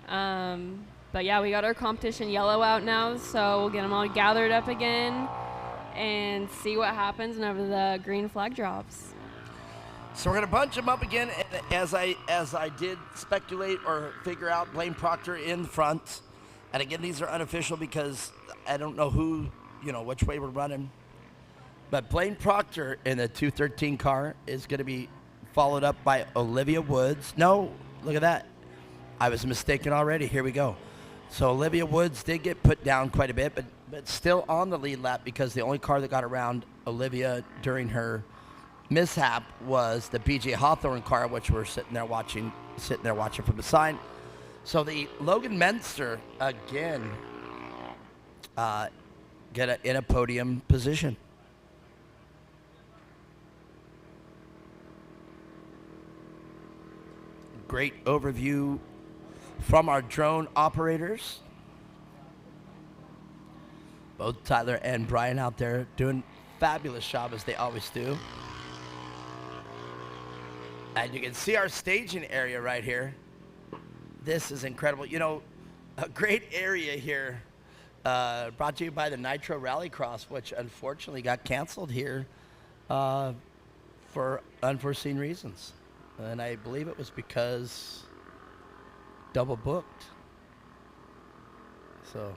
S3: But yeah, we got our competition yellow out now, so we'll get them all gathered up again and see what happens whenever the green flag drops.
S1: So we're going to bunch them up again, and as I did speculate or figure out, Blaine Proctor in front. And again, these are unofficial because I don't know who, which way we're running. But Blaine Proctor in the 213 car is going to be followed up by Olivia Woods. No, look at that. I was mistaken already. Here we go. So Olivia Woods did get put down quite a bit, but still on the lead lap, because the only car that got around Olivia during her mishap was the BJ Hawthorne car, which we're sitting there watching from the side. So the Logan Menster again get in a podium position. Great overview from our drone operators. Both Tyler and Brian out there doing fabulous job, as they always do. And you can see our staging area right here. This is incredible. A great area here, brought to you by the Nitro Rallycross, which unfortunately got canceled here for unforeseen reasons. And I believe it was because double booked. So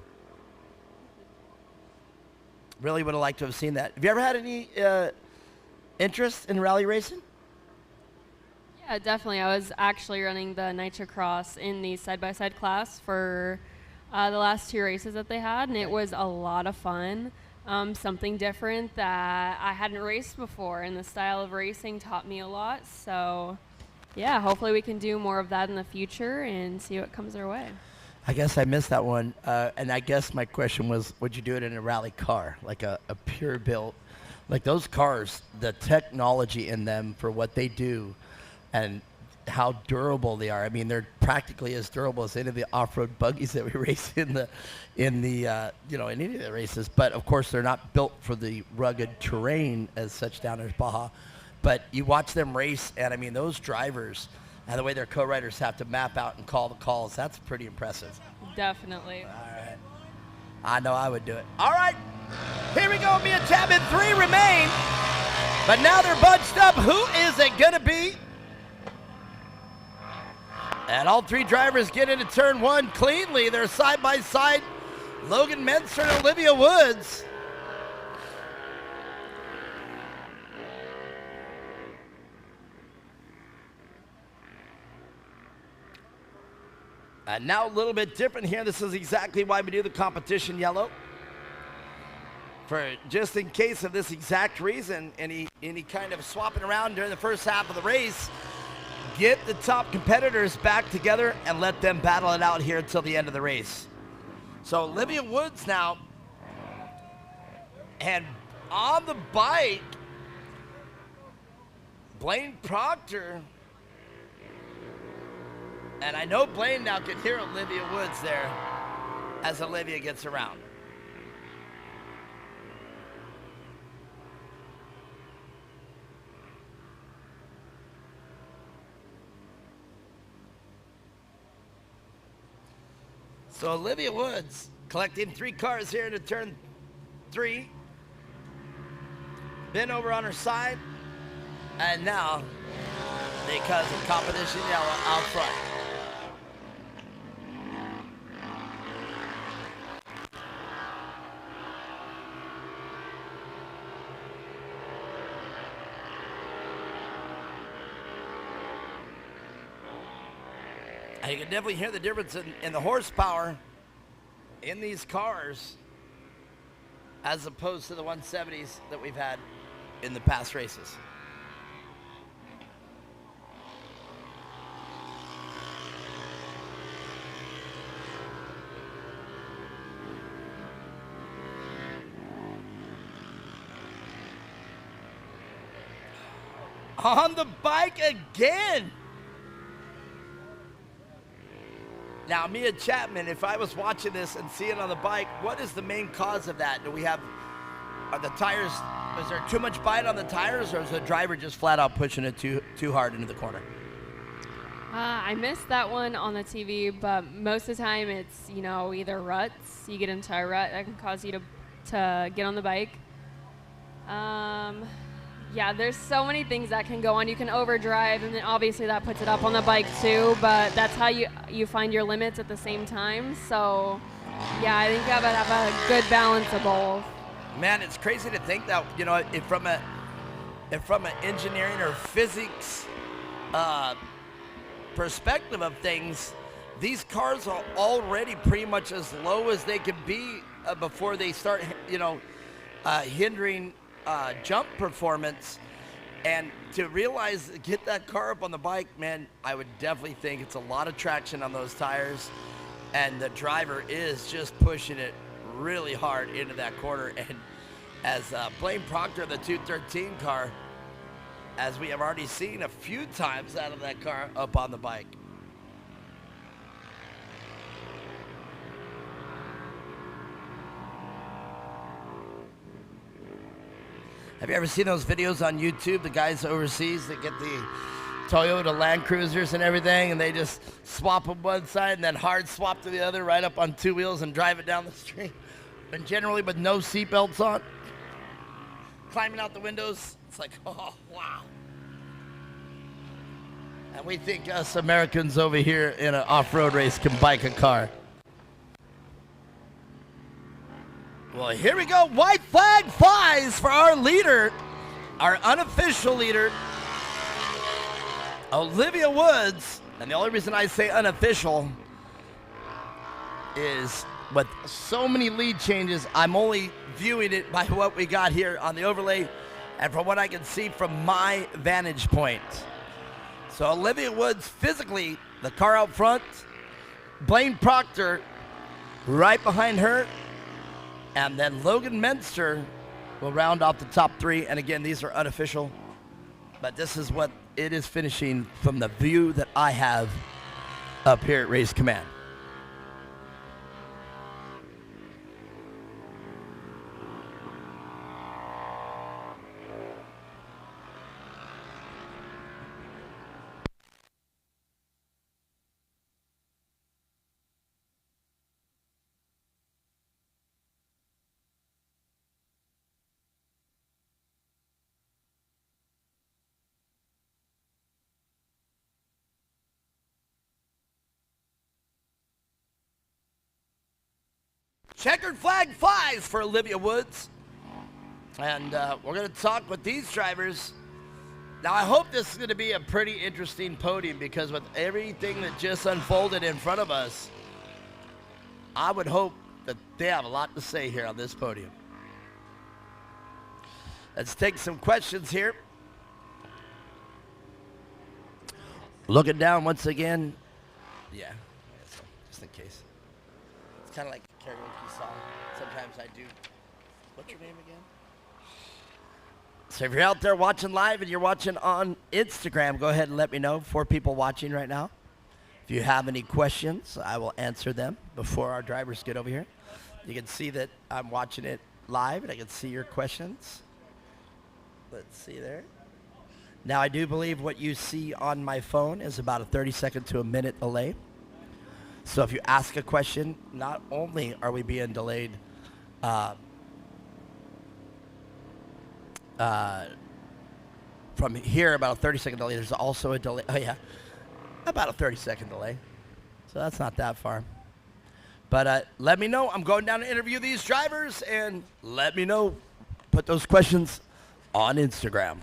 S1: really would have liked to have seen that. Have you ever had any interest in rally racing?
S3: Yeah, definitely. I was actually running the Nitro Cross in the side-by-side class for the last 2 races that they had, and it was a lot of fun. Something different that I hadn't raced before, and the style of racing taught me a lot. So, yeah, hopefully we can do more of that in the future and see what comes our way.
S1: I guess I missed that one. And I guess my question was, would you do it in a rally car, like a pure built? Like those cars, the technology in them for what they do and how durable they are. I mean, they're practically as durable as any of the off-road buggies that we race in any of the races. But of course, they're not built for the rugged terrain as such down in Baja. But you watch them race, and I mean, those drivers and the way their co-riders have to map out and call the calls, that's pretty impressive.
S3: Definitely.
S1: All right. I know I would do it. All right. Here we go. Mia Chapman, 3 remain. But now they're bunched up. Who is it going to be? And all 3 drivers get into turn 1 cleanly. They're side by side. Logan Menster and Olivia Woods. And now a little bit different here. This is exactly why we do the competition yellow. For just in case of this exact reason, any kind of swapping around during the first half of the race, get the top competitors back together and let them battle it out here until the end of the race. So Olivia Woods now, and on the bike Blaine Proctor. And I know Blaine now can hear Olivia Woods there as Olivia gets around. So Olivia Woods collecting 3 cars here to turn 3. Ben over on her side. And now, because of competition yellow out front. And you can definitely hear the difference in the horsepower in these cars as opposed to the 170s that we've had in the past races. On the bike again. Now, Mia Chapman, if I was watching this and seeing on the bike, what is the main cause of that? Are the tires, is there too much bite on the tires, or is the driver just flat out pushing it too hard into the corner?
S3: I missed that one on the TV, but most of the time it's, either ruts. You get into a rut that can cause you to get on the bike. Yeah, there's so many things that can go on. You can overdrive, and then obviously that puts it up on the bike too, but that's how you find your limits at the same time. So, yeah, I think you have to have a good balance of both.
S1: Man, it's crazy to think that, if from an engineering or physics perspective of things, these cars are already pretty much as low as they can be before they start, hindering jump performance. And to realize, get that car up on the bike, man, I would definitely think it's a lot of traction on those tires, and the driver is just pushing it really hard into that corner. And as Blaine Proctor, the 213 car, as we have already seen a few times out of that car up on the bike. Have you ever seen those videos on YouTube, the guys overseas that get the Toyota Land Cruisers and everything, and they just swap them one side and then hard swap to the other right up on 2 wheels and drive it down the street, and generally with no seatbelts on, climbing out the windows? It's like, oh, wow. And we think us Americans over here in an off-road race can bike a car. Well, here we go. White flag flies for our leader, our unofficial leader, Olivia Woods. And the only reason I say unofficial is with so many lead changes, I'm only viewing it by what we got here on the overlay and from what I can see from my vantage point. So Olivia Woods physically, the car out front, Blaine Proctor right behind her, and then Logan Menster will round off the top 3. And again, these are unofficial, but this is what it is finishing from the view that I have up here at Race Command. Checkered flag flies for Olivia Woods. And we're going to talk with these drivers. Now, I hope this is going to be a pretty interesting podium, because with everything that just unfolded in front of us, I would hope that they have a lot to say here on this podium. Let's take some questions here. Looking down once again. Yeah, just in case. It's kind of like a karaoke song. Sometimes I do. What's your name again? So if you're out there watching live and you're watching on Instagram, go ahead and let me know. 4 people watching right now. If you have any questions, I will answer them before our drivers get over here. You can see that I'm watching it live, and I can see your questions. Let's see there. Now, I do believe what you see on my phone is about a 30-second to a minute delay. So if you ask a question, not only are we being delayed from here, about a 30-second delay, there's also a delay. Oh, yeah. About a 30-second delay. So that's not that far. But let me know. I'm going down to interview these drivers, and let me know. Put those questions on Instagram.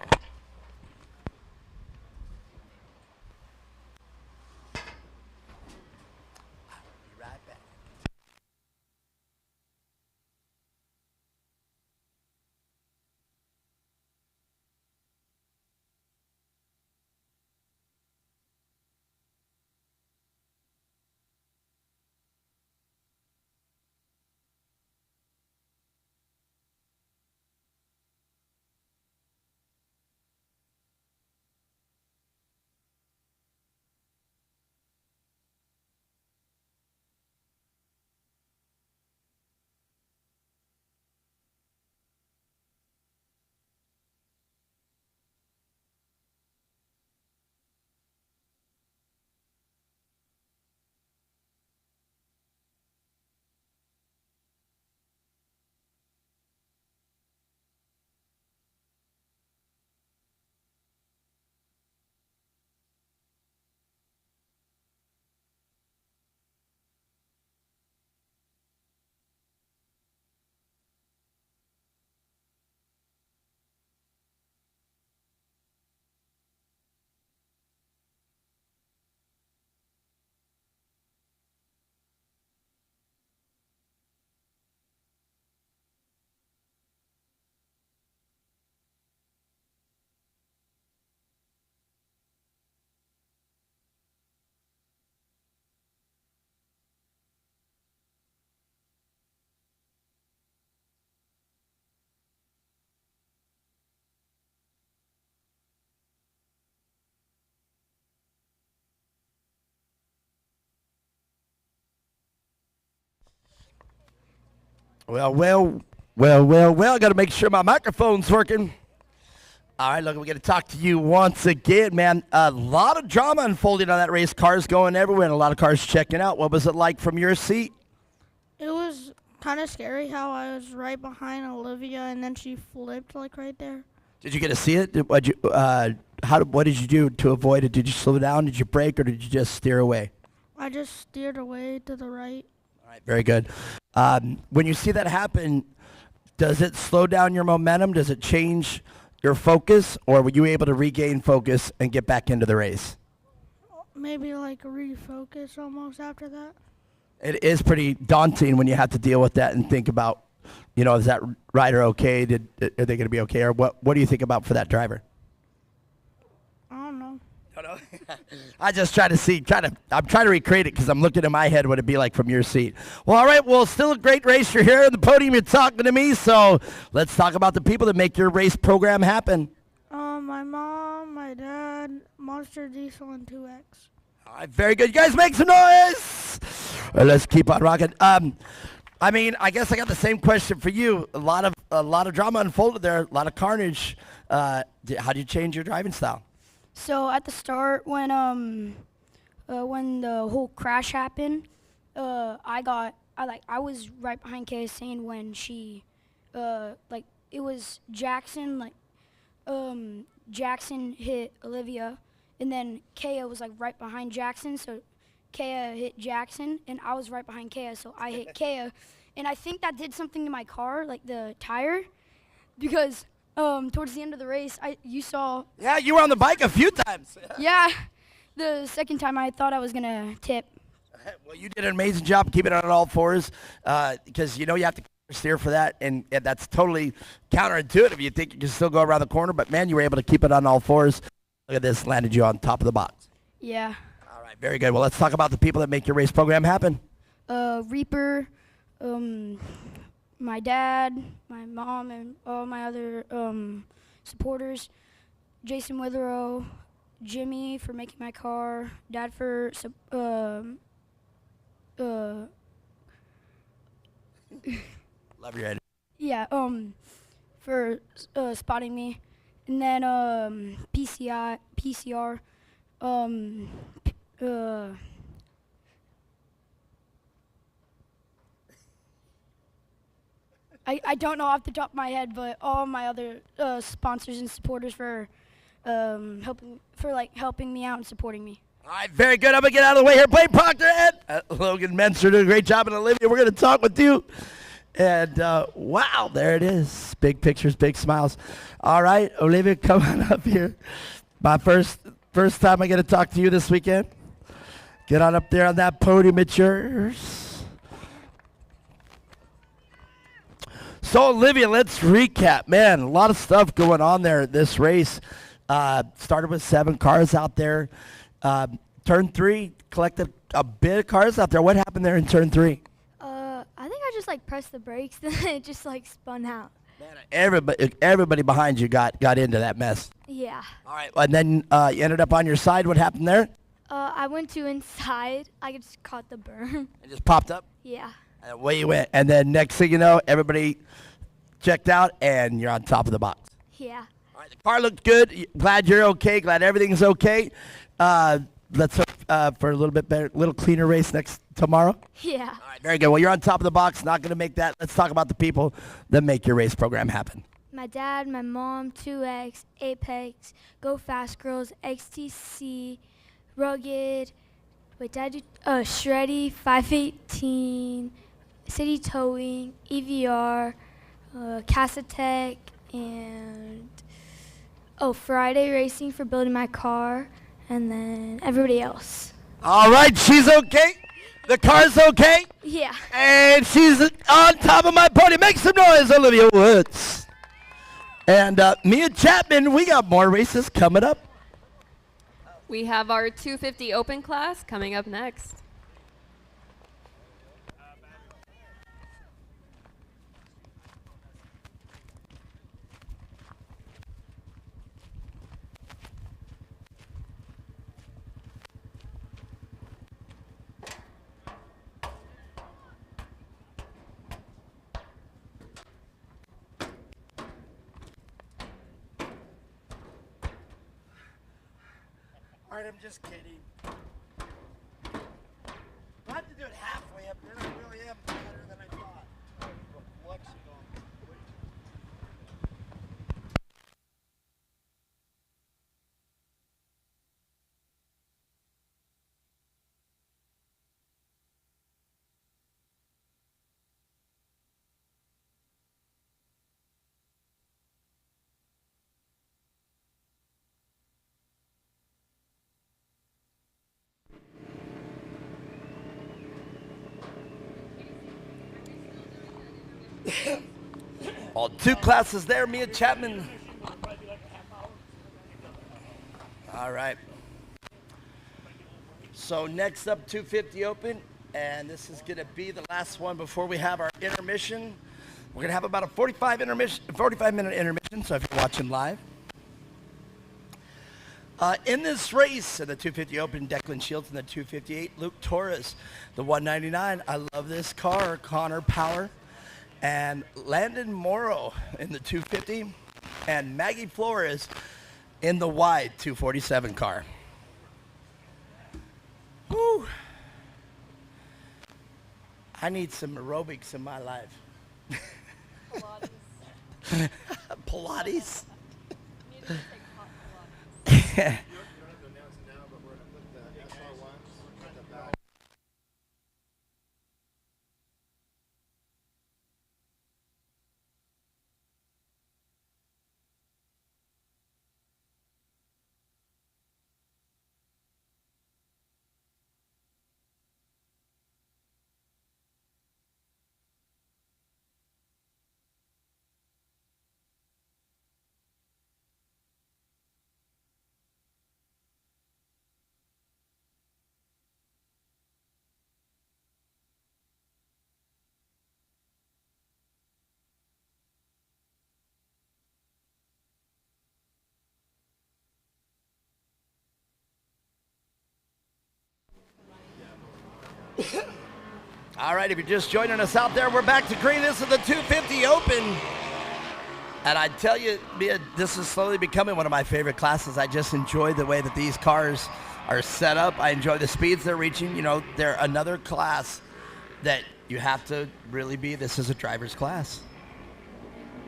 S1: Well. Got to make sure my microphone's working. All right, look, we're going to talk to you once again, man. A lot of drama unfolding on that race. Cars going everywhere and a lot of cars checking out. What was it like from your seat?
S7: It was kind of scary how I was right behind Olivia and then she flipped like right there.
S1: Did you get to see it? What did you do to avoid it? Did you slow down? Did you brake, or did you just steer away?
S7: I just steered away to the right.
S1: All right, very good. When you see that happen, does it slow down your momentum? Does it change your focus, or were you able to regain focus and get back into the race?
S7: Maybe like refocus almost after that.
S1: It is pretty daunting when you have to deal with that and think about, is that rider okay? Are they going to be okay? Or what do you think about for that driver?
S7: I don't know.
S1: I just I'm trying to recreate it because I'm looking in my head what it'd be like from your seat. Well, all right. Well, still a great race. You're here on the podium. You're talking to me. So let's talk about the people that make your race program happen.
S7: My mom, my dad, Monster Diesel, and 2X.
S1: All right, very good. You guys make some noise. Well, let's keep on rocking. I guess I got the same question for you. A lot of drama unfolded there. A lot of carnage. How did you change your driving style?
S12: So at the start, when the whole crash happened, I was right behind Kaya Sane when she, it was Jackson, Jackson hit Olivia, and then Kaya was right behind Jackson, so Kaya hit Jackson, and I was right behind Kaya, so I hit Kaya, and I think that did something to my car, the tire, because towards the end of the race, you saw.
S1: Yeah, you were on the bike a few times.
S12: Yeah, the second time I thought I was gonna tip.
S1: Well, you did an amazing job keeping it on all fours, because you have to steer for that, and that's totally counterintuitive. You think you can still go around the corner, but man, you were able to keep it on all fours. Look at this, landed you on top of the box.
S12: Yeah.
S1: All right, very good. Well, let's talk about the people that make your race program happen.
S12: Reaper, my dad, my mom, and all my other supporters, Jason Witherow, Jimmy for making my car, Dad for
S1: Love your head.
S12: yeah, for spotting me, and then PCR, I don't know off the top of my head, but all my other sponsors and supporters for helping me out and supporting me.
S1: All right, very good. I'm going to get out of the way here. Blaine Proctor and Logan Menser doing a great job. And Olivia, we're going to talk with you. And wow, there it is. Big pictures, big smiles. All right, Olivia, come on up here. My first time I get to talk to you this weekend. Get on up there on that podium. It's yours. So, Olivia, let's recap. Man, a lot of stuff going on there at this race. Started with 7 cars out there. Turn 3, collected a bit of cars out there. What happened there in turn 3?
S17: I think I just like pressed the brakes, then it just like spun out.
S1: Everybody behind you got into that mess.
S17: Yeah.
S1: All right, and then you ended up on your side. What happened there?
S17: I went to inside. I just caught the berm.
S1: It just popped up?
S17: Yeah.
S1: And away you went. And then next thing you know, everybody checked out, and you're on top of the box.
S17: Yeah.
S1: All right, the car looked good. Glad you're okay. Glad everything's okay. Let's hope for a little bit better, little cleaner race tomorrow.
S17: Yeah.
S1: All right, very good. Well, you're on top of the box. Not going to make that. Let's talk about the people that make your race program happen.
S17: My dad, my mom, 2X, Apex, Go Fast Girls, XTC, Rugged. Wait, did I do Shreddy, 518, City Towing, EVR, Casatech, and Friday Racing for building my car, and then everybody else.
S1: All right, she's okay. The car's okay.
S17: Yeah.
S1: And she's on top of my podium. Make some noise, Olivia Woods. And Mia Chapman, we got more races coming up.
S3: We have our 250 open class coming up next.
S1: All right, I'm just kidding. I have to do it halfway up there. I really am better than I thought. All 2 classes there, Mia Chapman. All right. So next up, 250 open, and this is going to be the last one before we have our intermission. We're going to have about a 45-minute intermission, so if you're watching live. In this race, in the 250 Open, Declan Shields in the 258, Luke Torres, the 199. I love this car, Connor Power. And Landon Morrow in the 250, and Maggie Flores in the wide 247 car. Whew. I need some aerobics in my life. Pilates? Pilates. All right, if you're just joining us out there, we're back to green. This is the 250 Open. And I tell you, this is slowly becoming one of my favorite classes. I just enjoy the way that these cars are set up. I enjoy the speeds they're reaching. You know, they're another class that you have to really be. This is a driver's class.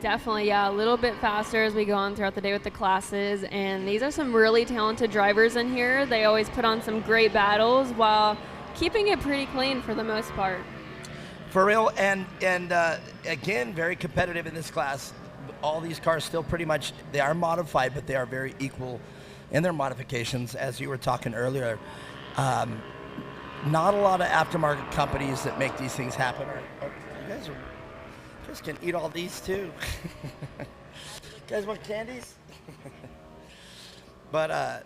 S3: Definitely, yeah, a little bit faster as we go on throughout the day with the classes. And these are some really talented drivers in here. They always put on some great battles while keeping it pretty clean for the most part.
S1: For real, and again, very competitive in this class. All these cars still pretty much, they are modified, but they are very equal in their modifications, as you were talking earlier. Not a lot of aftermarket companies that make these things happen. You guys can eat all these too. You guys want candies? But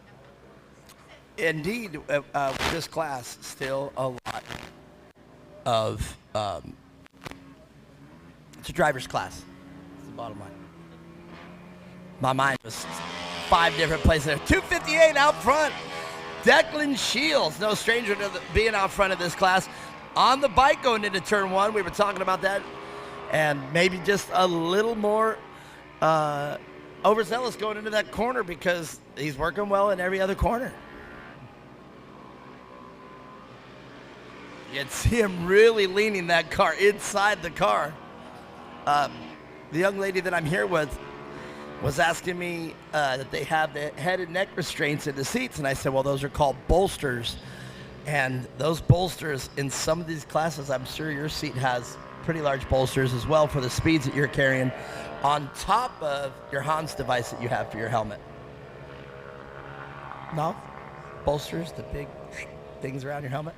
S1: indeed, with this class, still a lot of, it's a driver's class. That's the bottom line. My mind was 5 different places there. 258 out front. Declan Shields, no stranger to being out front of this class. On the bike going into turn 1. We were talking about that. And maybe just a little more overzealous going into that corner because he's working well in every other corner. You can see him really leaning that car inside the car. The young lady that I'm here with was asking me that they have the head and neck restraints in the seats, and I said, well, those are called bolsters. And those bolsters in some of these classes, I'm sure your seat has pretty large bolsters as well for the speeds that you're carrying on top of your Hans device that you have for your helmet. No? Bolsters, the big things around your helmet?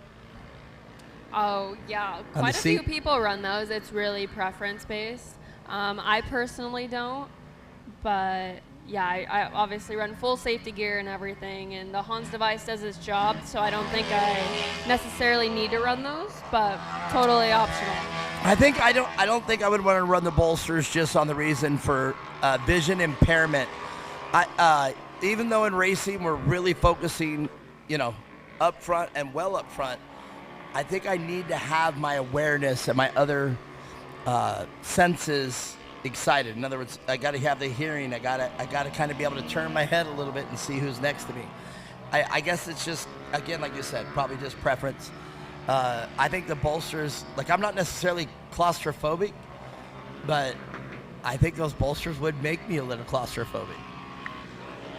S3: Oh, yeah. Quite a few people run those. It's really preference-based. I personally don't, but yeah, I obviously run full safety gear and everything, and the Hans device does its job, so I don't think I necessarily need to run those, but totally optional.
S1: I don't think I would want to run the bolsters just on the reason for vision impairment. Even though in racing we're really focusing, up front and well up front, I think I need to have my awareness and my other senses excited. In other words, I got to have the hearing. I got to kind of be able to turn my head a little bit and see who's next to me. I guess it's just, again, like you said, probably just preference. I think the bolsters, I'm not necessarily claustrophobic, but I think those bolsters would make me a little claustrophobic.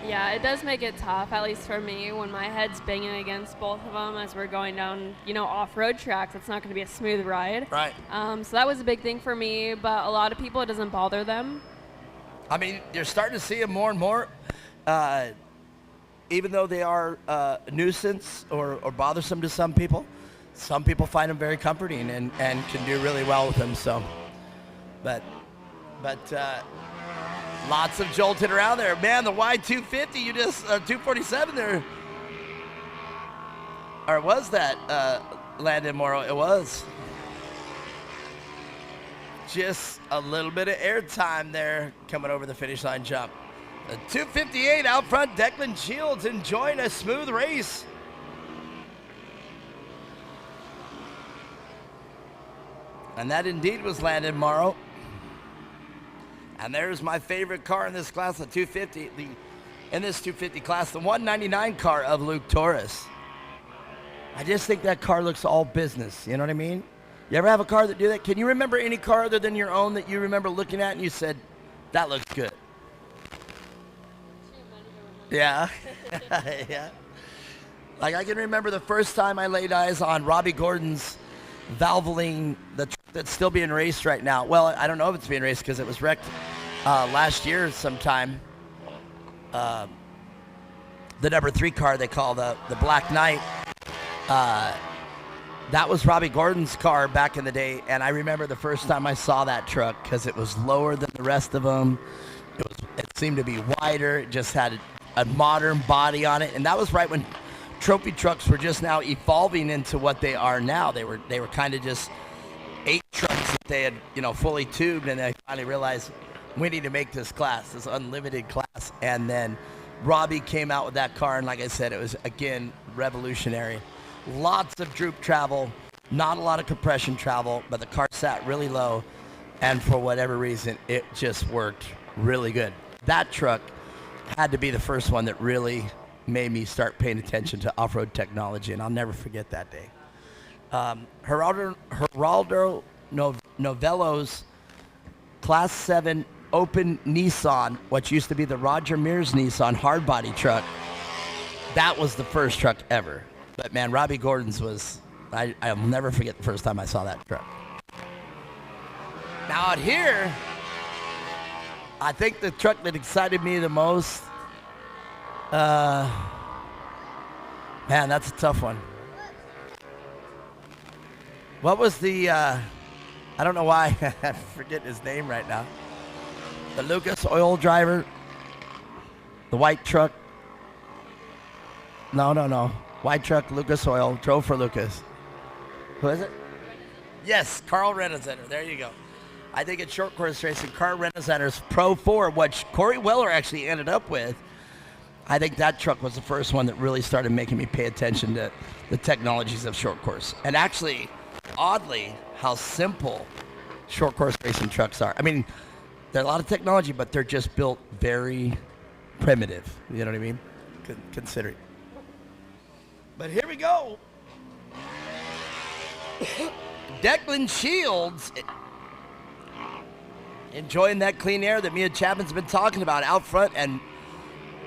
S3: Yeah, it does make it tough, at least for me, when my head's banging against both of them as we're going down, off-road tracks. It's not going to be a smooth ride.
S1: Right.
S3: So that was a big thing for me, but a lot of people, it doesn't bother them.
S1: I mean, you're starting to see them more and more. Even though they are a nuisance or bothersome to some people find them very comforting and can do really well with them. So, but lots of jolting around there. Man, the Y250, 247 there. Or was that Landon Morrow? It was. Just a little bit of air time there coming over the finish line jump. The 258 out front, Declan Shields enjoying a smooth race. And that indeed was Landon Morrow. And there's my favorite car in this class, the 250, in this 250 class, the 199 car of Luke Torres. I just think that car looks all business, you know what I mean? You ever have a car that do that? Can you remember any car other than your own that you remember looking at and you said, that looks good? Yeah. Yeah. I can remember the first time I laid eyes on Robbie Gordon's Valvoline, the truck that's still being raced right now. Well, I don't know if it's being raced because it was wrecked last year sometime. The number 3 car they call the Black Knight. That was Robbie Gordon's car back in the day, and I remember the first time I saw that truck because it was lower than the rest of them. It seemed to be wider. It just had a modern body on it, and that was right when trophy trucks were just now evolving into what they are now. They were kind of just 8 trucks that they had, fully tubed, and they finally realized we need to make this class, this unlimited class. And then Robbie came out with that car, and like I said, it was again revolutionary. Lots of droop travel, Not a lot of compression travel, but the car sat really low, and for whatever reason, it just worked really good. That truck had to be the first one that really made me start paying attention to off-road technology, and I'll never forget that day. Geraldo Novello's Class 7 open Nissan, what used to be the Roger Mears Nissan hardbody truck, that was the first truck ever. But man, Robbie Gordon's was, I'll never forget the first time I saw that truck. Now out here, I think the truck that excited me the most, man, that's a tough one. What was the, I don't know why I'm forgetting his name right now. The Lucas Oil driver, the white truck. No. White truck, Lucas Oil, drove for Lucas. Who is it? Yes, Carl Rennezetter. There you go. I think it's short course racing, Carl Rennezetter's Pro 4, which Corey Weller actually ended up with. I think that truck was the first one that really started making me pay attention to the technologies of short course. And actually, oddly, how simple short course racing trucks are. I mean, there's a lot of technology, but they're just built very primitive. You know what I mean? Considering. But here we go. Declan Shields enjoying that clean air that Mia Chapman's been talking about out front, and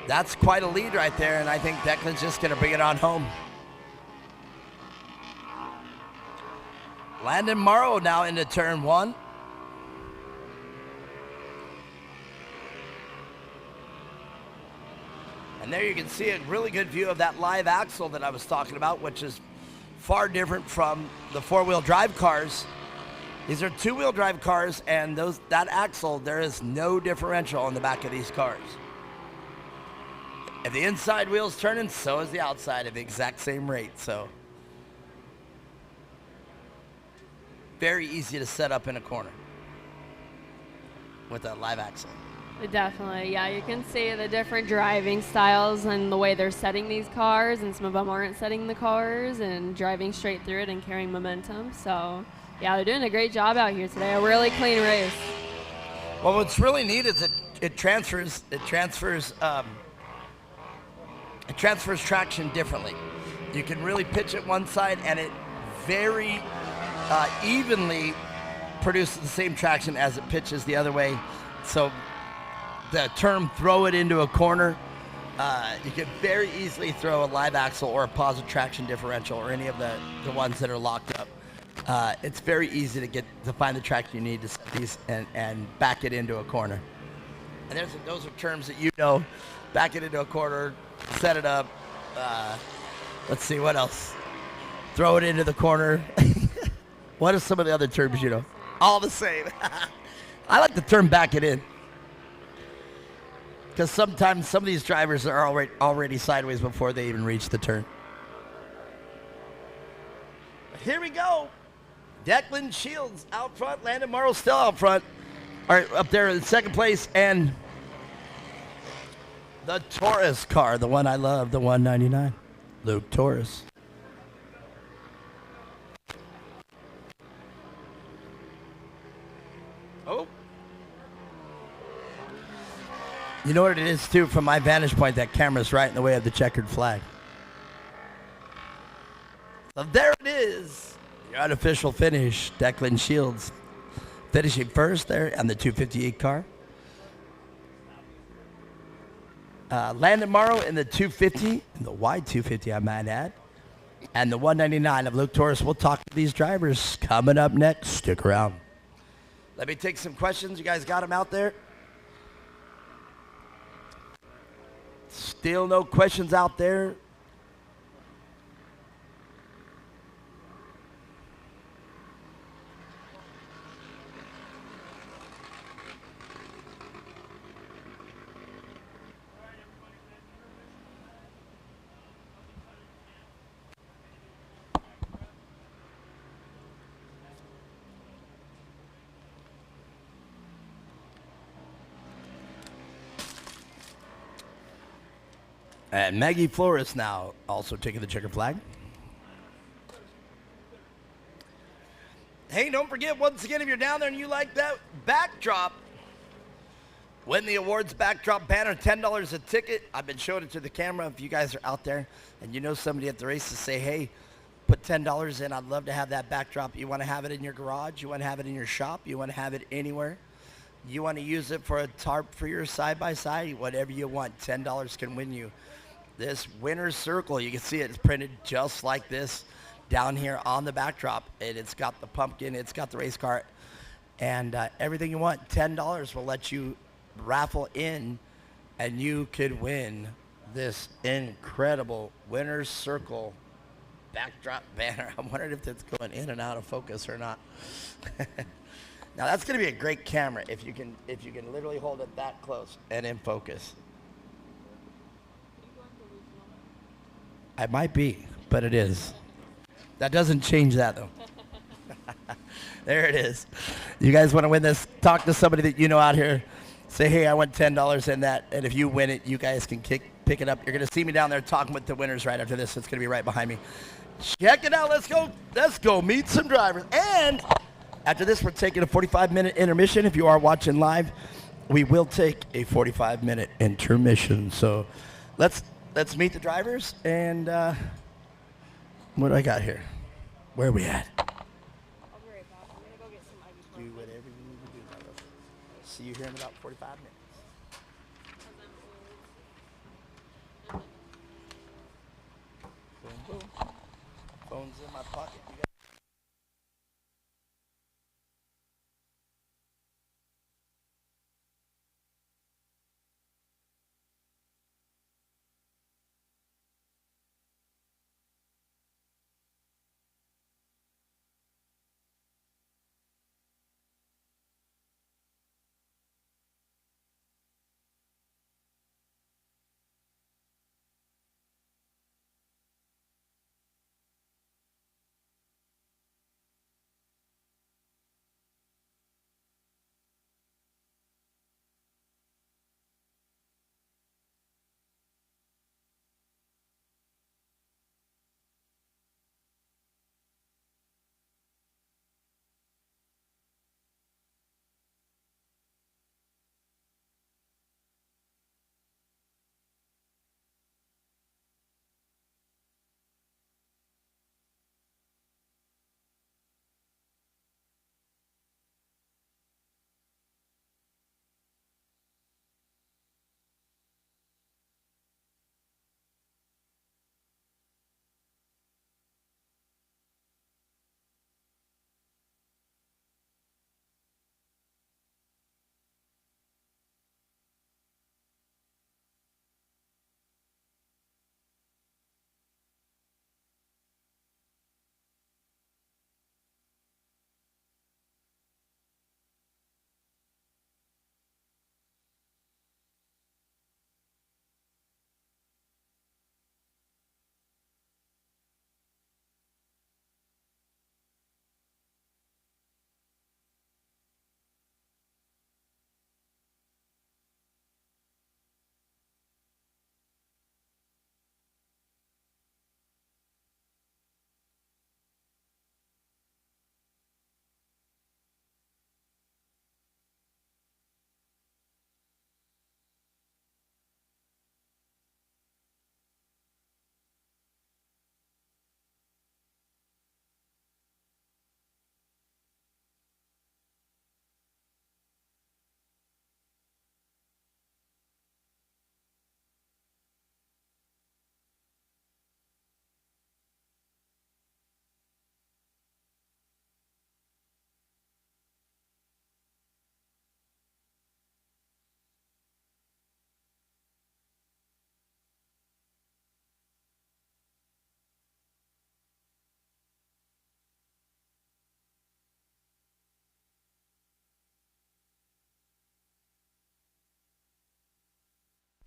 S1: that's quite a lead right there, and I think Declan's just going to bring it on home. Landon Morrow now into turn 1. And there you can see a really good view of that live axle that I was talking about, which is far different from the four-wheel drive cars. These are two-wheel drive cars, and that axle, there is no differential on the back of these cars. If the inside wheel's turning, so is the outside at the exact same rate. So very easy to set up in a corner with a live axle.
S3: Definitely, yeah. You can see the different driving styles and the way they're setting these cars, and some of them aren't setting the cars and driving straight through it and carrying momentum. So, yeah, they're doing a great job out here today. A really clean race.
S1: Well, what's really neat is it transfers traction differently. You can really pitch it one side, and it very evenly produces the same traction as it pitches the other way. So the term throw it into a corner, you can very easily throw a live axle or a positive traction differential or any of the ones that are locked up. It's very easy to find the traction you need to set these and back it into a corner. And those are terms that you know. Back it into a corner, set it up. Let's see, what else? Throw it into the corner. What are some of the other terms you know? All the same. I like the term back it in. Because sometimes some of these drivers are already sideways before they even reach the turn. Here we go. Declan Shields out front. Landon Morrow still out front. All right, up there in second place. And the Taurus car, the one I love, the 199. Luke Taurus. Oh. You know what it is, too? From my vantage point, that camera's right in the way of the checkered flag. So there it is. Your unofficial finish. Declan Shields finishing first there on the 258 car. Landon Morrow in the 250, in the wide 250, I might add. And the 199 of Luke Taurus. We'll talk to these drivers coming up next. Stick around. Let me take some questions. You guys got them out there? Still no questions out there? And Maggie Flores now also taking the checker flag. Hey, don't forget, once again, if you're down there and you like that backdrop, win the awards backdrop banner, $10 a ticket. I've been showing it to the camera. If you guys are out there and you know somebody at the race to say, hey, put $10 in, I'd love to have that backdrop. You want to have it in your garage, you want to have it in your shop, you want to have it anywhere. You want to use it for a tarp for your side-by-side, whatever you want, $10 can win you this winner's circle. You can see it's printed just like this down here on the backdrop. And it's got the pumpkin, it's got the race car, and everything you want. $10 will let you raffle in, and you could win this incredible winner's circle backdrop banner. I'm wondering if it's going in and out of focus or not. Now that's going to be a great camera if you can literally hold it that close and in focus. I might be, but it is. That doesn't change that though. There it is. You guys want to win this? Talk to somebody that you know out here. Say, hey, I want $10 in that, and if you win it, you guys can pick it up. You're going to see me down there talking with the winners right after this. It's going to be right behind me. Check it out. Let's go meet some drivers. And after this, we're taking a 45-minute intermission. If you are watching live, we will take a 45-minute intermission. So let's meet the drivers. And what do I got here? Where are we at? Do whatever you need to do, my love. See you here in about 45 minutes. Boom, boom. Phone's in my pocket.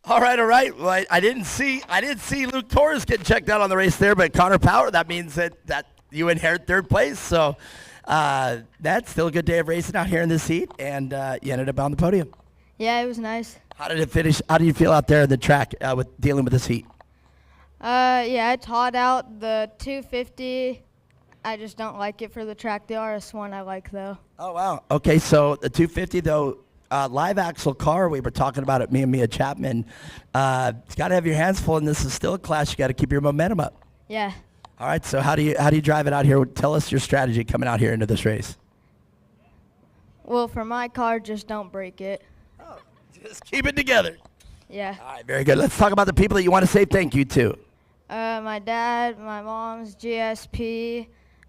S1: All right. Well, I didn't see Luke Torres get checked out on the race there, but Connor Power, that means that you inherit third place. So that's still a good day of racing out here in this heat, and you ended up on the podium.
S16: Yeah, it was nice.
S1: How did it finish? How do you feel out there in the track with dealing with this heat?
S16: Yeah, I taught out the 250 I just don't like it for the track. The RS1 I like, though.
S1: Oh, wow. Okay, so the 250, though, live axle car, we were talking about it, me and Mia Chapman. It's got to have your hands full, and this is still a class. You got to keep your momentum up.
S16: Yeah.
S1: All right, so how do you drive it out here? Tell us your strategy coming out here into this race.
S16: Well, for my car, just don't break it.
S1: Just keep it together.
S16: Yeah.
S1: All right, very good. Let's talk about the people that you want to say thank you to.
S16: My dad, my mom's GSP,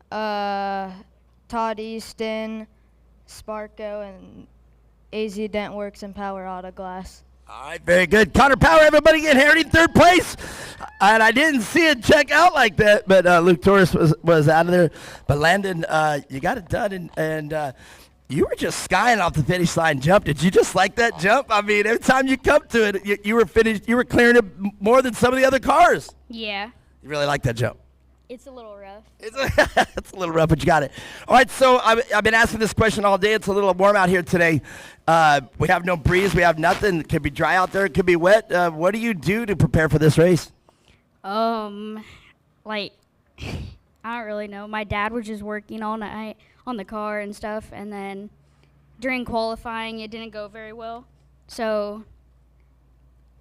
S16: Todd Easton, Sparko, and AZ Dentworks and Power Auto Glass.
S1: All right, very good. Connor Power, everybody get Harry in third place. And I didn't see it check out like that, but Luke Torres was out of there. But Landon, you got it done, and you were just skying off the finish line jump. Did you just like that jump? I mean, every time you come to it, you were finished. You were clearing it more than some of the other cars.
S11: Yeah.
S1: You really like that jump.
S11: It's a little rough.
S1: It's a little rough, but you got it. All right, so I've been asking this question all day. It's a little warm out here today. We have no breeze. We have nothing. It could be dry out there. It could be wet. What do you do to prepare for this race?
S11: Like, I don't really know. My dad was just working all night on the car and stuff, and then during qualifying, it didn't go very well. So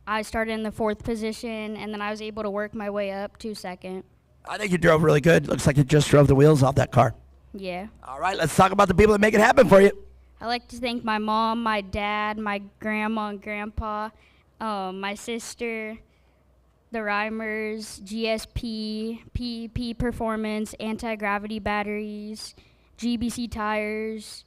S11: I started in the 4th position, and then I was able to work my way up to 2nd.
S1: I think you drove really good. Looks like you just drove the wheels off that car.
S11: Yeah.
S1: All right, let's talk about the people that make it happen for you.
S11: I'd like to thank my mom, my dad, my grandma and grandpa, my sister, the Reimers, GSP, PEP Performance, Anti-Gravity Batteries, GBC Tires,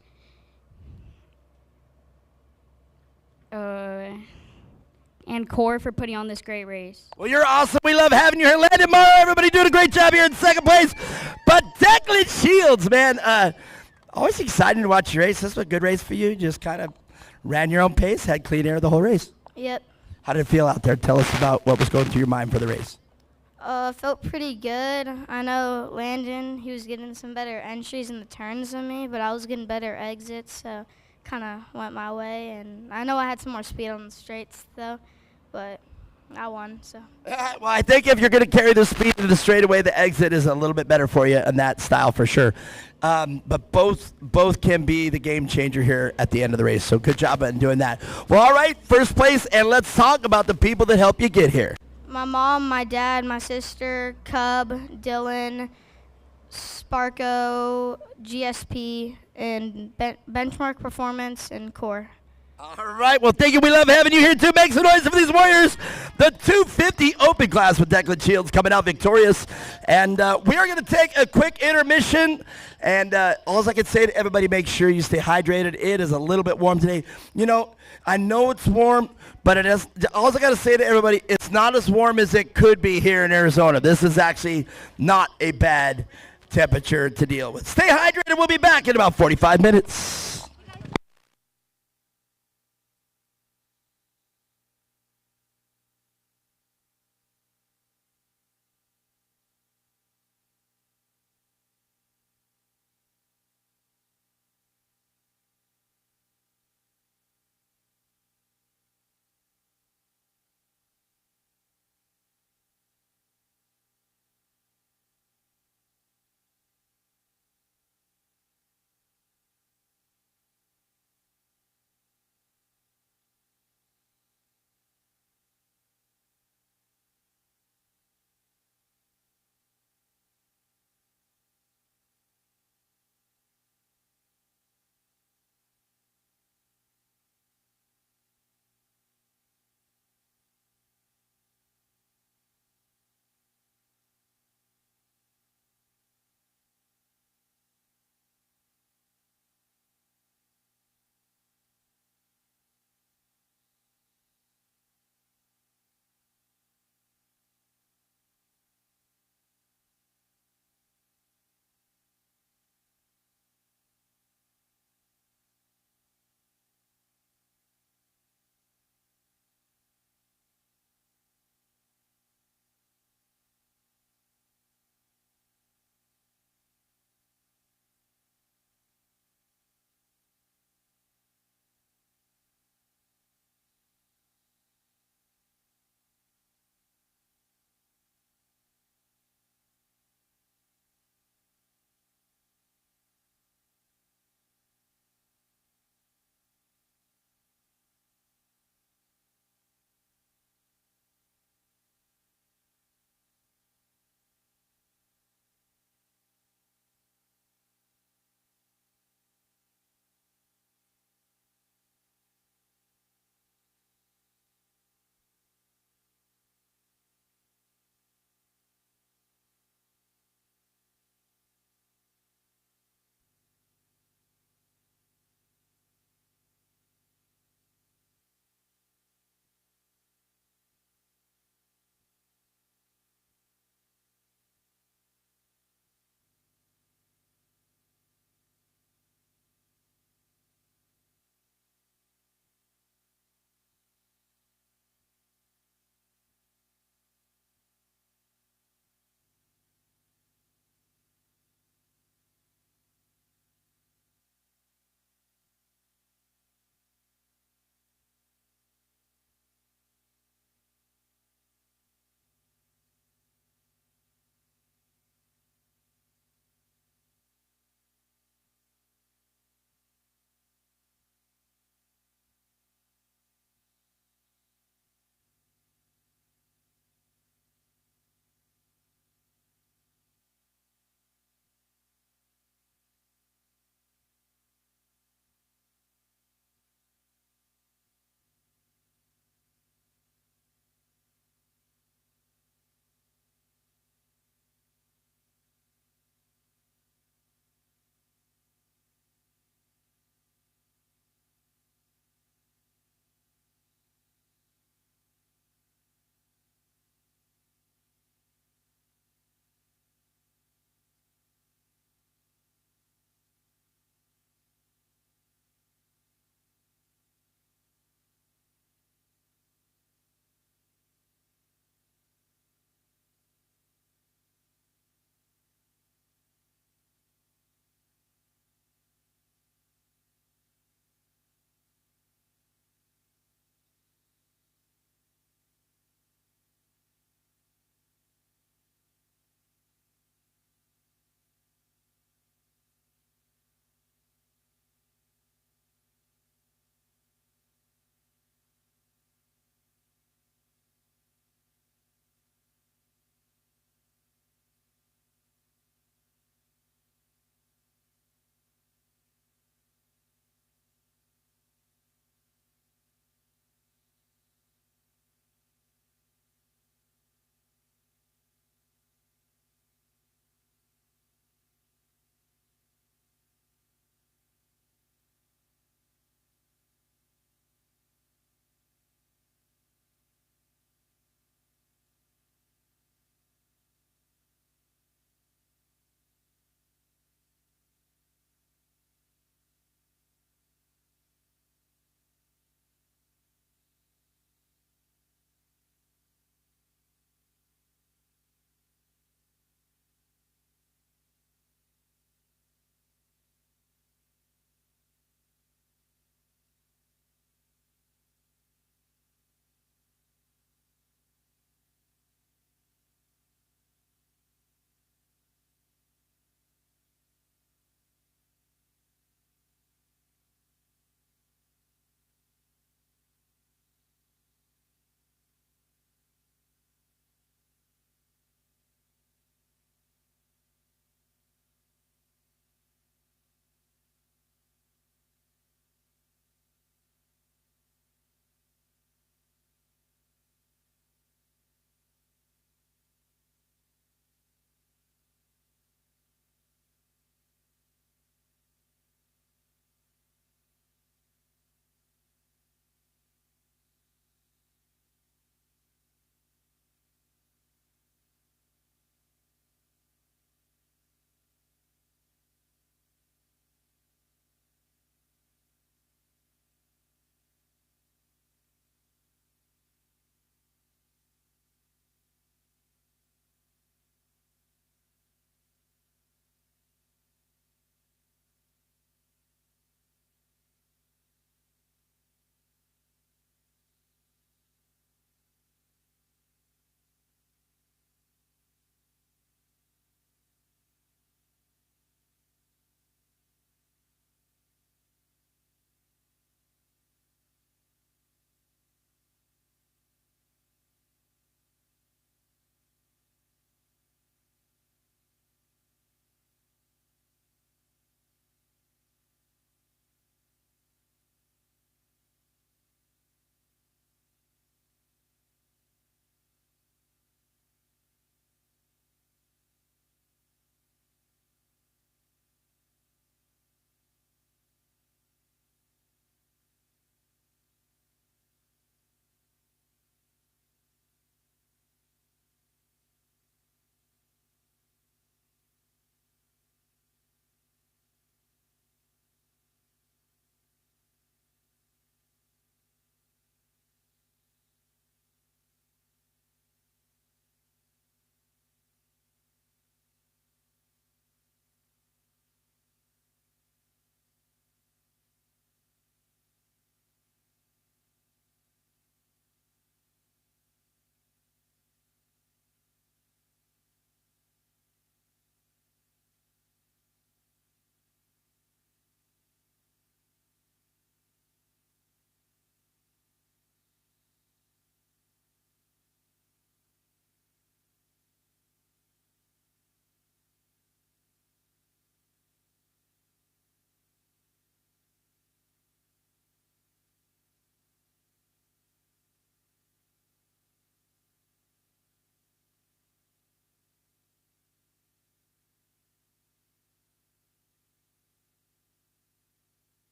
S11: and Core for putting on this great race.
S1: Well, you're awesome. We love having you here. Landon Morrow, everybody doing a great job here in 2nd place. But Declan Shields, man, always exciting to watch your race. This was a good race for you. Just kind of ran your own pace, had clean air the whole race.
S2: Yep.
S1: How did it feel out there? Tell us about what was going through your mind for the race.
S2: Felt pretty good. I know Landon, he was getting some better entries in the turns than me, but I was getting better exits, so kind of went my way. And I know I had some more speed on the straights, though, but I won, so.
S1: Well, I think if you're going to carry the speed to the straightaway, the exit is a little bit better for you in that style for sure. But both can be the game changer here at the end of the race. So good job in doing that. Well, all right, 1st place, and let's talk about the people that help you get here.
S2: My mom, my dad, my sister, Cub, Dylan, Sparko, GSP, and Benchmark Performance, and Core.
S1: All right, well, thank you. We love having you here, too. Make some noise for these Warriors. The 250 Open Class with Declan Shields coming out victorious. And we are going to take a quick intermission. And all I can say to everybody, make sure you stay hydrated. It is a little bit warm today. You know, I know it's warm, but it is. All I got to say to everybody, it's not as warm as it could be here in Arizona. This is actually not a bad temperature to deal with. Stay hydrated. We'll be back in about 45 minutes.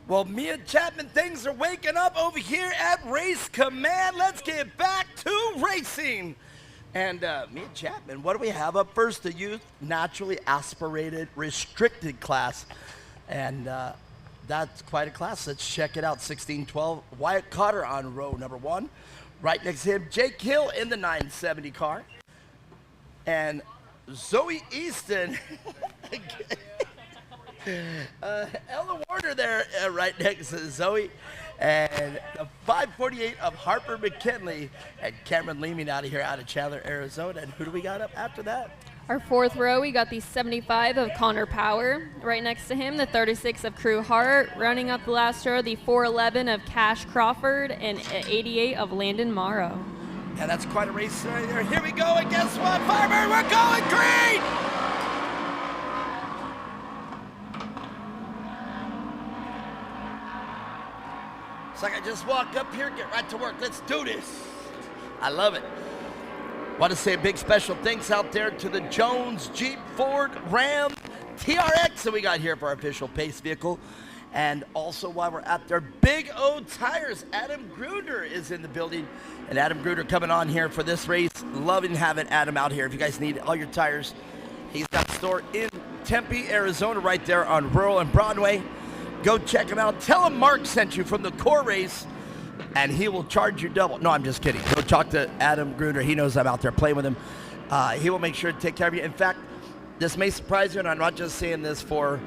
S1: Well, Mia Chapman, things are waking up over here at Race Command. Let's get back to racing. And Mia Chapman, what do we have up first? The youth naturally aspirated restricted class. And that's quite a class. Let's check it out. 1612, Wyatt Cotter on row number 1. Right next to him, Jake Hill in the 970 car. And Zoe Easton. Ella Warner there right next to Zoe. And the 548 of Harper McKinley and Cameron Leeming out of here, out of Chandler, Arizona. And who do we got up after that?
S3: Our fourth row, we got the 75 of Connor Power. Right next to him, the 36 of Crew Hart. Running up the last row, the 411 of Cash Crawford and 88 of Landon Morrow.
S1: Yeah, that's quite a race right there. Here we go, and guess what? Firebird, we're going green! It's like I just walked up here, get right to work. Let's do this. I love it. Want to say a big special thanks out there to the Jones Jeep Ford Ram TRX that we got here for our official pace vehicle. And also while we're out there, Big O Tires, Adam Gruder is in the building. And Adam Gruder coming on here for this race. Loving having Adam out here. If you guys need all your tires, he's got a store in Tempe, Arizona, right there on Rural and Broadway. Go check him out. Tell him Mark sent you from the core race, and he will charge you double. No, I'm just kidding. Go talk to Adam Gruder. He knows I'm out there playing with him. He will make sure to take care of you. In fact, this may surprise you, and I'm not just saying this for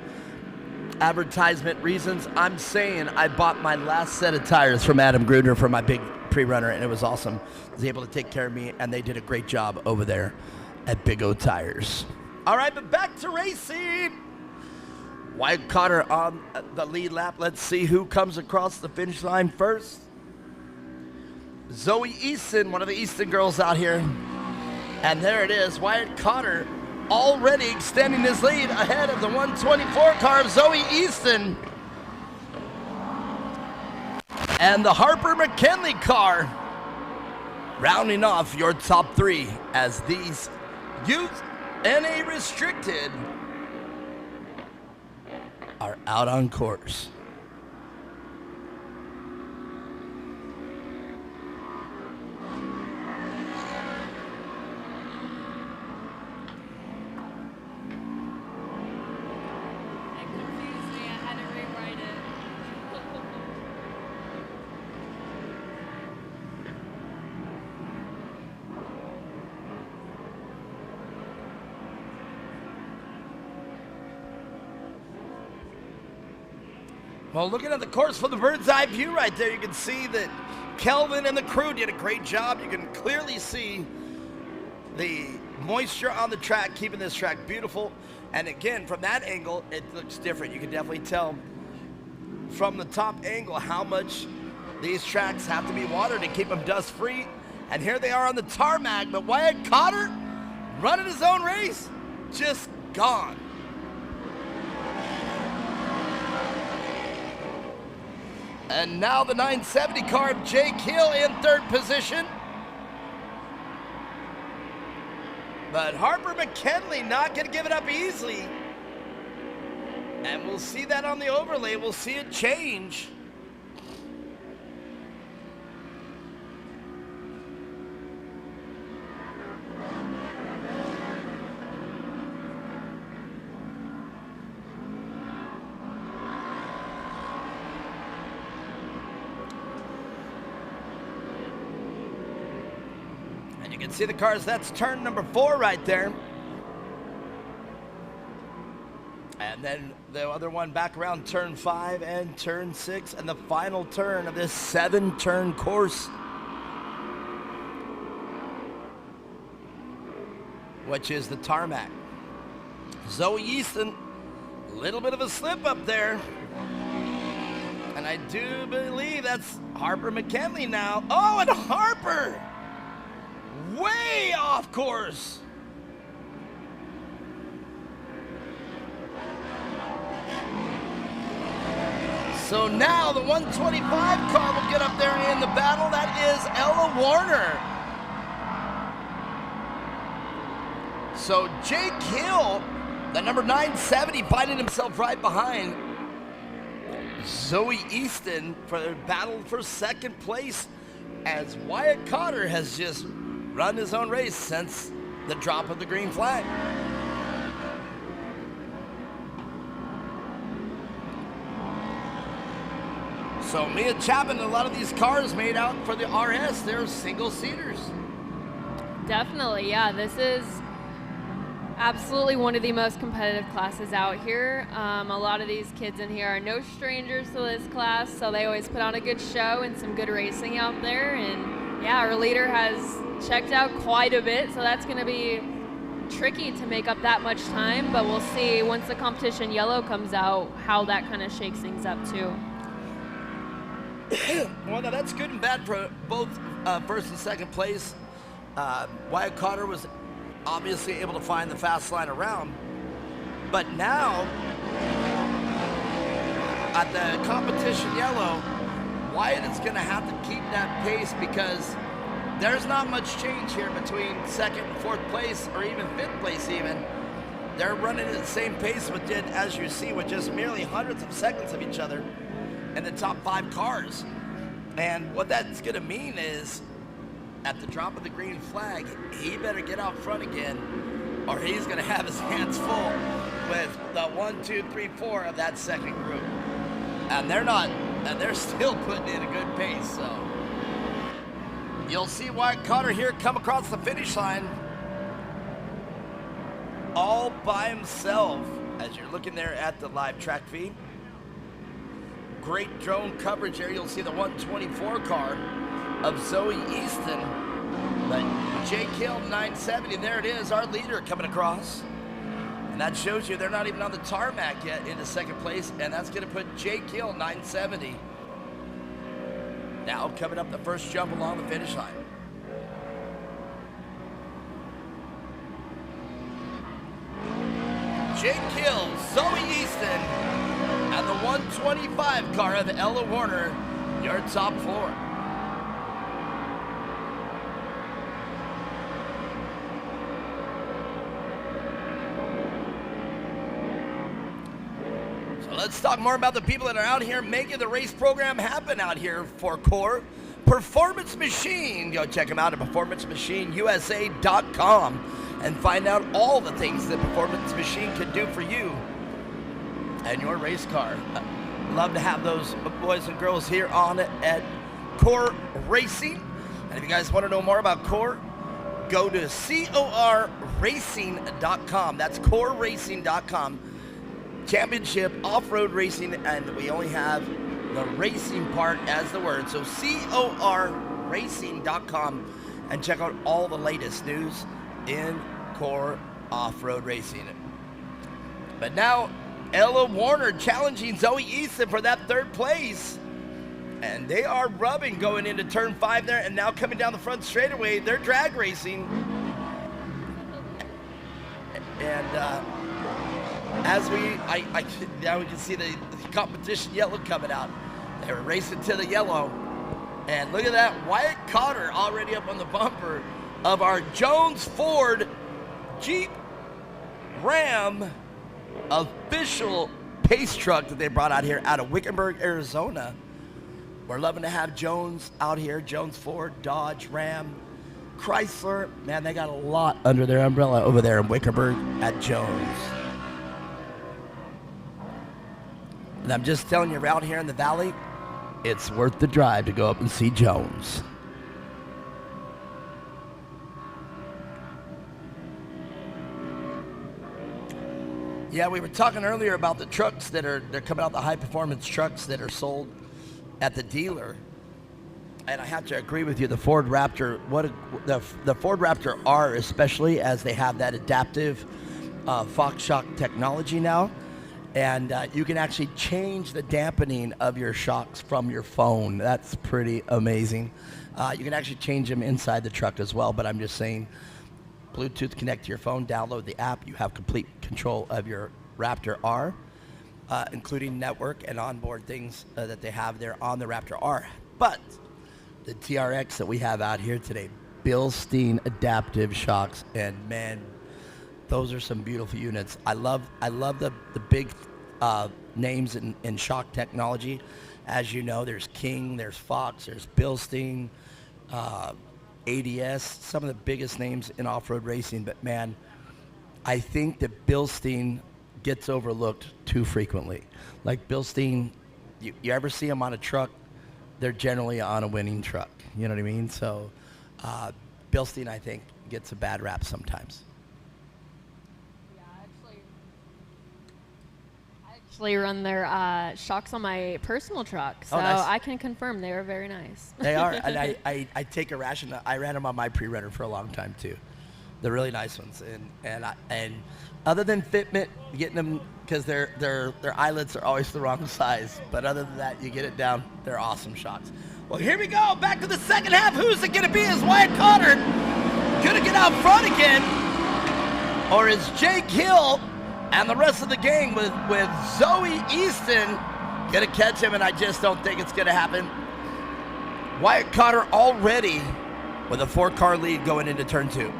S1: advertisement reasons. I'm saying I bought my last set of tires from Adam Gruder for my big pre-runner, and it was awesome. He was able to take care of me, and they did a great job over there at Big O Tires. All right, but back to racing. Wyatt Cotter on the lead lap. Let's see who comes across the finish line first. Zoe Easton, one of the Easton girls out here. And there it is, Wyatt Cotter already extending his lead ahead of the 124 car of Zoe Easton. And the Harper McKinley car rounding off your top 3 as these youth NA restricted are out on course. Well, looking at the course from the bird's eye view right there, you can see that Kelvin and the crew did a great job. You can clearly see the moisture on the track, keeping this track beautiful. And again, from that angle, it looks different. You can definitely tell from the top angle how much these tracks have to be watered to keep them dust free. And here they are on the tarmac, but Wyatt Cotter running his own race, just gone. And now the 970 car of Jake Hill in third position. But Harper McKinley not going to give it up easily. And we'll see that on the overlay. We'll see it change. And you can see the cars. That's turn number 4 right there. And then the other one back around turn 5 and turn 6 and the final turn of this 7-turn course, which is the tarmac. Zoe Easton, a little bit of a slip up there. And I do believe that's Harper McKinley now. Oh, and Harper way off course. So now the 125 car will get up there in the battle. That is Ella Warner. So Jake Hill, the number 970, finding himself right behind Zoe Easton for the battle for second place, as Wyatt Cotter has just run his own race since the drop of the green flag. So Mia Chapman, a lot of these cars made out for the RS, they're single seaters.
S3: Definitely, yeah. This is absolutely one of the most competitive classes out here. A lot of these kids in here are no strangers to this class, so they always put on a good show and some good racing out there. And yeah, our leader has checked out quite a bit, so that's going to be tricky to make up that much time, but we'll see once the competition yellow comes out how that kind of shakes things up too.
S1: Well, now that's good and bad for both first and second place. Wyatt Cotter was obviously able to find the fast line around, but now at the competition yellow, Wyatt is going to have to keep that pace because there's not much change here between second and fourth place, or even fifth place even. They're running at the same pace with did, as you see, with just merely hundreds of seconds of each other in the top 5 cars. And what that's going to mean is, at the drop of the green flag, he better get out front again, or he's going to have his hands full with the 1, 2, 3, 4 of that second group. And they're still putting in a good pace, so. You'll see Wyatt Cotter here come across the finish line all by himself as you're looking there at the live track feed. Great drone coverage there. You'll see the 124 car of Zoe Easton. But Jake Hill, 970, there it is, our leader coming across. And that shows you they're not even on the tarmac yet into second place, and that's going to put Jake Hill, 970. Now coming up the first jump along the finish line. Jake Hill, Zoe Easton, and the 125 car of Ella Warner, your top 4. So let's talk more about the people that are out here making the race program happen out here for Core. Performance Machine, go check them out at performancemachineusa.com and find out all the things that Performance Machine can do for you and your race car. Love to have those boys and girls here on at Core Racing. And if you guys want to know more about Core, go to corracing.com. That's coreracing.com. Championship off-road racing, and we only have the racing part as the word. So corracing.com, and check out all the latest news in Core off-road racing. But now Ella Warner challenging Zoe Easton for that third place, and they are rubbing going into turn 5 there, and now coming down the front straightaway, they're drag racing. And as now we can see the competition yellow coming out. They were racing to the yellow, and look at that, Wyatt Cotter already up on the bumper of our Jones Ford Jeep Ram official pace truck that they brought out here out of Wickenburg, Arizona. We're loving to have Jones out here. Jones Ford, Dodge, Ram, Chrysler. Man, they got a lot under their umbrella over there in Wickenburg at Jones. And I'm just telling you, out here in the valley, it's worth the drive to go up and see Jones. Yeah, we were talking earlier about the trucks they're coming out, the high performance trucks that are sold at the dealer. And I have to agree with you, the Ford Raptor, the Ford Raptor R, especially as they have that adaptive Fox shock technology now. And you can actually change the dampening of your shocks from your phone. That's pretty amazing. You can actually change them inside the truck as well, but I'm just saying, Bluetooth connect to your phone, download the app, you have complete control of your Raptor R, including network and onboard things that they have there on the Raptor R. But the TRX that we have out here today, Bilstein adaptive shocks, and man, those are some beautiful units. I love the big names in shock technology. As you know, there's King, there's Fox, there's Bilstein, ADS, some of the biggest names in off-road racing. But man, I think that Bilstein gets overlooked too frequently. Like Bilstein, you ever see them on a truck, they're generally on a winning truck. You know what I mean? So Bilstein, I think, gets a bad rap sometimes.
S3: Actually run their shocks on my personal truck, so
S1: nice.
S3: I can confirm they are very nice.
S1: They are, and I take a ration. I ran them on my pre-runner for a long time too. They're really nice ones, and other than fitment, getting them because their eyelets are always the wrong size. But other than that, you get it down. They're awesome shocks. Well, here we go. Back to the second half. Who's it gonna be? Is Wyatt Cotter gonna get out front again, or is Jake Hill and the rest of the gang with Zoe Easton gonna catch him? And I just don't think it's gonna happen. Wyatt Cotter already with a 4-car lead going into turn 2.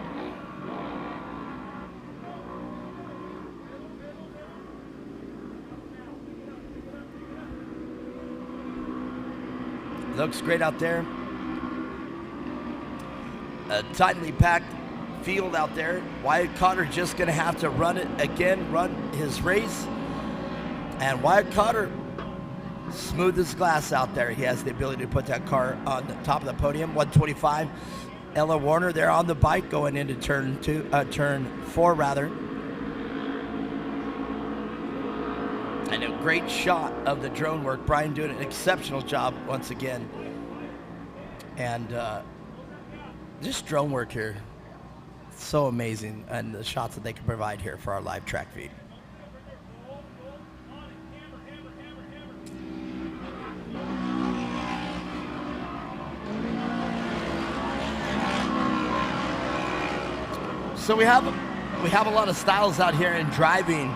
S1: Looks great out there. A tightly packed field out there. Wyatt Cotter just going to have to run it again, run his race. And Wyatt Cotter, smooth as glass out there. He has the ability to put that car on the top of the podium. 125. Ella Warner there on the bike going into turn 4 rather. And a great shot of the drone work. Brian doing an exceptional job once again. And just drone work here. So amazing. And the shots that they can provide here for our live track feed. So we have a lot of styles out here in driving.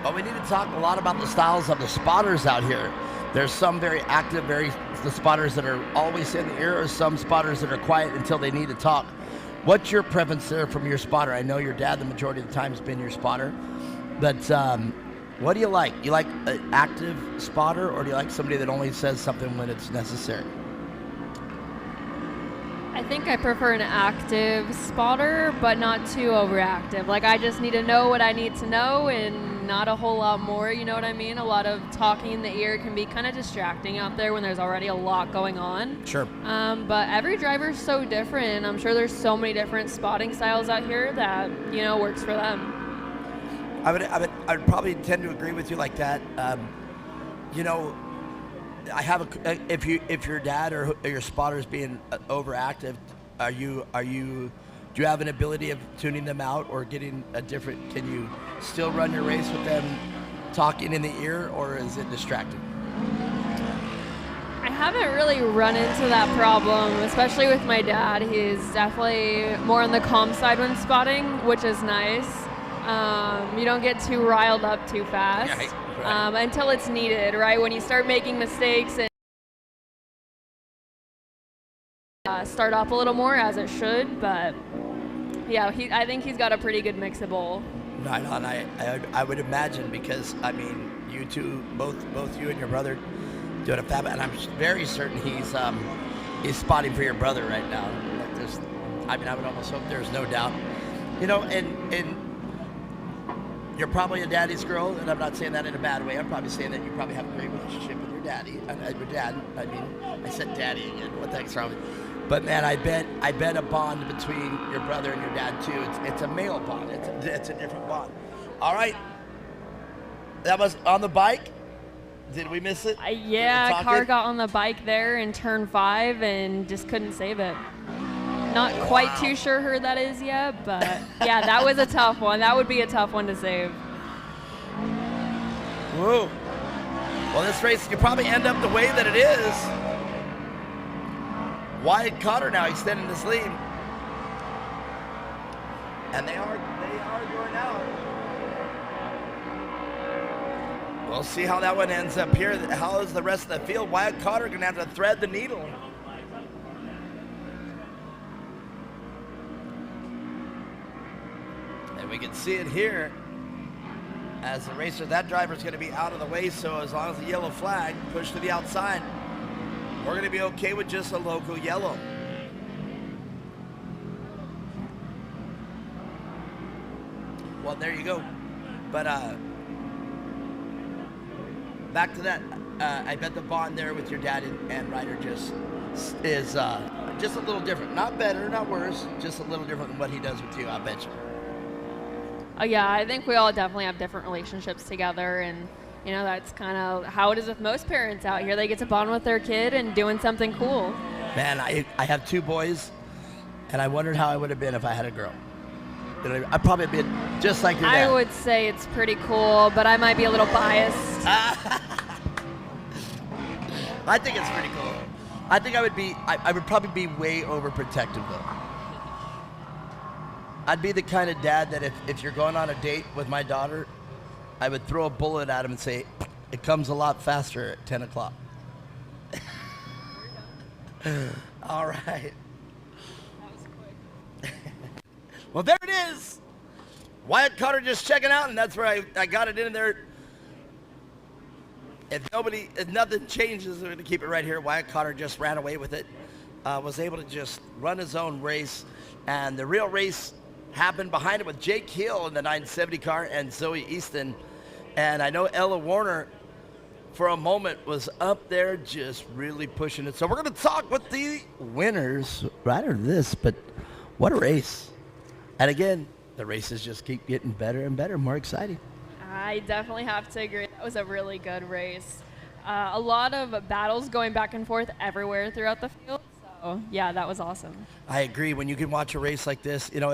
S1: But we need to talk a lot about the styles of the spotters out here. There's some very active, the spotters that are always in the air, or some spotters that are quiet until they need to talk. What's your preference there from your spotter? I know your dad the majority of the time has been your spotter, but what do you like? You like an active spotter, or do you like somebody that only says something when it's necessary?
S3: I think I prefer an active spotter, but not too overactive. Like, I just need to know what I need to know and not a whole lot more, you know what I mean? A lot of talking in the ear can be kind of distracting out there when there's already a lot going on.
S1: Sure.
S3: But every driver is so different, and I'm sure there's so many different spotting styles out here that, you know, works for them.
S1: I would probably tend to agree with you like that. You know, I have if your dad or your spotter is being overactive, do you have an ability of tuning them out or getting a different? Can you still run your race with them talking in the ear, or is it distracting?
S3: I haven't really run into that problem, especially with my dad. He's definitely more on the calm side when spotting, which is nice. You don't get too riled up too fast.
S1: Right.
S3: Until it's needed, right? When you start making mistakes and start off a little more, as it should, but yeah, I think he's got a pretty good mix of both.
S1: Right on. I would imagine, because I mean, you two, both you and your brother, doing a fab, and I'm very certain he's spotting for your brother right now. I would almost hope there's no doubt, you know, and. You're probably a daddy's girl, and I'm not saying that in a bad way. I'm probably saying that you probably have a great relationship with your daddy. Your dad. I mean, I said daddy again. What the heck's wrong with me? But man, I bet a bond between your brother and your dad too. It's a male bond. It's a different bond. All right. That was on the bike. Did we miss it?
S3: Yeah, car got on the bike there in turn 5 and just couldn't save it. Not quite too sure who that is yet, but yeah, that was a tough one. That would be a tough one to save.
S1: Whoa. Well, this race could probably end up the way that it is. Wyatt Cotter now extending his lead. And they are going out. We'll see how that one ends up here. How is the rest of the field? Wyatt Cotter going to have to thread the needle. And we can see it here As the racer, that driver's going to be out of the way, so as long as the yellow flag pushed to the outside, we're going to be okay with just a local yellow. Well, there you go. But back to that, I bet the bond there with your dad and Ryder just is just a little different. Not better, not worse, just a little different than what he does with you, I bet you.
S3: Yeah, I think we all definitely have different relationships together, and you know that's kind of how it is with most parents out here. They get to bond with their kid and doing something cool.
S1: Man, I have 2 boys, and I wondered how I would have been if I had a girl. I'd probably been just like your dad.
S3: I would say it's pretty cool, but I might be a little biased.
S1: I think it's pretty cool. I think I would probably be way overprotective though. I'd be the kind of dad that if you're going on a date with my daughter, I would throw a bullet at him and say, it comes a lot faster at 10 o'clock. All right. Well, there it is. Wyatt Carter just checking out, and that's where I got it in there. If nothing changes, we're going to keep it right here. Wyatt Carter just ran away with it, was able to just run his own race, and the real race happened behind it with Jake Hill in the 970 car and Zoe Easton. And I know Ella Warner, for a moment, was up there just really pushing it. So we're going to talk with the winners right after this, but what a race. And again, the races just keep getting better and better, more exciting.
S3: I definitely have to agree. That was a really good race. A lot of battles going back and forth everywhere throughout the field. So, yeah, that was awesome.
S1: I agree. When you can watch a race like this, you know,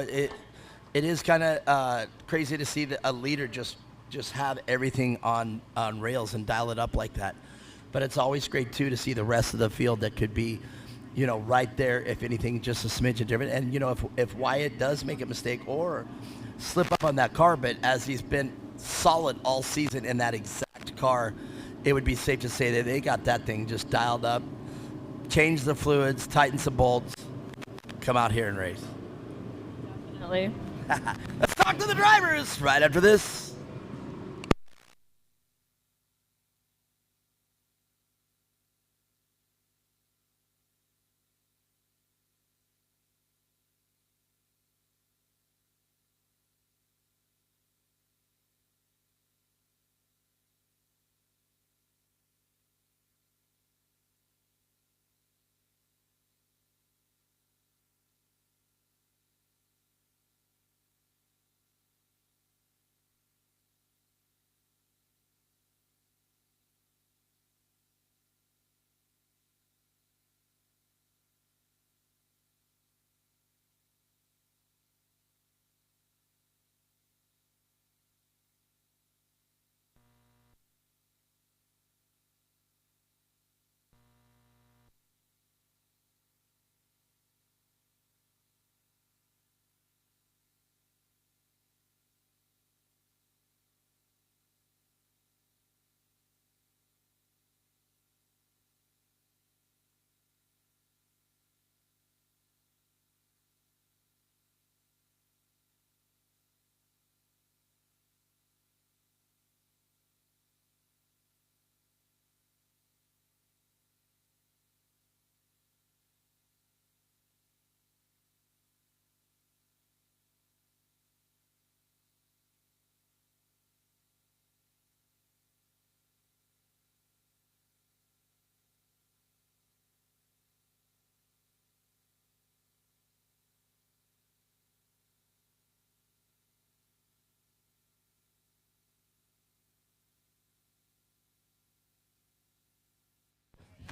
S1: it is kind of crazy to see a leader just have everything on rails and dial it up like that. But it's always great, too, to see the rest of the field that could be, you know, right there, if anything, just a smidgen different. And, you know, if Wyatt does make a mistake or slip up on that car, but as he's been solid all season in that exact car, it would be safe to say that they got that thing just dialed up, change the fluids, tighten some bolts, come out here and race.
S3: Definitely.
S1: Let's talk to the drivers right after this.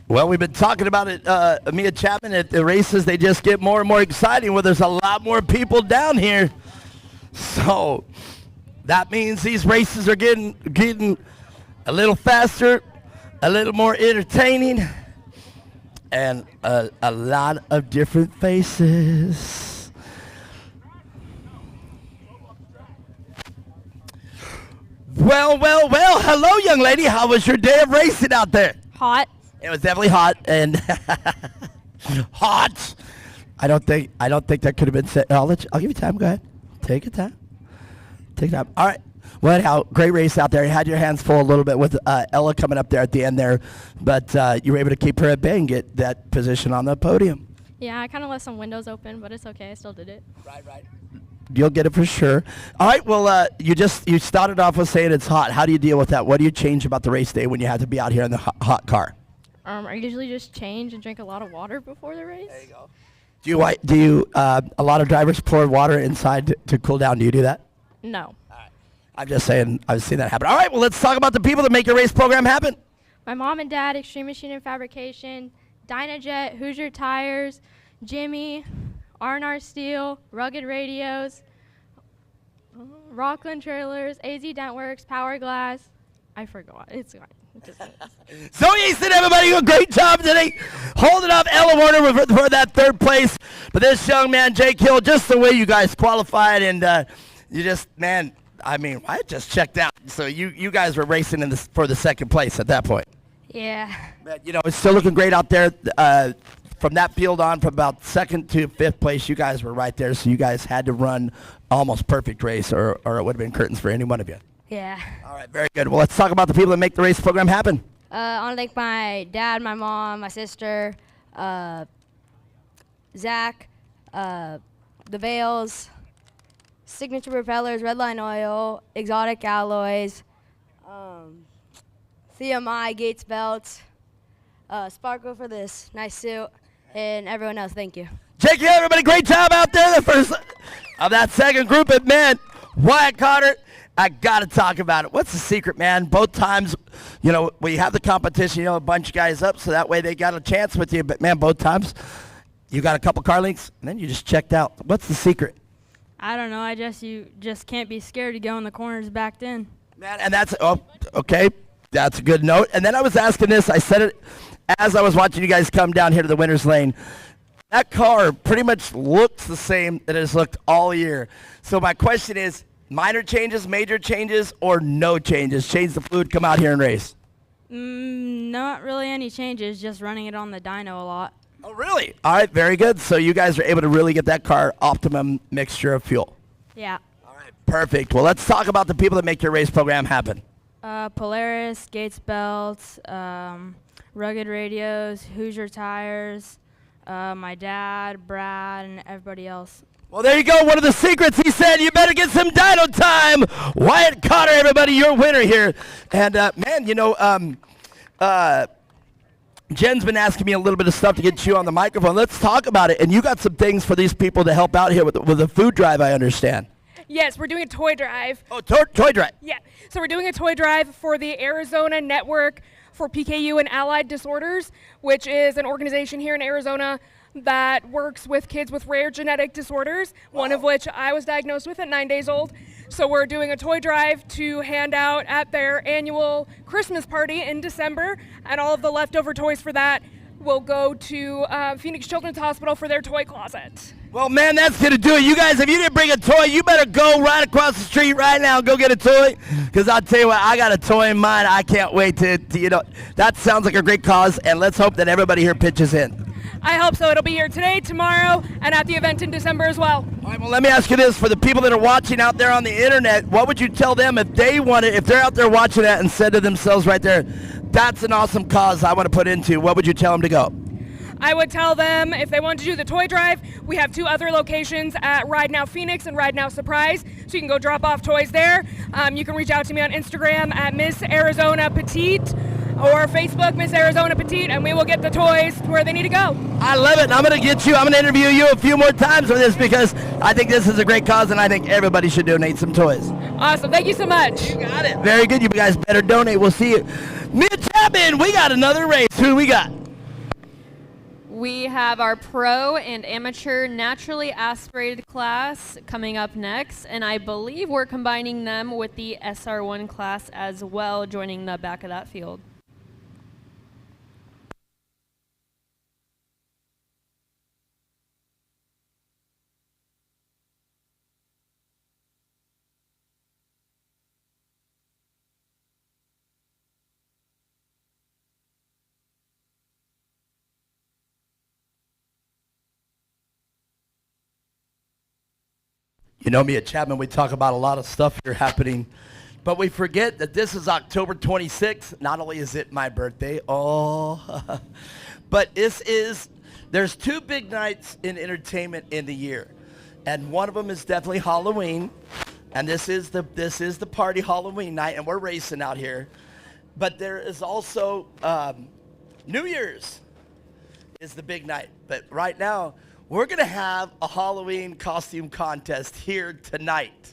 S1: Well, we've been talking about it, Mia Chapman, at the races. They just get more and more exciting where there's a lot more people down here. So that means these races are getting a little faster, a little more entertaining, and a lot of different faces. Well, hello, young lady. How was your day of racing out there?
S18: Hot.
S1: It was definitely hot and hot. I don't think that could have been said. I'll give you time. Go ahead. Take your time. All right. Well, anyhow, great race out there. You had your hands full a little bit with Ella coming up there at the end there, but you were able to keep her at bay and get that position on the podium.
S18: Yeah, I kind of left some windows open, but it's okay. I still did it.
S1: Right. You'll get it for sure. All right, well, you started off with saying it's hot. How do you deal with that? What do you change about the race day when you have to be out here in the hot car?
S18: I usually just change and drink a lot of water before the race. There you go.
S1: Do you a lot of drivers pour water inside to cool down? Do you do that?
S18: No.
S1: I'm just saying, I've seen that happen. All right, well, let's talk about the people that make your race program happen.
S18: My mom and dad, Extreme Machine and Fabrication, Dynajet, Hoosier Tires, Jimmy, R&R Steel, Rugged Radios, Rockland Trailers, AZ Dentworks, Power Glass. I forgot. It's gone.
S1: Zoe Easton, everybody, a great job today. Holding up Ella Warner for that third place. But this young man, Jake Hill, just the way you guys qualified, and you just, man, I mean, I just checked out. So you guys were racing for the second place at that point.
S18: Yeah.
S1: But, you know, it's still looking great out there. From that field on, from about second to fifth place, you guys were right there. So you guys had to run almost perfect race, or it would have been curtains for any one of you.
S18: Yeah.
S1: All right, very good. Well, let's talk about the people that make the race program happen.
S16: I want to thank my dad, my mom, my sister, Zach, the Vales, Signature Propellers, Redline Oil, Exotic Alloys, CMI, Gates Belts, Sparkle for this nice suit, and everyone else. Thank you.
S1: Jake, everybody, great job out there. The first of that second group, it meant Wyatt Cotter. I got to talk about it. What's the secret, man? Both times, you know, when you have the competition, you know, a bunch of guys up, so that way they got a chance with you. But, man, both times you got a couple car links, and then you just checked out. What's the secret?
S3: I don't know. You just can't be scared to go in the corners backed in.
S1: Man, and that's, okay. That's a good note. And then I was asking this. I said it as I was watching you guys come down here to the winner's lane. That car pretty much looks the same that it has looked all year. So my question is, minor changes, major changes, or no changes? Change the fluid, come out here and race.
S3: Not really any changes, just running it on the dyno a lot.
S1: Oh, really? All right, very good. So you guys are able to really get that car optimum mixture of fuel.
S3: Yeah.
S1: All right, perfect. Well, let's talk about the people that make your race program happen.
S3: Polaris, Gates Belts, Rugged Radios, Hoosier Tires, my dad, Brad, and everybody else.
S1: Well, there you go. One of the secrets, he said, you better get some dyno time. Wyatt Cotter, everybody, your winner here. And, man, you know, Jen's been asking me a little bit of stuff to get you on the microphone. Let's talk about it. And you got some things for these people to help out here with the food drive, I understand.
S15: Yes, we're doing a toy drive.
S1: Oh, toy drive.
S15: Yeah, so we're doing a toy drive for the Arizona Network for PKU and Allied Disorders, which is an organization here in Arizona that works with kids with rare genetic disorders, one of which I was diagnosed with at 9 days old. So we're doing a toy drive to hand out at their annual Christmas party in December, and all of the leftover toys for that will go to Phoenix Children's Hospital for their toy closet.
S1: Well, man, that's going to do it. You guys, if you didn't bring a toy, you better go right across the street right now and go get a toy. Because I'll tell you what, I got a toy in mind. I can't wait to, you know, that sounds like a great cause. And let's hope that everybody here pitches in.
S15: I hope so. It'll be here today, tomorrow, and at the event in December as well.
S1: All right, well, let me ask you this. For the people that are watching out there on the internet, what would you tell them if they wanted, if they're out there watching that and said to themselves right there, that's an awesome cause I want to put into, what would you tell them to go?
S15: I would tell them if they want to do the toy drive, we have 2 other locations at Ride Now Phoenix and Ride Now Surprise, so you can go drop off toys there. You can reach out to me on Instagram at Miss Arizona Petite or Facebook Miss Arizona Petite, and we will get the toys to where they need to go.
S1: I love it. I'm going to interview you a few more times for this because I think this is a great cause, and I think everybody should donate some toys.
S15: Awesome. Thank you so much.
S1: You got it. Very good. You guys better donate. We'll see you. Mid-Chapman, we got another race. Who we got?
S3: We have our pro and amateur naturally aspirated class coming up next, and I believe we're combining them with the SR1 class as well, joining the back of that field.
S1: You know me at Chapman, we talk about a lot of stuff here happening, but we forget that this is October 26th. Not only is it my birthday, but there's two big nights in entertainment in the year, and one of them is definitely Halloween, and this is the party Halloween night, and we're racing out here. But there is also New Year's is the big night, but right now, we're going to have a Halloween costume contest here tonight.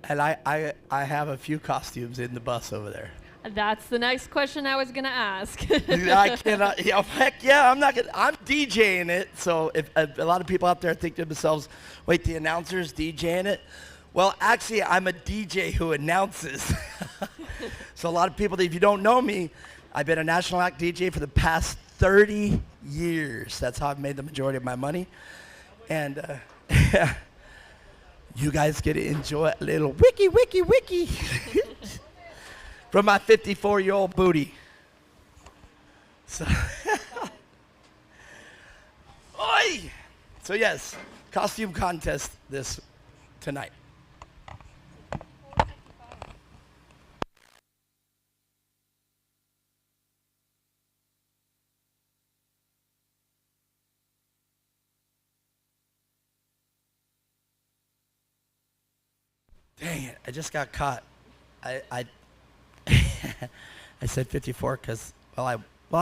S1: And I have a few costumes in the bus over there.
S3: That's the next question I was going to ask.
S1: I cannot, heck yeah, I'm DJing it. So if a lot of people out there think to themselves, wait, the announcer's DJing it? Well, actually, I'm a DJ who announces. So a lot of people, if you don't know me, I've been a national act DJ for the past 30 years. That's how I've made the majority of my money. And you guys get to enjoy a little wiki from my 54-year-old booty. So, Oi! So yes, costume contest tonight. Dang it, I just got caught. I I said 54 because, I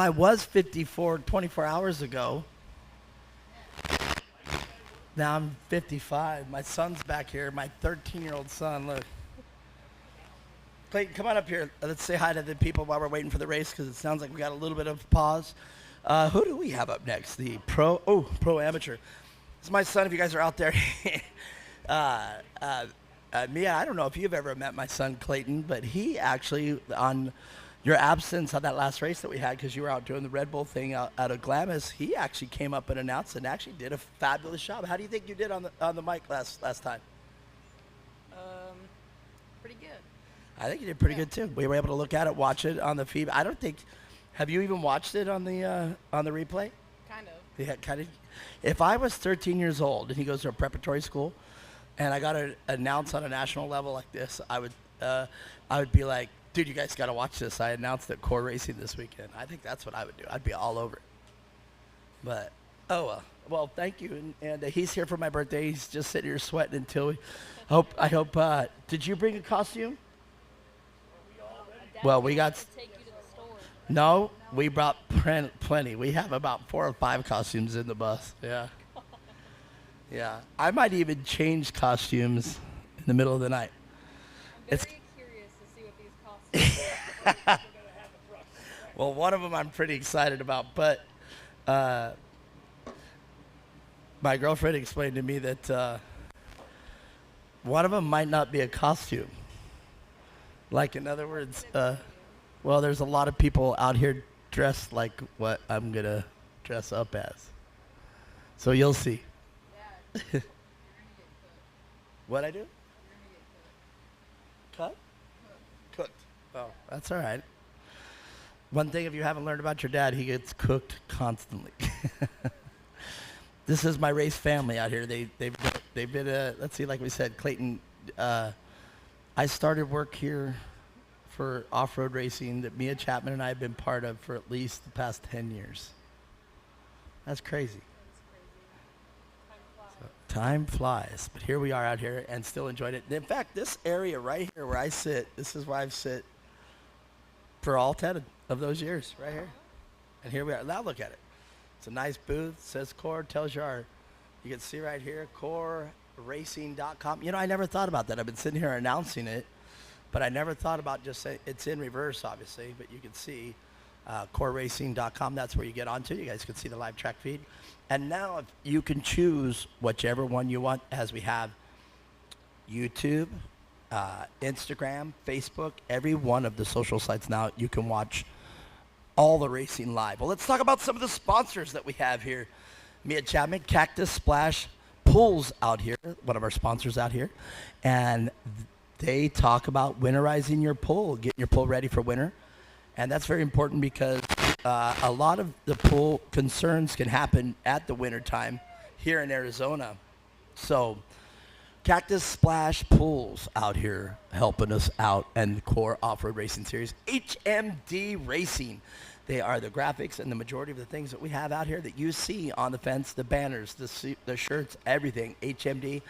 S1: was 54 24 hours ago. Now I'm 55. My son's back here, my 13-year-old son, look. Clayton, come on up here. Let's say hi to the people while we're waiting for the race because it sounds like we got a little bit of pause. Who do we have up next? The pro amateur. This is my son, if you guys are out there. Mia, I don't know if you've ever met my son Clayton, but he actually, on your absence on that last race that we had, because you were out doing the Red Bull thing out of Glamis, he actually came up and announced and actually did a fabulous job. How do you think you did on the mic last time?
S19: Pretty good.
S1: I think you did pretty good too. We were able to look at it, watch it on the feed. I don't think, have you even watched it on the replay?
S19: Kind of.
S1: Yeah, kind of. If I was 13 years old and he goes to a preparatory school, and I got to announce on a national level like this, I would be like, dude, you guys got to watch this. I announced at Core Racing this weekend. I think that's what I would do. I'd be all over it. But, well, thank you. And he's here for my birthday. He's just sitting here sweating until I hope, did you bring a costume? Well, we got, no, we brought plenty. We have about 4 or 5 costumes in the bus. Yeah. Yeah, I might even change costumes in the middle of the night.
S19: I'm very curious to see what these costumes are.
S1: Well, one of them I'm pretty excited about, but my girlfriend explained to me that one of them might not be a costume. Like, in other words, there's a lot of people out here dressed like what I'm going to dress up as. So you'll see. What'd I do? Cut? Cooked. Oh, that's all right. One thing, if you haven't learned about your dad, he gets cooked constantly. This is my race family out here. They've been let's see, like we said, Clayton. I started work here for off-road racing that Mia Chapman and I have been part of for at least the past 10 years. That's crazy. Time flies, but here we are out here and still enjoying it. In fact, this area right here where I sit, this is where I've sit for all 10 of those years, right here. And here we are. Now look at it. It's a nice booth. It says Core, tells you you can see right here, coreracing.com. You know, I never thought about that. I've been sitting here announcing it, but I never thought about just saying, it's in reverse, obviously, but you can see coreracing.com. That's where you get onto. You guys can see the live track feed. And now you can choose whichever one you want, as we have YouTube, Instagram, Facebook, every one of the social sites now. You can watch all the racing live. Well, let's talk about some of the sponsors that we have here. Mia Chapman, Cactus Splash Pools out here, one of our sponsors out here. And they talk about winterizing your pool, getting your pool ready for winter. And that's very important because a lot of the pool concerns can happen at the winter time here in Arizona. So Cactus Splash Pools out here helping us out, and Core Off-Road Racing Series, HMD Racing. They are the graphics and the majority of the things that we have out here that you see on the fence, the banners, the shirts, everything. HMD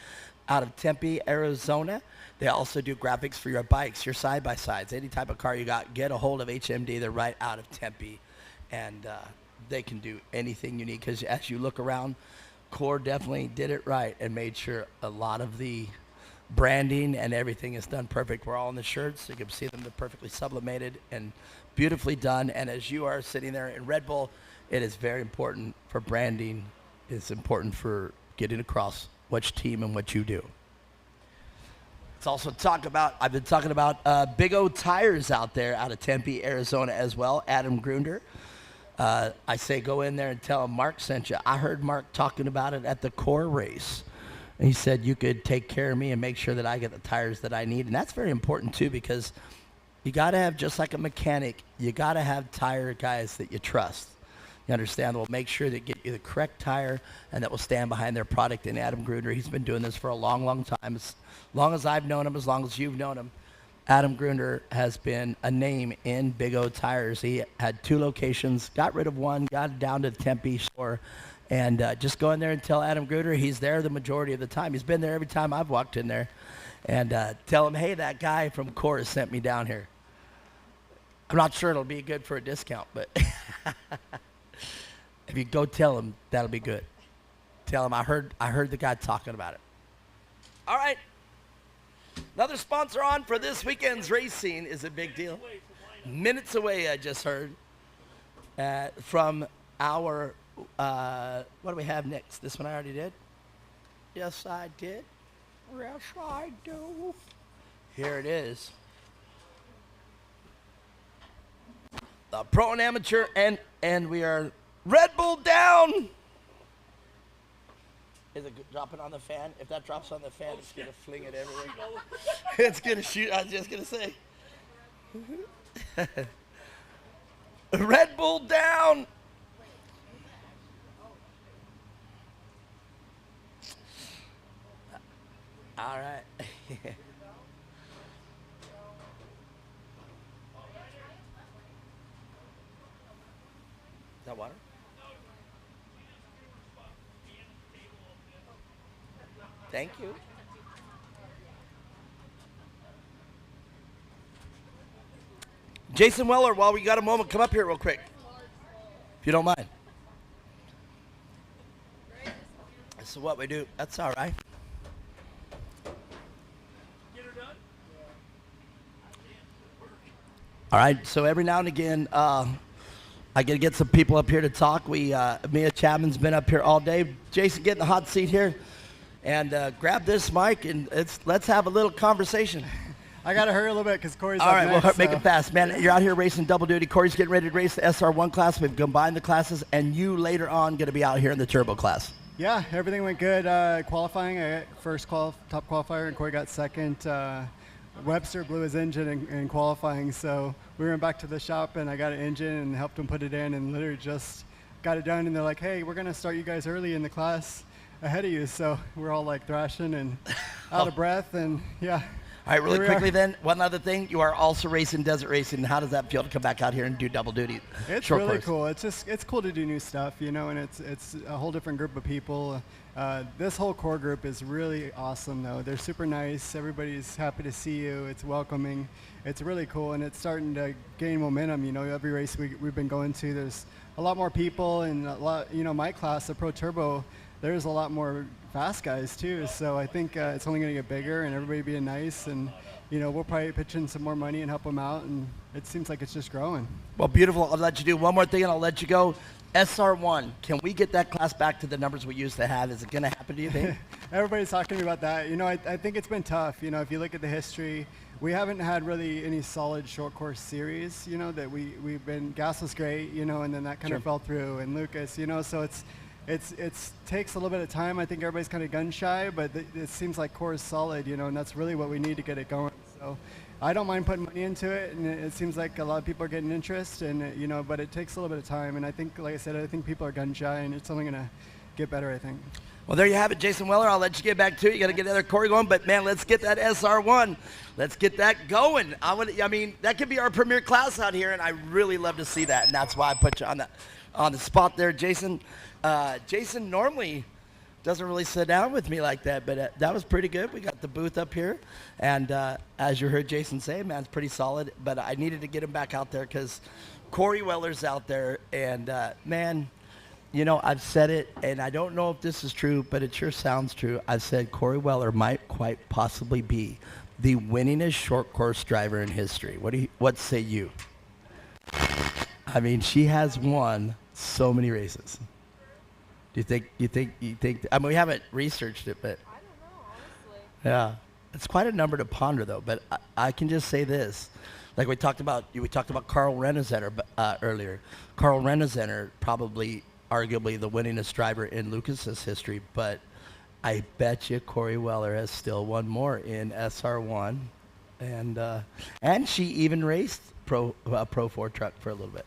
S1: out of Tempe, Arizona. They also do graphics for your bikes, your side-by-sides, any type of car you got. Get a hold of HMD. They're right out of Tempe, and they can do anything you need, because as you look around, Core definitely did it right and made sure a lot of the branding and everything is done perfect. We're all in the shirts, so you can see them. They're perfectly sublimated and beautifully done. And as you are sitting there in Red Bull, it is very important for branding. It's important for getting across which team and what you do. Let's also I've been talking about Big O Tires out there out of Tempe, Arizona as well. Adam Grunder. I say go in there and tell him Mark sent you. I heard Mark talking about it at the Core race. And he said you could take care of me and make sure that I get the tires that I need. And that's very important too, because you got to have, just like a mechanic, you got to have tire guys that you trust. You understand? They'll make sure they get you the correct tire and that will stand behind their product. And Adam Grunder, he's been doing this for a long, long time. As long as I've known him, as long as you've known him, Adam Grunder has been a name in Big O Tires. He had 2 locations, got rid of one, got it down to the Tempe store, and just go in there and tell Adam Grunder he's there the majority of the time. He's been there every time I've walked in there. And tell him, hey, that guy from Core sent me down here. I'm not sure it'll be good for a discount, but if you go tell him, that'll be good. Tell him I heard the guy talking about it. All right. Another sponsor on for this weekend's racing is a big deal. Minutes away, I just heard, from our, what do we have next? This one I already did? Yes, I did. Yes, I do. Here it is. The Pro and Amateur, and we are Red Bull down. Is it dropping on the fan? If that drops on the fan, it's going to fling it everywhere. It's going to shoot. I was just going to say. Red Bull down. All right. Is that water? Thank you. Jason Weller, while we got a moment, come up here real quick, if you don't mind. This is what we do. That's all right. All right, so every now and again, I get to get some people up here to talk. Mia Chapman's been up here all day. Jason, get in the hot seat here. And grab this mic and let's have a little conversation.
S20: I got to hurry a little bit because Corey's
S1: all
S20: up
S1: right,
S20: next,
S1: we'll make it fast. Man, you're out here racing double duty. Corey's getting ready to race the SR1 class. We've combined the classes, and you later on going to be out here in the turbo class.
S20: Yeah, everything went good. Qualifying, I got first top qualifier, and Corey got second. Webster blew his engine in qualifying, so we went back to the shop, and I got an engine and helped him put it in, and literally just got it done. And they're like, hey, we're going to start you guys early in the class ahead of you, so we're all like thrashing and out of breath, and yeah.
S1: All right, really quickly then, one other thing, you are also racing desert racing. How does that feel to come back out here and do double duty?
S20: It's really cool. It's cool to do new stuff, you know, and it's a whole different group of people. This whole core group is really awesome, though. They're super nice. Everybody's happy to see you. It's welcoming. It's really cool, and it's starting to gain momentum. You know, every race we've been going to, there's a lot more people, and a lot, you know, my class, the Pro Turbo, there's a lot more fast guys too, so I think it's only going to get bigger, and everybody being nice, and you know, we'll probably pitch in some more money and help them out, and it seems like it's just growing.
S1: Well, beautiful. I'll let you do one more thing and I'll let you go. SR1, can we get that class back to the numbers we used to have? Is it going to happen, do you think?
S20: Everybody's talking to me about that. You know, I think it's been tough. You know, if you look at the history, we haven't had really any solid short course series, you know, that we've been, Gas was great, you know, and then that kind of fell through, and Lucas, you know, so it takes a little bit of time. I think everybody's kind of gun shy, but it seems like core is solid, you know, and that's really what we need to get it going. So I don't mind putting money into it, and it seems like a lot of people are getting interest, and you know, but it takes a little bit of time. And I think, like I said, I think people are gun shy, and it's only going to get better, I think.
S1: Well, there you have it, Jason Weller. I'll let you get back to it. You got to get another Corey going, but man, let's get that SR1. Let's get that going. I mean, that could be our premier class out here, and I really love to see that, and that's why I put you on the spot there, Jason. Jason normally doesn't really sit down with me like that, but that was pretty good. We got the booth up here, and as you heard Jason say, man, it's pretty solid, but I needed to get him back out there because Corey Weller's out there, and man, you know, I've said it, and I don't know if this is true, but it sure sounds true. I've said Corey Weller might quite possibly be the winningest short course driver in history. What say you? I mean, she has won so many races. Do you think? I mean, we haven't researched it, but I don't know, honestly. Yeah, it's quite a number to ponder, though. But I can just say this, like we talked about Carl Rennezener earlier. Carl Rennezener probably, arguably, the winningest driver in Lucas's history, but I bet you Corey Weller has still won more in SR1, and she even raced Pro 4 truck for a little bit.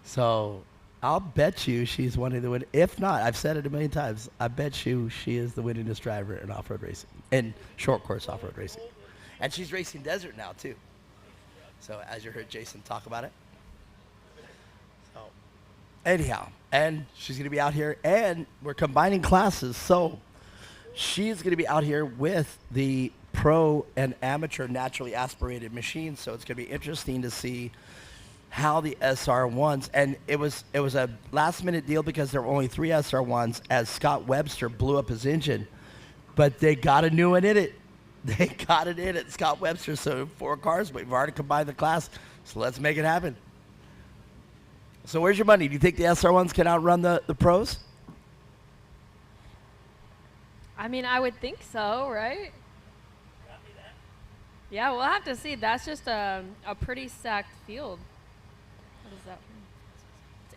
S1: So I'll bet you she's one of the win. If not, I've said it a million times. I bet you she is the winningest driver in off-road racing, in short course off-road racing, and she's racing desert now too. So as you heard Jason talk about it. So anyhow, and she's going to be out here, and we're combining classes. So she's going to be out here with the pro and amateur naturally aspirated machines. So it's going to be interesting to see how the SR1s, and it was a last minute deal because there were only 3 SR1s as Scott Webster blew up his engine, but they got a new one in it. They got it in it, Scott Webster. So 4 cars, but we've already combined the class. So let's make it happen. So where's your money? Do you think the SR1s can outrun the pros?
S3: I mean, I would think so, right? Yeah, we'll have to see. That's just a pretty stacked field. What is that?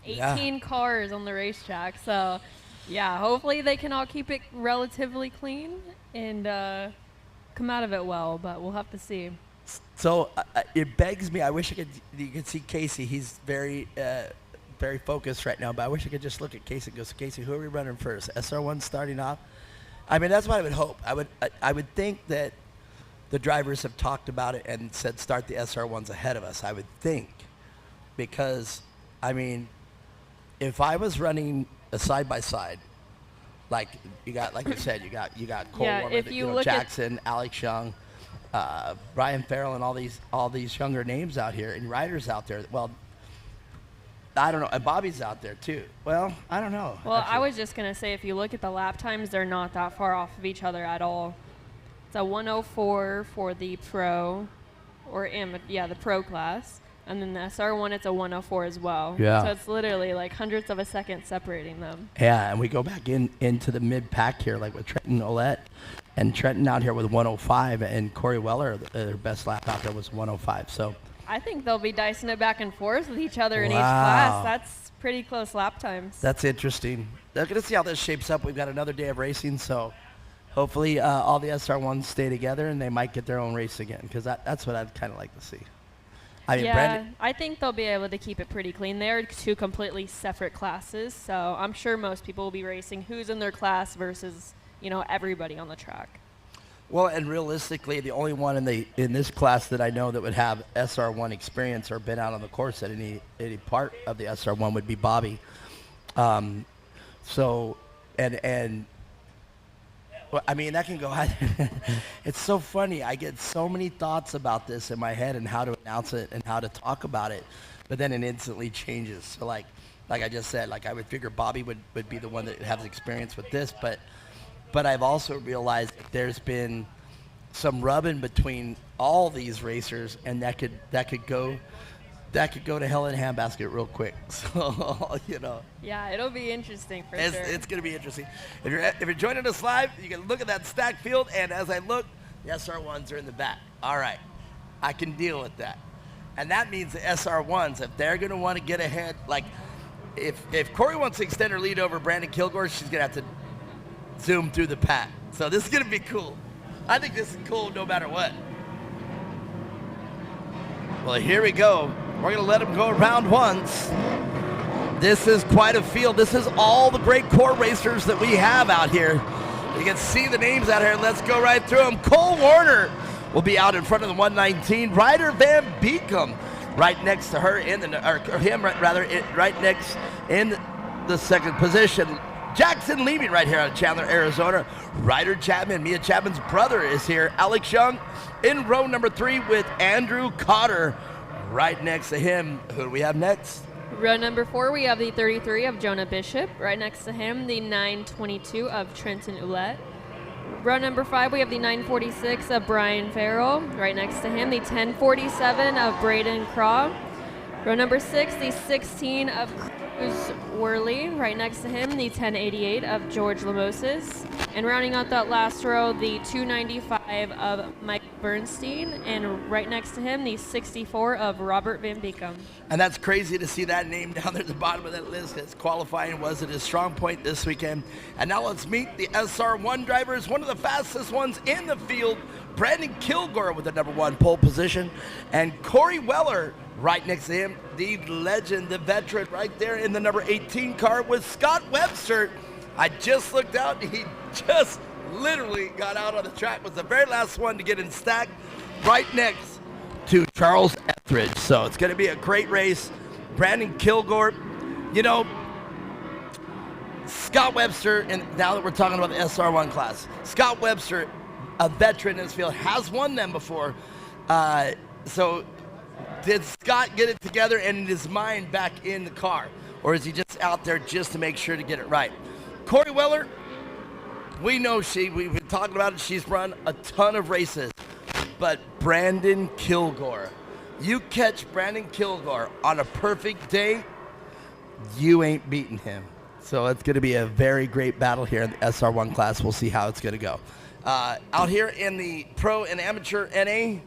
S3: It's 18 cars on the racetrack. So, yeah, hopefully they can all keep it relatively clean and come out of it well, but we'll have to see.
S1: So it begs me. I wish you could see Casey. He's very focused right now, but I wish I could just look at Casey and go, Casey, who are we running first? SR1 starting off? I mean, that's what I would hope. I would think that the drivers have talked about it and said start the SR1s ahead of us, I would think. Because, I mean, if I was running a side-by-side, like you got, like you said, you got Cole Warmer, Jackson, Alex Young, Brian Farrell, and all these younger names out here and riders out there. Well, I don't know. And Bobby's out there too. Well, I don't know.
S3: Well, actually, I was just gonna say, if you look at the lap times, they're not that far off of each other at all. It's a 104 for the pro, the pro class. And then the SR1, it's a 104 as well.
S1: Yeah.
S3: So it's literally like hundredths of a second separating them.
S1: Yeah, and we go back into the mid-pack here, like with Trenton Ouellette. And Trenton out here with 105, and Corey Weller, their best lap out there was 105. So
S3: I think they'll be dicing it back and forth with each other in each class. That's pretty close lap times.
S1: That's interesting. They're going to see how this shapes up. We've got another day of racing, so hopefully all the SR1s stay together, and they might get their own race again, because that's what I'd kind of like to see. I mean,
S3: I think they'll be able to keep it pretty clean. They're 2 completely separate classes, so I'm sure most people will be racing who's in their class versus, everybody on the track.
S1: Well, and realistically, the only one in this class that I know that would have SR1 experience or been out on the course at any part of the SR1 would be Bobby. Well, I mean, that can go either. It's so funny. I get so many thoughts about this in my head and how to announce it and how to talk about it, but then it instantly changes. So like I just said, like I would figure Bobby would be the one that has experience with this, but I've also realized that there's been some rubbing between all these racers, and that could go to hell in a handbasket real quick. So,
S3: Yeah, it'll be interesting for sure.
S1: It's going to be interesting. If you're joining us live, you can look at that stacked field, and as I look, the SR1s are in the back. All right, I can deal with that. And that means the SR1s, if they're going to want to get ahead, like if Corey wants to extend her lead over Brandon Kilgore, she's going to have to zoom through the pack. So this is going to be cool. I think this is cool no matter what. Well, here we go. We're going to let them go around once. This is quite a field. This is all the great core racers that we have out here. You can see the names out here. Let's go right through them. Cole Warner will be out in front of the 119. Ryder Van Beekum right next to her right next in the second position. Jackson leaving right here out of Chandler, Arizona. Ryder Chapman, Mia Chapman's brother, is here. Alex Young in row number 3 with Andrew Cotter right next to him. Who do we have next?
S3: Row number 4, we have the 33 of Jonah Bishop. Right next to him, the 922 of Trenton Ouellette. Row number 5, we have the 946 of Brian Farrell. Right next to him, the 1047 of Braden Craw. Row number 6, the 16 of Cruz Worley. Right next to him, the 1088 of George Lamoses. And rounding out that last row, the 295 of Mike Bernstein. And right next to him, the 64 of Robert Van Beekum.
S1: And that's crazy to see that name down there at the bottom of that list, as qualifying was at his strong point this weekend. And now let's meet the SR1 drivers, one of the fastest ones in the field, Brandon Kilgore with the number 1 pole position, and Corey Weller right next to him, the legend, the veteran, right there in the number 18 car with Scott Webster. I just looked out, he just literally got out on the track, was the very last one to get in stack right next to Charles Etheridge. So it's going to be a great race. Brandon Kilgore, you know, Scott Webster, and now that we're talking about the SR1 class, Scott Webster, a veteran in this field, has won them before. So did Scott get it together and in his mind back in the car? Or is he just out there just to make sure to get it right? Corey Weller, we know we've been talking about it, she's run a ton of races. But Brandon Kilgore, you catch Brandon Kilgore on a perfect day, you ain't beating him. So it's going to be a very great battle here in the SR1 class. We'll see how it's going to go. Out here in the pro and amateur NA,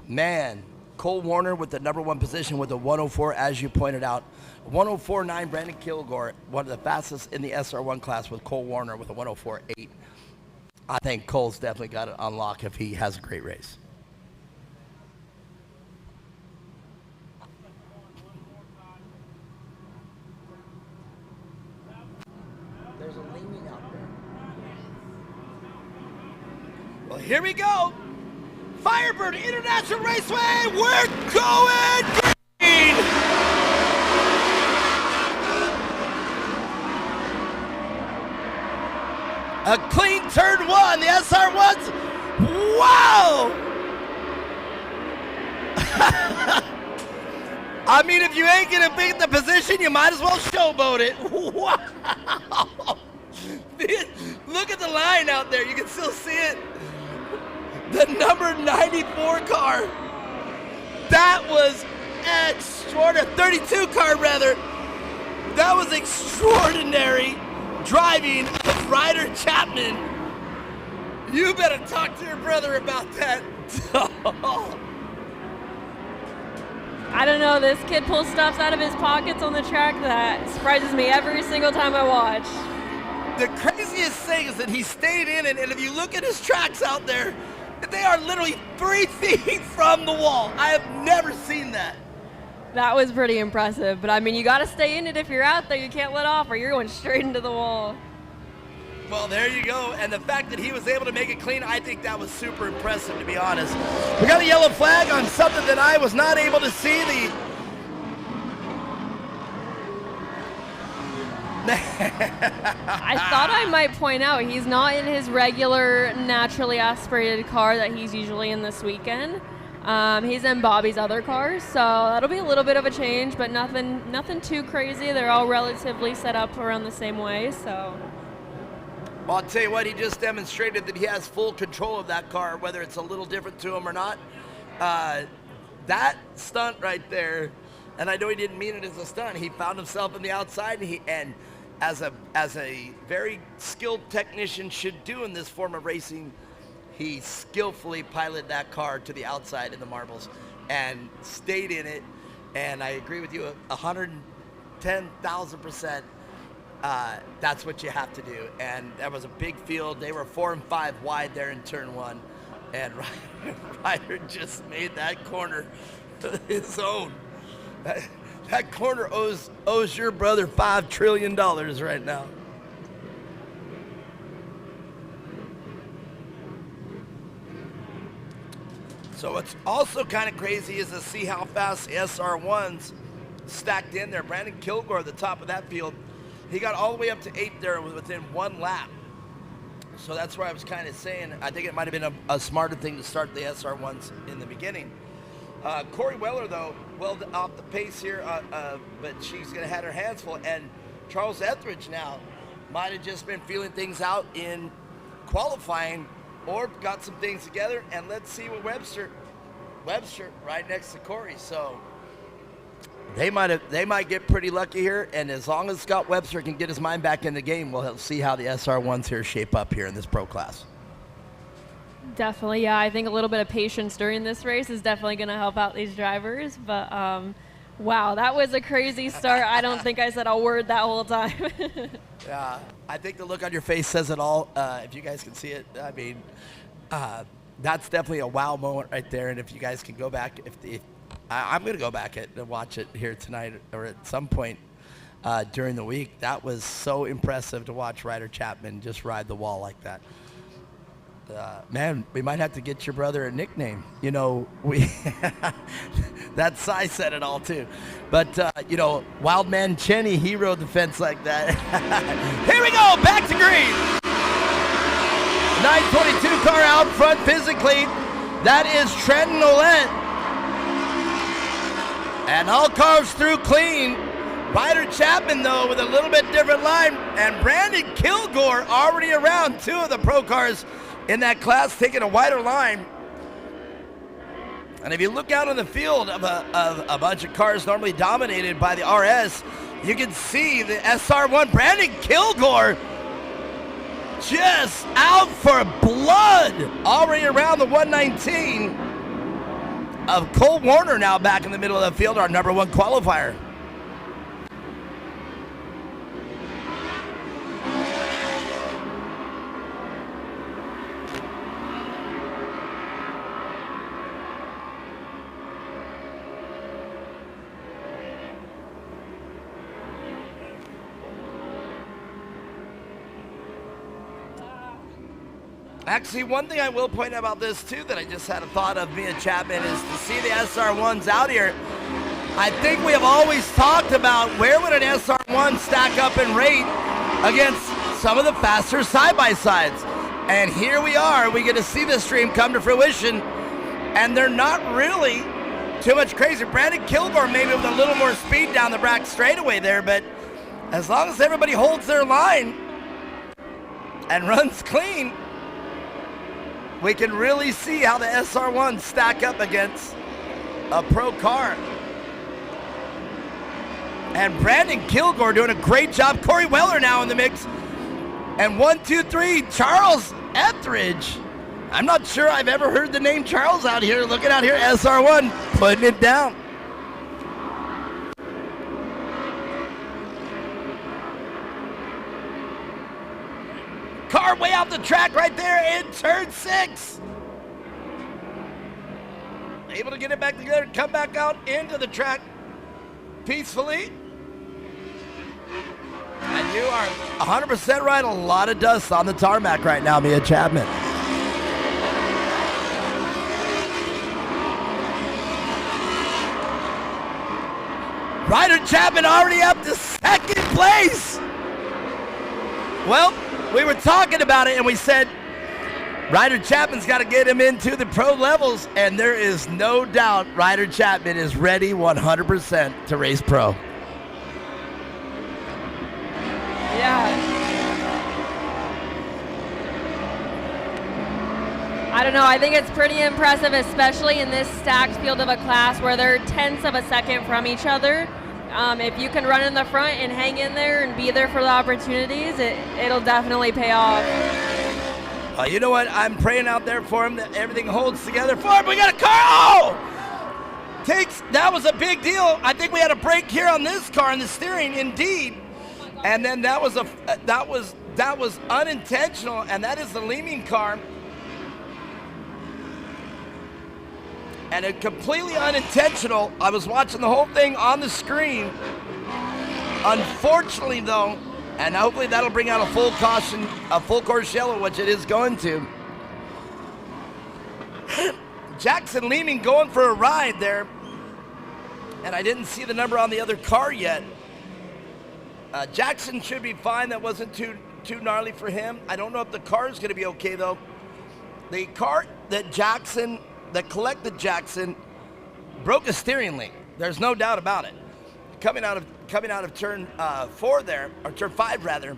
S1: man, Cole Warner with the number 1 position with a 104, as you pointed out. 104.9, Brandon Kilgore, one of the fastest in the SR1 class with Cole Warner with a 104.8. I think Cole's definitely got it on lock if he has a great race. There's a leaning out there. Well, here we go. Firebird International Raceway, we're going green! A clean turn 1, the SR1s, wow! I mean, if you ain't gonna beat the position, you might as well showboat it. Wow! Look at the line out there, you can still see it. The number 94 car, that was extraordinary, 32 car rather, that was extraordinary driving of Ryder Chapman. You better talk to your brother about that.
S3: I don't know, this kid pulls stuff out of his pockets on the track that surprises me every single time I watch.
S1: The craziest thing is that he stayed in it, and if you look at his tracks out there, they are literally 3 feet from the wall. I have never seen that.
S3: That was pretty impressive, but I mean, you got to stay in it if you're out there. You can't let off or you're going straight into the wall.
S1: Well, there you go, and the fact that he was able to make it clean, I think that was super impressive, to be honest. We got a yellow flag on something that I was not able to see.
S3: I thought I might point out he's not in his regular naturally aspirated car that he's usually in this weekend. He's in Bobby's other cars, so that'll be a little bit of a change, but nothing too crazy. They're all relatively set up around the same way, so.
S1: Well, I'll tell you what, he just demonstrated that he has full control of that car, whether it's a little different to him or not. That stunt right there, and I know he didn't mean it as a stunt, he found himself in the outside, and as a very skilled technician should do in this form of racing, he skillfully piloted that car to the outside in the marbles and stayed in it. And I agree with you 110,000%. That's what you have to do. And that was a big field. They were 4 and 5 wide there in turn 1. And Ryder just made that corner his own. That corner owes your brother $5 trillion right now. So what's also kind of crazy is to see how fast the SR1s stacked in there. Brandon Kilgore at the top of that field, he got all the way up to 8th there within 1 lap. So that's where I was kind of saying, I think it might have been a smarter thing to start the SR1s in the beginning. Corey Weller, though, well off the pace here, but she's going to have her hands full. And Charles Etheridge now might have just been feeling things out in qualifying or got some things together. And let's see what Webster right next to Corey. So they might get pretty lucky here. And as long as Scott Webster can get his mind back in the game, we'll see how the SR1s here shape up here in this pro class.
S3: Definitely, yeah. I think a little bit of patience during this race is definitely going to help out these drivers. But, wow, that was a crazy start. I don't think I said a word that whole time.
S1: Yeah, I think the look on your face says it all. If you guys can see it, I mean, that's definitely a wow moment right there. And if you guys can go back, I'm going to go back and watch it here tonight or at some point during the week. That was so impressive to watch Ryder Chapman just ride the wall like that. Man, we might have to get your brother a nickname. You know, that Cy said it all too. But, you know, Wildman Cheney, he rode the fence like that. Here we go, back to green. 922 car out front physically. That is Trenton Ouellette. And all cars through clean. Ryder Chapman, though, with a little bit different line. And Brandon Kilgore already around 2 of the pro cars in that class, taking a wider line. And if you look out on the field of a bunch of cars normally dominated by the RS, you can see the SR1, Brandon Kilgore, just out for blood already around the 119 of Cole Warner, now back in the middle of the field, our number 1 qualifier. Actually, one thing I will point out about this, too, that I just had a thought of me and Chapman is to see the SR1s out here. I think we have always talked about where would an SR1 stack up in rate against some of the faster side-by-sides. And here we are. We get to see this dream come to fruition, and they're not really too much crazy. Brandon Kilgore maybe with a little more speed down the back straightaway there, but as long as everybody holds their line and runs clean, we can really see how the SR1s stack up against a pro car. And Brandon Kilgore doing a great job. Corey Weller now in the mix. And 1, 2, 3, Charles Etheridge. I'm not sure I've ever heard the name Charles out here. Looking out here, SR1 putting it down. Car way off the track right there in turn 6. Able to get it back together, come back out into the track peacefully. And you are 100% right. A lot of dust on the tarmac right now, Mia Chapman. Ryder Chapman already up to 2nd place. Well, we were talking about it and we said Ryder Chapman's got to get him into the pro levels, and there is no doubt Ryder Chapman is ready 100% to race pro.
S3: Yeah. I don't know. I think it's pretty impressive, especially in this stacked field of a class where they're tenths of a second from each other. If you can run in the front and hang in there and be there for the opportunities, it'll definitely pay off.
S1: You know what? I'm praying out there for him that everything holds together for him. We got a car. Oh! That was a big deal. I think we had a break here on this car in the steering, indeed. And then that was unintentional, and that is the Leeming car. And it completely unintentional. I was watching the whole thing on the screen. Unfortunately, though, and hopefully that'll bring out a full caution, a full course yellow, which it is going to. Jackson Leeming going for a ride there. And I didn't see the number on the other car yet. Jackson should be fine. That wasn't too gnarly for him. I don't know if the car is going to be okay, though. The car that collected Jackson broke a steering link. There's no doubt about it. Coming out of turn 4 there, or turn 5 rather,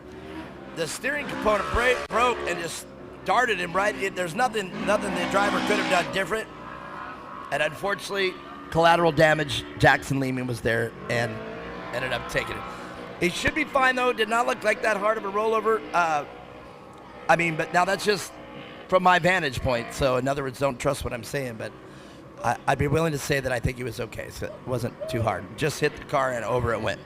S1: the steering component broke and just darted him right. There's nothing the driver could have done different. And unfortunately, collateral damage. Jackson Leeming was there and ended up taking it. He should be fine though. Did not look like that hard of a rollover. But now that's just from my vantage point. So in other words, don't trust what I'm saying, but I'd be willing to say that I think he was okay. So it wasn't too hard. Just hit the car and over it went.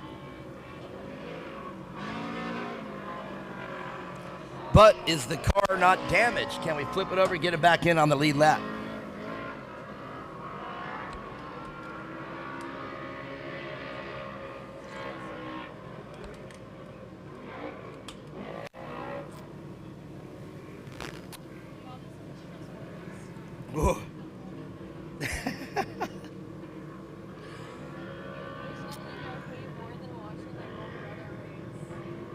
S1: But is the car not damaged? Can we flip it over and get it back in on the lead lap? Whoa.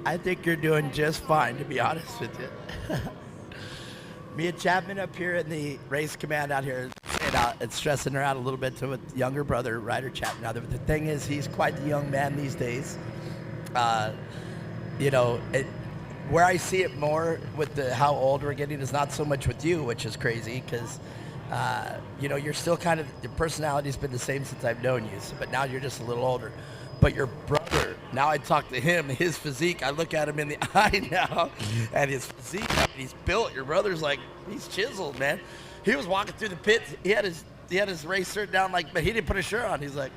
S1: I think you're doing just fine, to be honest with you. Me and Chapman up here in the race command out here, it's stressing her out a little bit to with younger brother, Ryder Chapman. Now, the thing is, he's quite the young man these days. Where I see it more with how old we're getting is not so much with you, which is crazy because, you're still kind of, your personality's been the same since I've known you, but now you're just a little older. But your brother, now I talk to him, his physique, I look at him in the eye now, and his physique, he's built. Your brother's like, he's chiseled, man. He was walking through the pits. He had his race shirt down, but he didn't put a shirt on. He's like,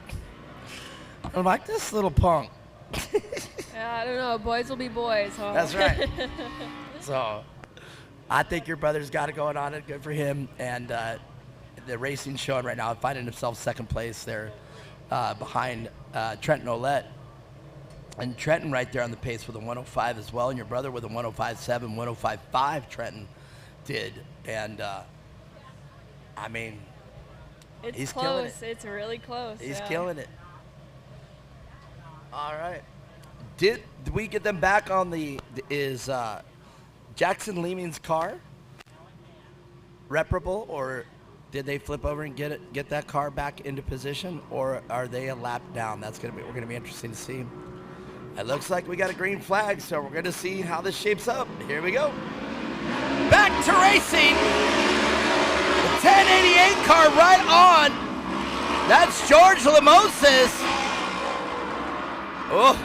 S1: I'm like, this little punk.
S3: Yeah, I don't know. Boys will be boys, huh?
S1: That's right. So I think your brother's got it going on. Good for him. And the racing's showing right now, finding himself second place there behind Trenton Ouellette. And Trenton right there on the pace with a 105 as well. And your brother with a 105.7, 105.5 Trenton did. And,
S3: it's
S1: he's
S3: close.
S1: killing it.
S3: It's really close.
S1: He's
S3: yeah.
S1: killing it. All right. Did we get them back on is Jackson Leeming's car reparable, or did they flip over and get that car back into position, or are they a lap down? We're gonna be interesting to see. It looks like we got a green flag, so we're gonna see how this shapes up. Here we go. Back to racing. The 1088 car right on. That's George Lemoses. Oh.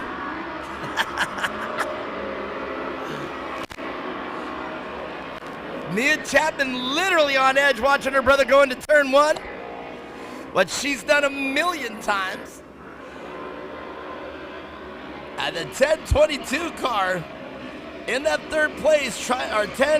S1: Mia Chapman literally on edge watching her brother go into turn 1. What she's done 1,000,000 times. And the 1022 car in that third place, 10